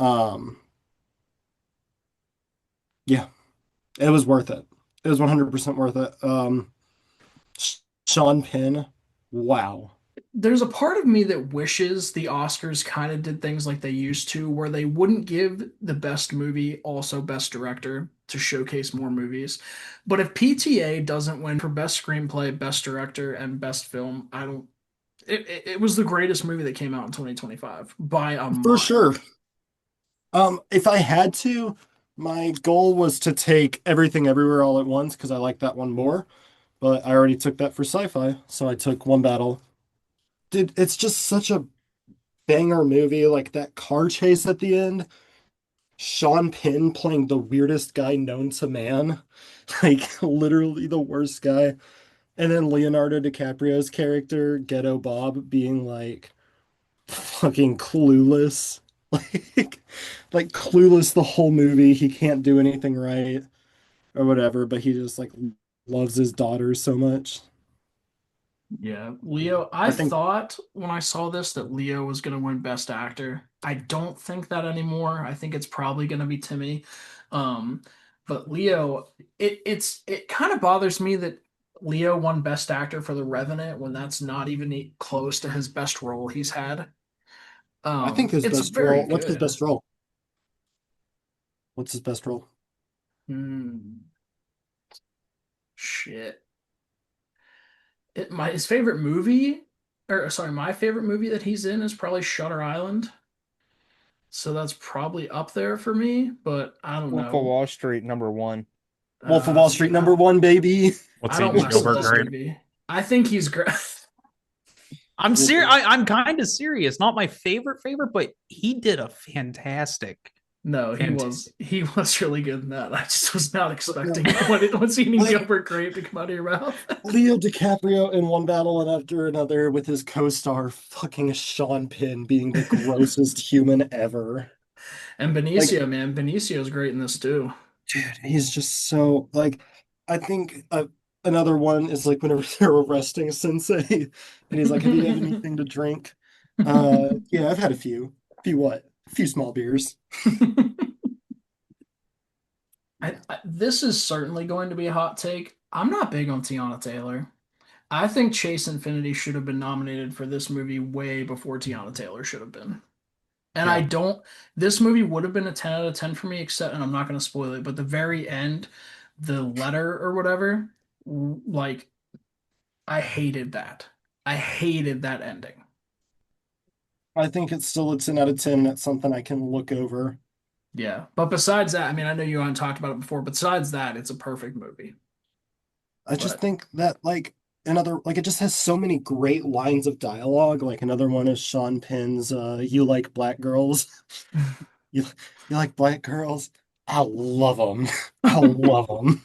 Um, yeah, it was worth it. It was 100% worth it. Sean Penn, wow. There's a part of me that wishes the Oscars kind of did things like they used to, where they wouldn't give the best movie also best director to showcase more movies. But if PTA doesn't win for best screenplay, best director, and best film, I don't. It was the greatest movie that came out in 2025 by a For sure. mile. If I had to, my goal was to take Everything Everywhere All at Once because I like that one more. But I already took that for sci-fi, so I took One Battle. Dude, it's just such a banger movie. Like that car chase at the end. Sean Penn playing the weirdest guy known to man. Like literally the worst guy. And then Leonardo DiCaprio's character, Ghetto Bob, being like fucking clueless. Like, like clueless the whole movie. He can't do anything right. or whatever, but he just like loves his daughter so much. Yeah, Yeah. Leo, I I think thought when I saw this that Leo was going to win Best Actor. I don't think that anymore. I think it's probably going to be Timmy. Um, but Leo, it kind of bothers me that Leo won Best Actor for The Revenant when that's not even close to his best role he's had. I think his It's best very role. What's his good. best role? What's his best role? Hmm, shit. His favorite movie, or sorry, my favorite movie that he's in is probably Shutter Island. So that's probably up there for me, but I don't Wolf of know. Wall Street #1. Wolf of Wall See, Street #1, baby. What's I don't eating Wolf of mess with Wall Spielberg, that right? Street. movie. I think he's great. I'm Wolf serious. of I'm kind of serious. Not my favorite, but he did a fantastic, No, he fantastic. was he was really good in that. I just was not No, expecting when it was eating like Gilbert Grape to come out of your mouth. Leo DiCaprio in one battle and after another with his co-star fucking Sean Penn being the grossest human ever. And Like, Benicio, man, Benicio's great in this too. dude, he's just so like. I think another one is like whenever they're arresting Sensei, and he's like, "Have you had anything to drink?" Yeah, I've had a few. Few what? A few small beers. This is certainly going to be a hot take. I'm not big on Tiana Taylor. I think Chase Infinity should have been nominated for this movie way before Tiana Taylor should have been. And I Yeah, don't, this movie would have been a 10 out of 10 for me, except, and I'm not going to spoil it, but the very end, the letter or whatever, like, I hated that. I hated that ending. I think it's still a 10 out of 10. That's something I can look over. Yeah. But besides that, I mean, I know you haven't talked about it before, besides that, it's a perfect movie. I just But think that like another like it just has so many great lines of dialogue. Like another one is Sean Penn's "You like black girls." You you like black girls? I love them. I love them.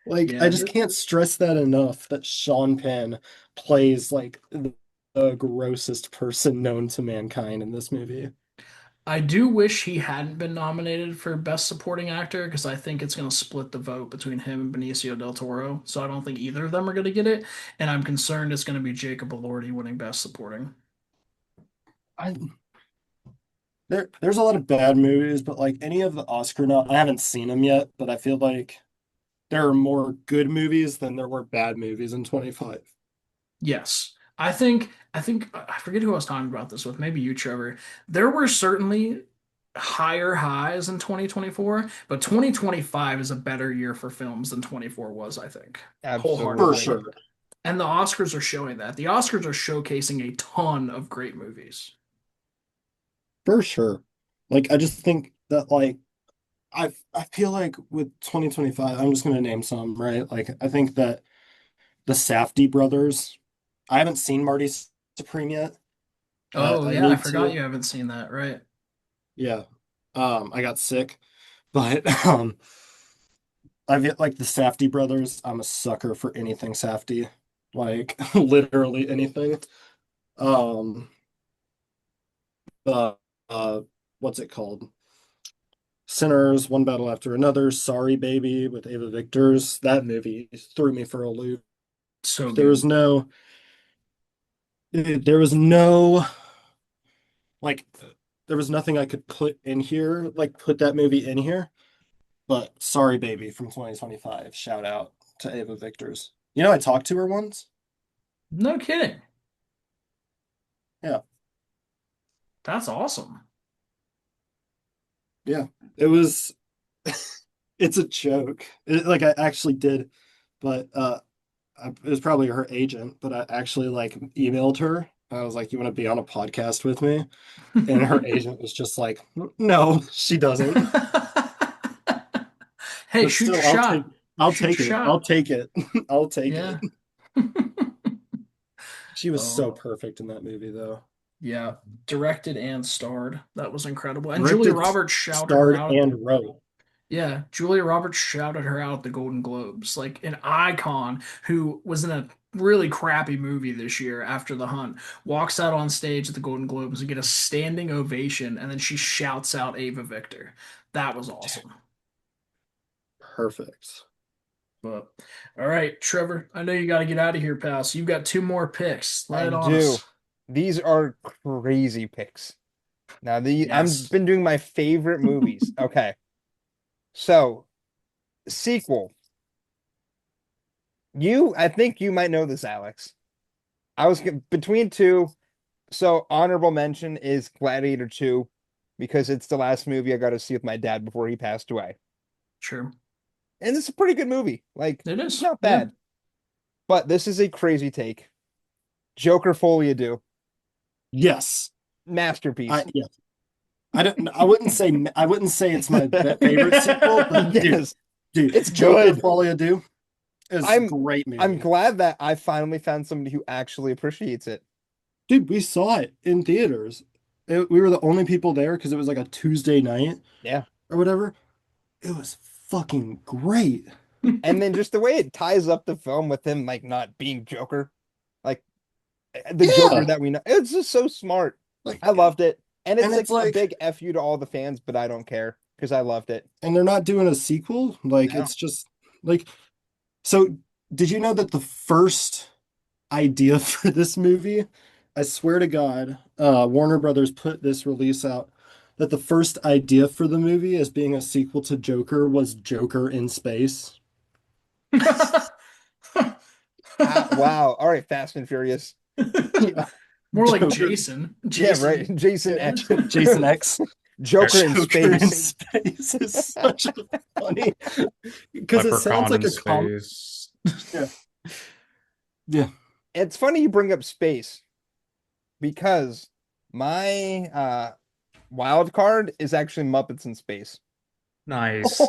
Like I yeah, just can't stress that enough that Sean Penn plays like the grossest person known to mankind in this movie. I do wish he hadn't been nominated for Best Supporting Actor because I think it's going to split the vote between him and Benicio del Toro. So I don't think either of them are going to get it. And I'm concerned it's going to be Jacob Elordi winning Best Supporting. I there's a lot of bad movies, but like any of the Oscar not I haven't seen them yet, but I feel like there are more good movies than there were bad movies in 25. Yes. I think I forget who I was talking about this with, maybe you, Trevor. There were certainly higher highs in 2024, but 2025 is a better year for films than 24 was, I think. For Wholeheartedly. Absolutely. sure. And the Oscars are showing that. The Oscars are showcasing a ton of great movies. For sure. Like I just think that like I feel like with 2025, I'm just gonna name some, right? Like I think that the Safdie brothers, I haven't seen Marty Supreme yet. Oh, I yeah, I need forgot to. you haven't seen that, right? Yeah. I got sick, but I've like the Safdie brothers. I'm a sucker for anything Safdie, like literally anything. Um, uh, uh, what's it called? Sinners, One Battle After Another, Sorry Baby with Ava Victors. That movie threw me for a loop. So There was good. no, there was no, like, there was nothing I could put in here, like put that movie in here. But Sorry Baby from 2025, shout out to Ava Victors. You know, I talked to her once. No kidding. Yeah, That's awesome. yeah. It was, it's a joke. Like, I actually did, but it was probably her agent, but I actually like emailed her. I was like, "You want to be on a podcast with me?" And her agent was just like, "No, she doesn't." Hey, But shoot your still, shot. I'll Shoot your take it. I'll shot. take it. I'll take it. Yeah. She was so Oh, perfect in that movie, though. yeah. Directed and starred. That was incredible. And Julia Directed, Roberts shouted her starred, out at the, and wrote. yeah, Julia Roberts shouted her out at the Golden Globes, like an icon who was in a really crappy movie this year after The Hunt, walks out on stage at the Golden Globes and get a standing ovation, and then she shouts out Ava Victor. That was awesome. perfect. But all right, Trevor, I know you got to get out of here, pal. So you've got two more picks. Lay I it on do. us. These are crazy picks. Now the I've Yes. been doing my favorite movies. Okay. So, sequel. I think you might know this, Alex. Between two. So, honorable mention is Gladiator 2 because it's the last movie I got to see with my dad before he passed away. Sure. And it's a pretty good movie. Like, It it's is. not Yeah. bad. But this is a crazy take. Joker Folie à Yes. masterpiece. Yeah. I wouldn't say it's my favorite sequel, but Yes, dude, it's Joker good. Folie à Deux is a I'm great I'm movie. glad that I finally found somebody who actually appreciates it. Dude, we saw it in theaters. We were the only people there because it was like a Tuesday night Yeah. or whatever. It was fucking great. And then just the way it ties up the film with him like not being Joker, like the Joker Yeah. that we know. It's just so smart. Like, I loved it. And and it's it's like a like, big F you to all the fans, but I don't care because I loved it. and they're not doing a sequel. Like, No. it's just like, so did you know that the first idea for this movie, I swear to God, Warner Brothers put this release out that the first idea for the movie as being a sequel to Joker was Joker in space. Wow. All right, Fast and Furious. Yeah. More like Joker. Jason. Yeah, right. Jason. Jason Yeah. X. Jason X. Joker in Joker in space. space is such a funny because it sounds Leprechaun like in a com. space. Yeah. Yeah. It's funny you bring up space because my wild card is actually Muppets in space. Nice.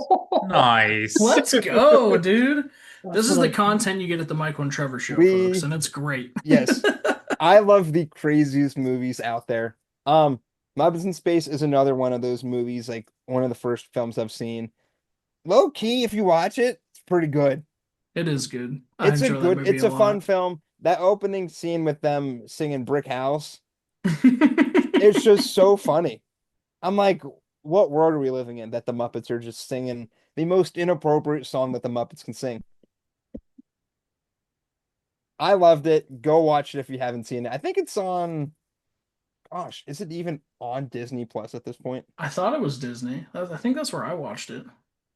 Nice. Let's go, dude. This That's is what the I content you get at the Michael and Trevor show, folks, We and it's great. Yes, I love the craziest movies out there. Muppets in Space is another one of those movies, like one of the first films I've seen. Low key, if you watch it, it's pretty good. It is good. I enjoy that movie It's a a fun lot. film. That opening scene with them singing Brick House, it's just so funny. I'm like, what world are we living in that the Muppets are just singing the most inappropriate song that the Muppets can sing? I loved it. Go watch it if you haven't seen it. I think it's on, gosh, is it even on Disney Plus at this point? I thought it was Disney. I think that's where I watched it.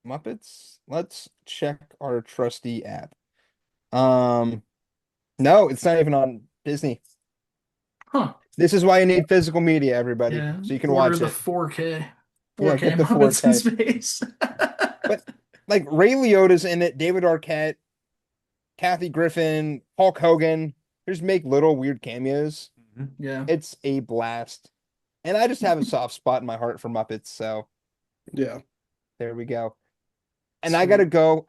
Muppets? Let's check our trusty app. Um, no, it's not even on Disney. Huh. This is why you need physical media, everybody, Yeah. so you can Order watch the it. 4K. Yeah, 4K get the Muppets in 4K. space. But like Ray Liotta's in it, David Arquette, Kathy Griffin, Hulk Hogan. They just make little weird cameos. Yeah. It's a blast. And I just have a soft spot in my heart for Muppets, so Yeah. there we go. And Sweet. I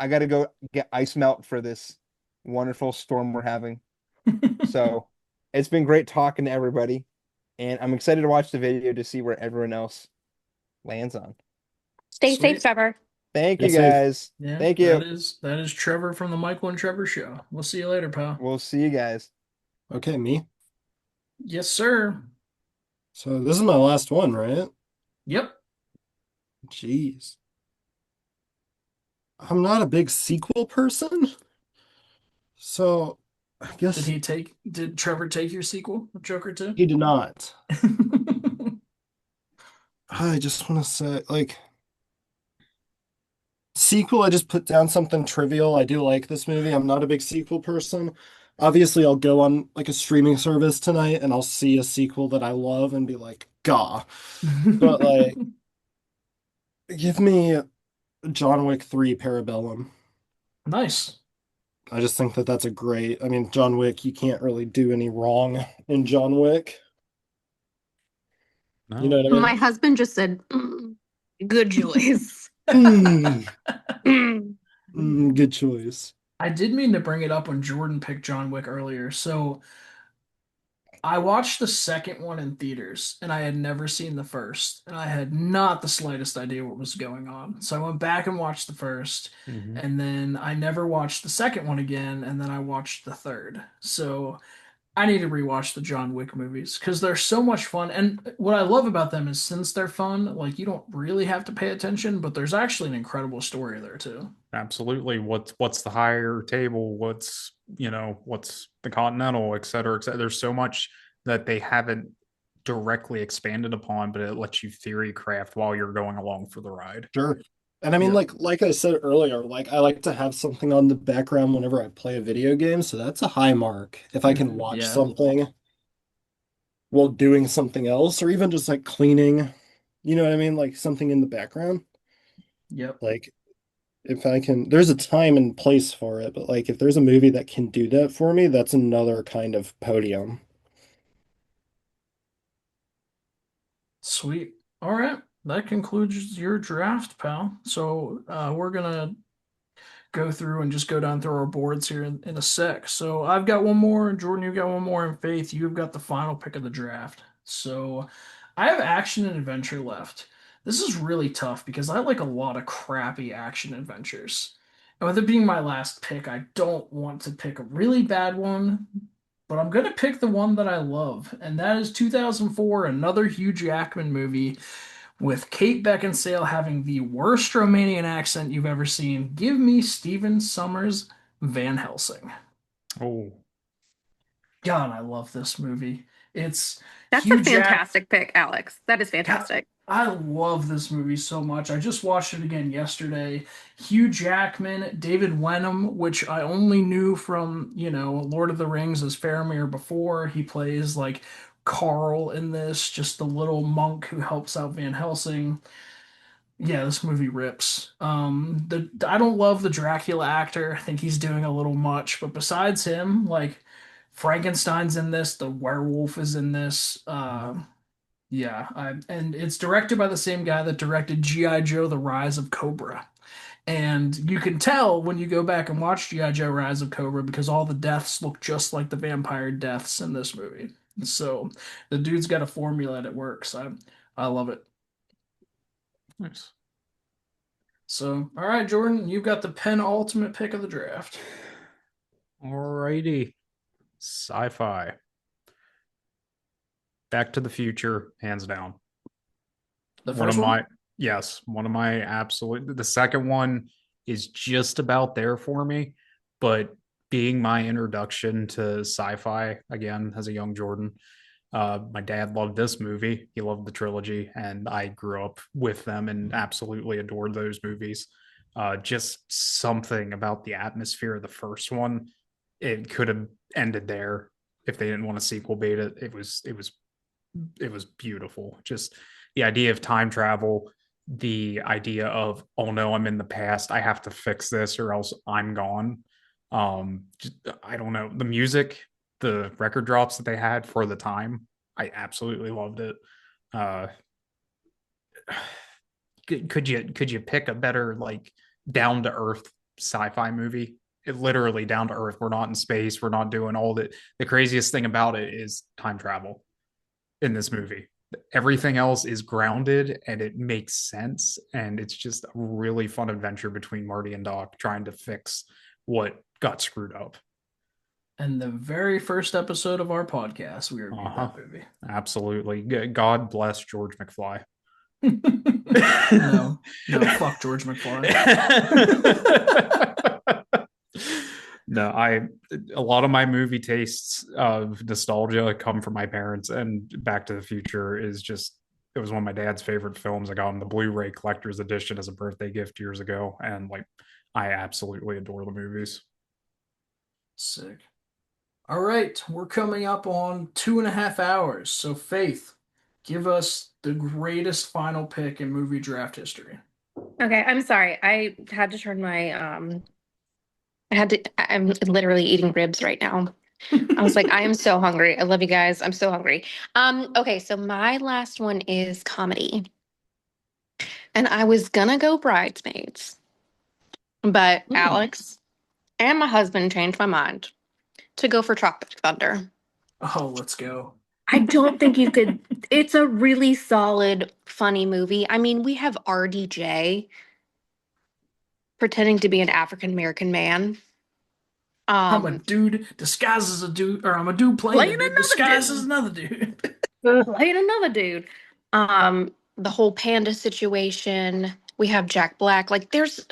gotta go get ice melt for this wonderful storm we're having. So it's been great talking to everybody. And I'm excited to watch the video to see where everyone else lands on. Stay safe, Sweet. Trevor. Thank Stay you safe. guys. Yeah, Thank you. that is Trevor from the Michael and Trevor show. We'll see you later, pal. We'll see you guys. Okay, me. Yes, sir. So this is my last one, right? Yep. Jeez. I'm not a big sequel person, so I guess Did Trevor take your sequel, Joker 2? he did not. I just want to say, like, sequel, I just put down something trivial. I do like this movie. I'm not a big sequel person. Obviously, I'll go on like a streaming service tonight and I'll see a sequel that I love and be like, gah. But like, give me John Wick 3 Parabellum. Nice. I just think that that's a great, I mean, John Wick, you can't really do any wrong in John Wick. You know No. what I My mean? husband just said, good choice. Mm, Mm. good choice. I did mean to bring it up when Jordan picked John Wick earlier. So I watched the second one in theaters and I had never seen the first, and I had not the slightest idea what was going on. So I went back and watched the first, Mhm. and then I never watched the second one again, and then I watched the third. So I need to rewatch the John Wick movies because they're so much fun. And what I love about them is since they're fun, like you don't really have to pay attention, but there's actually an incredible story there too. Absolutely. What's the higher table? What's the continental, et cetera, et cetera. There's so much that they haven't directly expanded upon, but it lets you theory craft while you're going along for the ride. Sure. And I mean, Yep. like I said earlier, like I like to have something on the background whenever I play a video game, so that's a high mark. If I can watch Yeah. something while doing something else, or even just like cleaning, you know what I mean? Like something in the background. Yep. Like if I can, there's a time and place for it, but like if there's a movie that can do that for me, that's another kind of podium. Sweet. All right. That concludes your draft, pal. So we're gonna go through and just go down through our boards here in a sec. So I've got one more, Jordan, you've got one more, and Faith, you've got the final pick of the draft. So I have action and adventure left. This is really tough because I like a lot of crappy action adventures. And with it being my last pick, I don't want to pick a really bad one, but I'm going to pick the one that I love, and that is 2004, another Hugh Jackman movie with Kate Beckinsale having the worst Romanian accent you've ever seen. Give me Stephen Sommers' Van Helsing. Oh, God, I love this movie. It's That's a Hugh Jack. fantastic pick, Alex. That is God, fantastic. I love this movie so much. I just watched it again yesterday. Hugh Jackman, David Wenham, which I only knew from, Lord of the Rings as Faramir before. He plays like Carl in this, just the little monk who helps out Van Helsing. Yeah, this movie rips. The I don't love the Dracula actor. I think he's doing a little much, but besides him, like Frankenstein's in this, the werewolf is in this. Yeah, and it's directed by the same guy that directed G.I. Joe: The Rise of Cobra. And you can tell when you go back and watch G.I. Joe: Rise of Cobra because all the deaths look just like the vampire deaths in this movie. So the dude's got a formula and it works. I love it. nice. So, all right, Jordan, you've got the penultimate pick of the draft. Alrighty. Sci-fi. Back to the Future, hands down. The One of first one? my yes, one of my absolute. The second one is just about there for me, but being my introduction to sci-fi again as a young Jordan, my dad loved this movie. He loved the trilogy, and I grew up with them and absolutely adored those movies. Just something about the atmosphere of the first one. It could have ended there if they didn't want a sequel bait it. It was beautiful. Just the idea of time travel, the idea of, oh no, I'm in the past, I have to fix this or else I'm gone. I don't know, the music, the record drops that they had for the time, I absolutely loved it. uh could you pick a better, like, down to earth sci-fi movie? It literally down to earth. We're not in space, we're not doing all that. The craziest thing about it is time travel in this movie. Everything else is grounded and it makes sense. And it's just a really fun adventure between Marty and Doc trying to fix what got screwed up. And the very first episode of our podcast, we reviewed Uh-huh. that movie. Absolutely. God bless George McFly. No, no, fuck George McFly. No, a lot of my movie tastes of nostalgia come from my parents, and Back to the Future is just, it was one of my dad's favorite films. I got him the Blu-ray collector's edition as a birthday gift years ago, and like I absolutely adore the movies. Sick. All right, we're coming up on 2.5 hours. So, Faith, give us the greatest final pick in movie draft history. Okay, I'm sorry. I had to turn my I'm literally eating ribs right now. I was like, I am so hungry. I love you guys. I'm so hungry. Okay, so my last one is comedy. And I was gonna go Bridesmaids, but Hmm. Alex and my husband changed my mind to go for Tropic Thunder. Oh, let's go. I don't think you could. It's a really solid, funny movie. I mean, we have RDJ pretending to be an African American man. I'm a Um, dude disguised as a dude, or I'm a dude playing a playing dude another disguised as dude. another dude. Playing another dude. The whole panda situation. We have Jack Black. Like, there's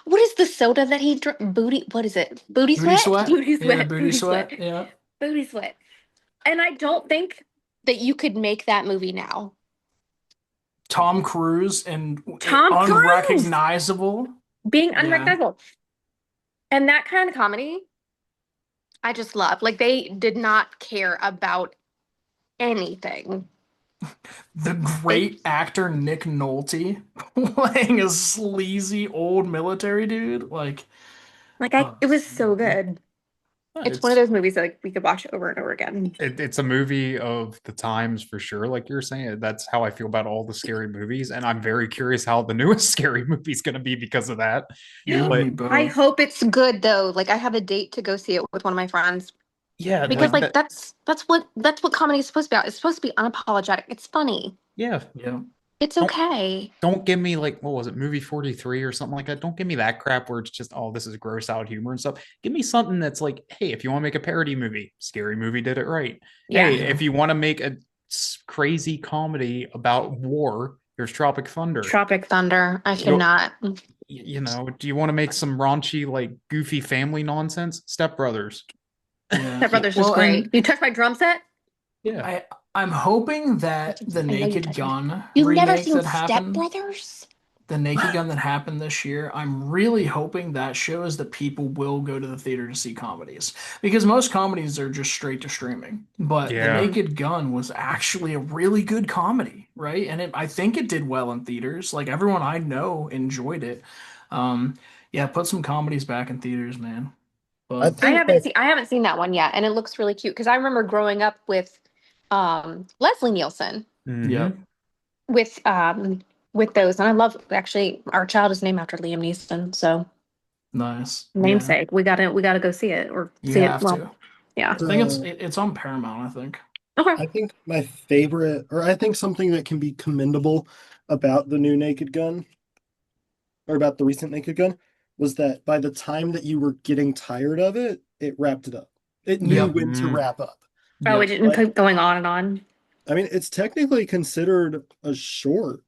what is the soda that he drink? Booty. What is it? Booty Booty sweat. sweat. Booty Yeah, sweat. booty Booty sweat. sweat. Yeah. Booty sweat. And I don't think that you could make that movie now. Tom Cruise and Tom Cruise unrecognizable. being Yeah. unrecognizable. And that kind of comedy, I just love. Like they did not care about anything. The They great actor Nick Nolte playing a sleazy old military dude. Like, like I it was so so good. good. It's one of It's those movies that like we could watch over and over again. it's a movie of the times for sure. Like you're saying, that's how I feel about all the scary movies, and I'm very curious how the newest scary movie is going to be because of that. You and But me I both. hope it's good though. Like I have a date to go see it with one of my friends yeah, because Yeah. like like that. that's what comedy is supposed to be about. It's supposed to be unapologetic. It's funny. Yeah, Yeah. It's don't okay. don't give me like what was it, movie 43 or something like that. Don't give me that crap where it's just oh this is gross out humor and stuff. Give me something that's like hey if you want to make a parody movie, Scary Movie did it right. Yeah. Hey Yeah. if you want to make a crazy comedy about war, there's Tropic Thunder. Tropic Thunder. I You cannot. you know, do you want to make some raunchy like goofy family nonsense? Step Brothers. Yeah. Step Brothers was Well, great. and You touch my drum set? Yeah. I'm hoping that the I know you Naked touch my. Gun You've never remake seen that Step happened, Brothers? the Naked Gun that happened this year, I'm really hoping that shows that people will go to the theater to see comedies because most comedies are just straight to streaming. But the Yeah. Mhm. Naked Gun was actually a really good comedy, right? And I think it did well in theaters. Like everyone I know enjoyed it. Um, yeah, put some comedies back in theaters, man. I But think my I haven't seen that one yet, and it looks really cute because I remember growing up with Leslie Nielsen yeah, Hmm. with um with those, and I love actually our child is named after Liam Neeson, so nice. Yeah, namesake. We gotta go see it or you see it. have Well, to. yeah. I think the it's on Paramount, I think. Okay. I think my favorite, or I think something that can be commendable about the new Naked Gun, or about the recent Naked Gun, was that by the time that you were getting tired of it, it wrapped it up. It knew Yep, when to Mm. wrap up. Oh, it yep, didn't Like, keep going on and on. I mean, it's technically considered a short,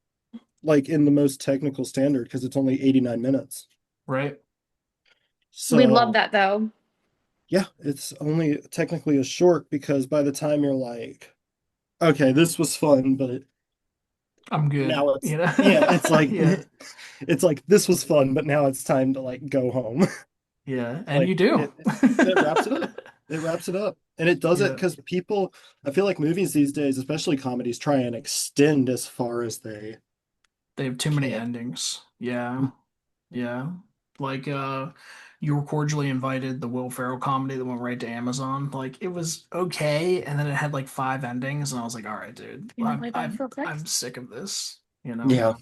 like in the most technical standard, because it's only 89 minutes. right. We love So, that though. yeah, it's only technically a short because by the time you're like, okay, this was fun, but I'm good. now it's, You know? yeah, it's like, Yeah, it's like this was fun, but now it's time to like go home. yeah, and Like you do. it wraps it up. It wraps it up. And it does it Yeah, because people, I feel like movies these days, especially comedies, try and extend as far as they they have too many can. endings. Yeah, yeah. Like You Were Cordially Invited, the Will Ferrell comedy that went right to Amazon. Like it was okay, and then it had like five endings, and I was like, all right, dude, You know why that's real quick? I'm sick of this, you know? Yeah.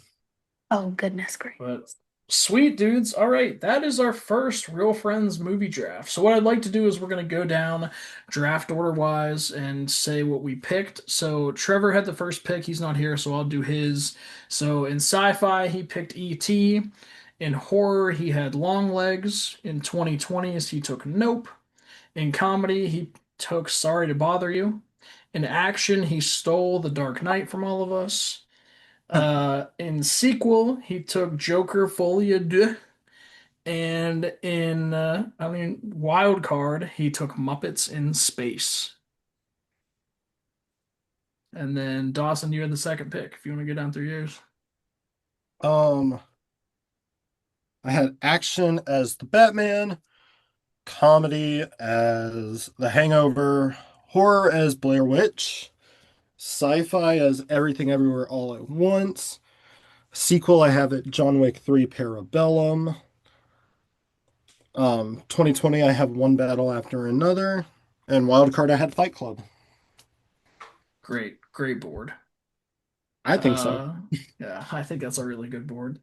Oh goodness But sweet dudes. All right, that is our first Real Friends movie draft. So what I'd like to do is we're gonna go down draft order wise and say what we picked. So Trevor had the first pick. He's not here, so I'll do his. So in sci-fi, he picked E.T. In horror, he had Long Legs. In 2020s, he took Nope. In comedy, he took Sorry to Bother You. In action, he stole The Dark Knight from all of us. In sequel, he took Joker Folie à Deux, and in Wild Card, he took Muppets in Space. And then Dawson, you had the second pick. If you want to go down through yours, Um, I had action as the Batman, comedy as The Hangover, horror as Blair Witch, sci-fi as Everything Everywhere All at Once. Sequel, I have it John Wick 3 Parabellum. 2020, I have One Battle After Another. And wild card, I had Fight Club. great board. I think so. Uh, yeah, I think that's a really good board.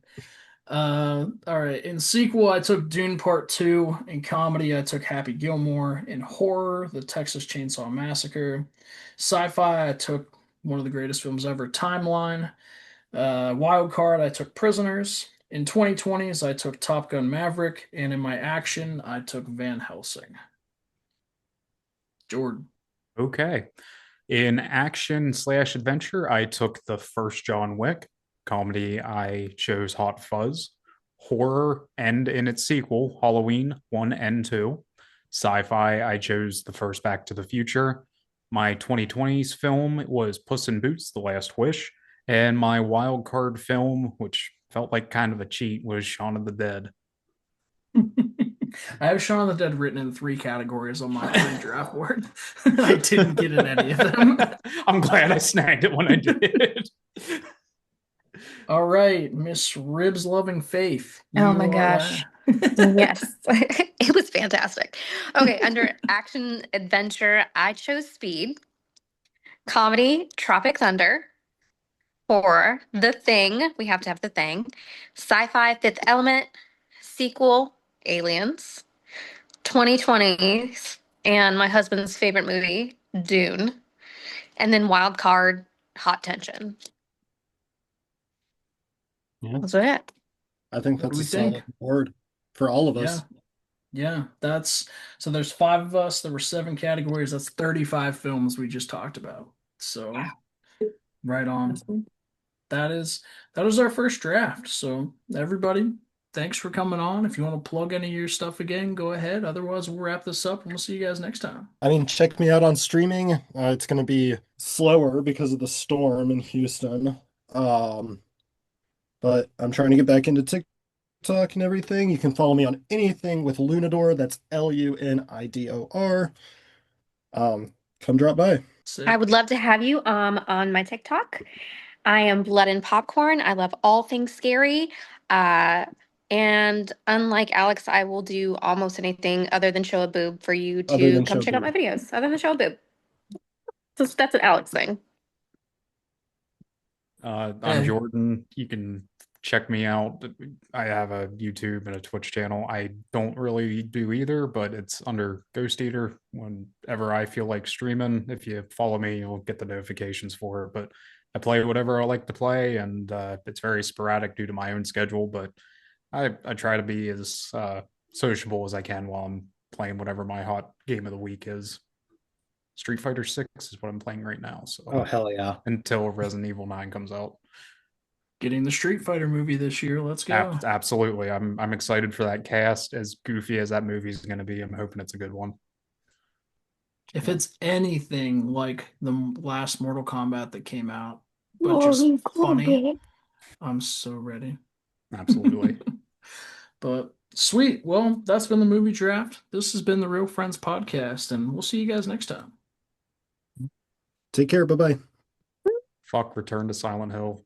All right. In sequel, I took Dune Part 2. In comedy, I took Happy Gilmore. In horror, The Texas Chainsaw Massacre. Sci-fi, I took one of the greatest films ever, Timeline. Wild Card, I took Prisoners. In 2020s, I took Top Gun Maverick, and in my action, I took Van Helsing. Jordan. Okay. In action slash adventure, I took the first John Wick. Comedy, I chose Hot Fuzz. Horror, and in its sequel, Halloween 1 and 2. Sci-fi, I chose the first Back to the Future. My 2020s film was Puss in Boots: The Last Wish. And my wild card film, which felt like kind of a cheat, was Shaun of the Dead. I have Shaun of the Dead written in 3 categories on my pre-draft board. I didn't get in any of them. I'm glad I snagged it when I did. All right, Miss Ribs Loving Faith. Oh my You gosh. Yes, it was fantastic. Okay, under action adventure, I chose Speed. Comedy, Tropic Thunder. Horror, The Thing. We have to have The Thing. Sci-fi, Fifth Element. Sequel, Aliens. 2020s, and my husband's favorite movie, Dune. And then Wild Card, Hot Tension. Yeah. That's it. I think What do that's we a solid think? board for all of Yeah. us. Yeah, that's so there's 5 of us. There were 7 categories. That's 35 films we just talked about. So right on. That is our first draft. So everybody, thanks for coming on. If you want to plug any of your stuff again, go ahead. Otherwise, we'll wrap this up and we'll see you guys next time. I mean, check me out on streaming. It's going to be slower because of the storm in Houston. But I'm trying to get back into TikTok and everything. You can follow me on anything with Lunador. That's Lunidor. Come drop by. Sick. I would love to have you on my TikTok. I am Blood and Popcorn. I love all things scary. And unlike Alex, I will do almost anything other than show a boob for you Other to than come show check out my boob. videos. Other than show a boob. So that's an Alex thing. I'm Hey. Jordan. You can check me out. I have a YouTube and a Twitch channel. I don't really do either, but it's under Ghost Eater. Whenever I feel like streaming, if you follow me, you'll get the notifications for it. But I play whatever I like to play, and it's very sporadic due to my own schedule. But I try to be as sociable as I can while I'm playing whatever my hot game of the week is. Street Fighter 6 is what I'm playing right now. So Oh, hell yeah. until Resident Evil 9 comes out. Getting the Street Fighter movie this year. Let's go. Absolutely. I'm excited for that cast. As goofy as that movie is going to be, I'm hoping it's a good one. If it's anything like the last Mortal Kombat that came out, but just funny, I'm so ready. Absolutely. But sweet. Well, that's been the movie draft. This has been the Real Friends podcast, and we'll see you guys next time. Take care. Bye-bye. Fuck Return to Silent Hill.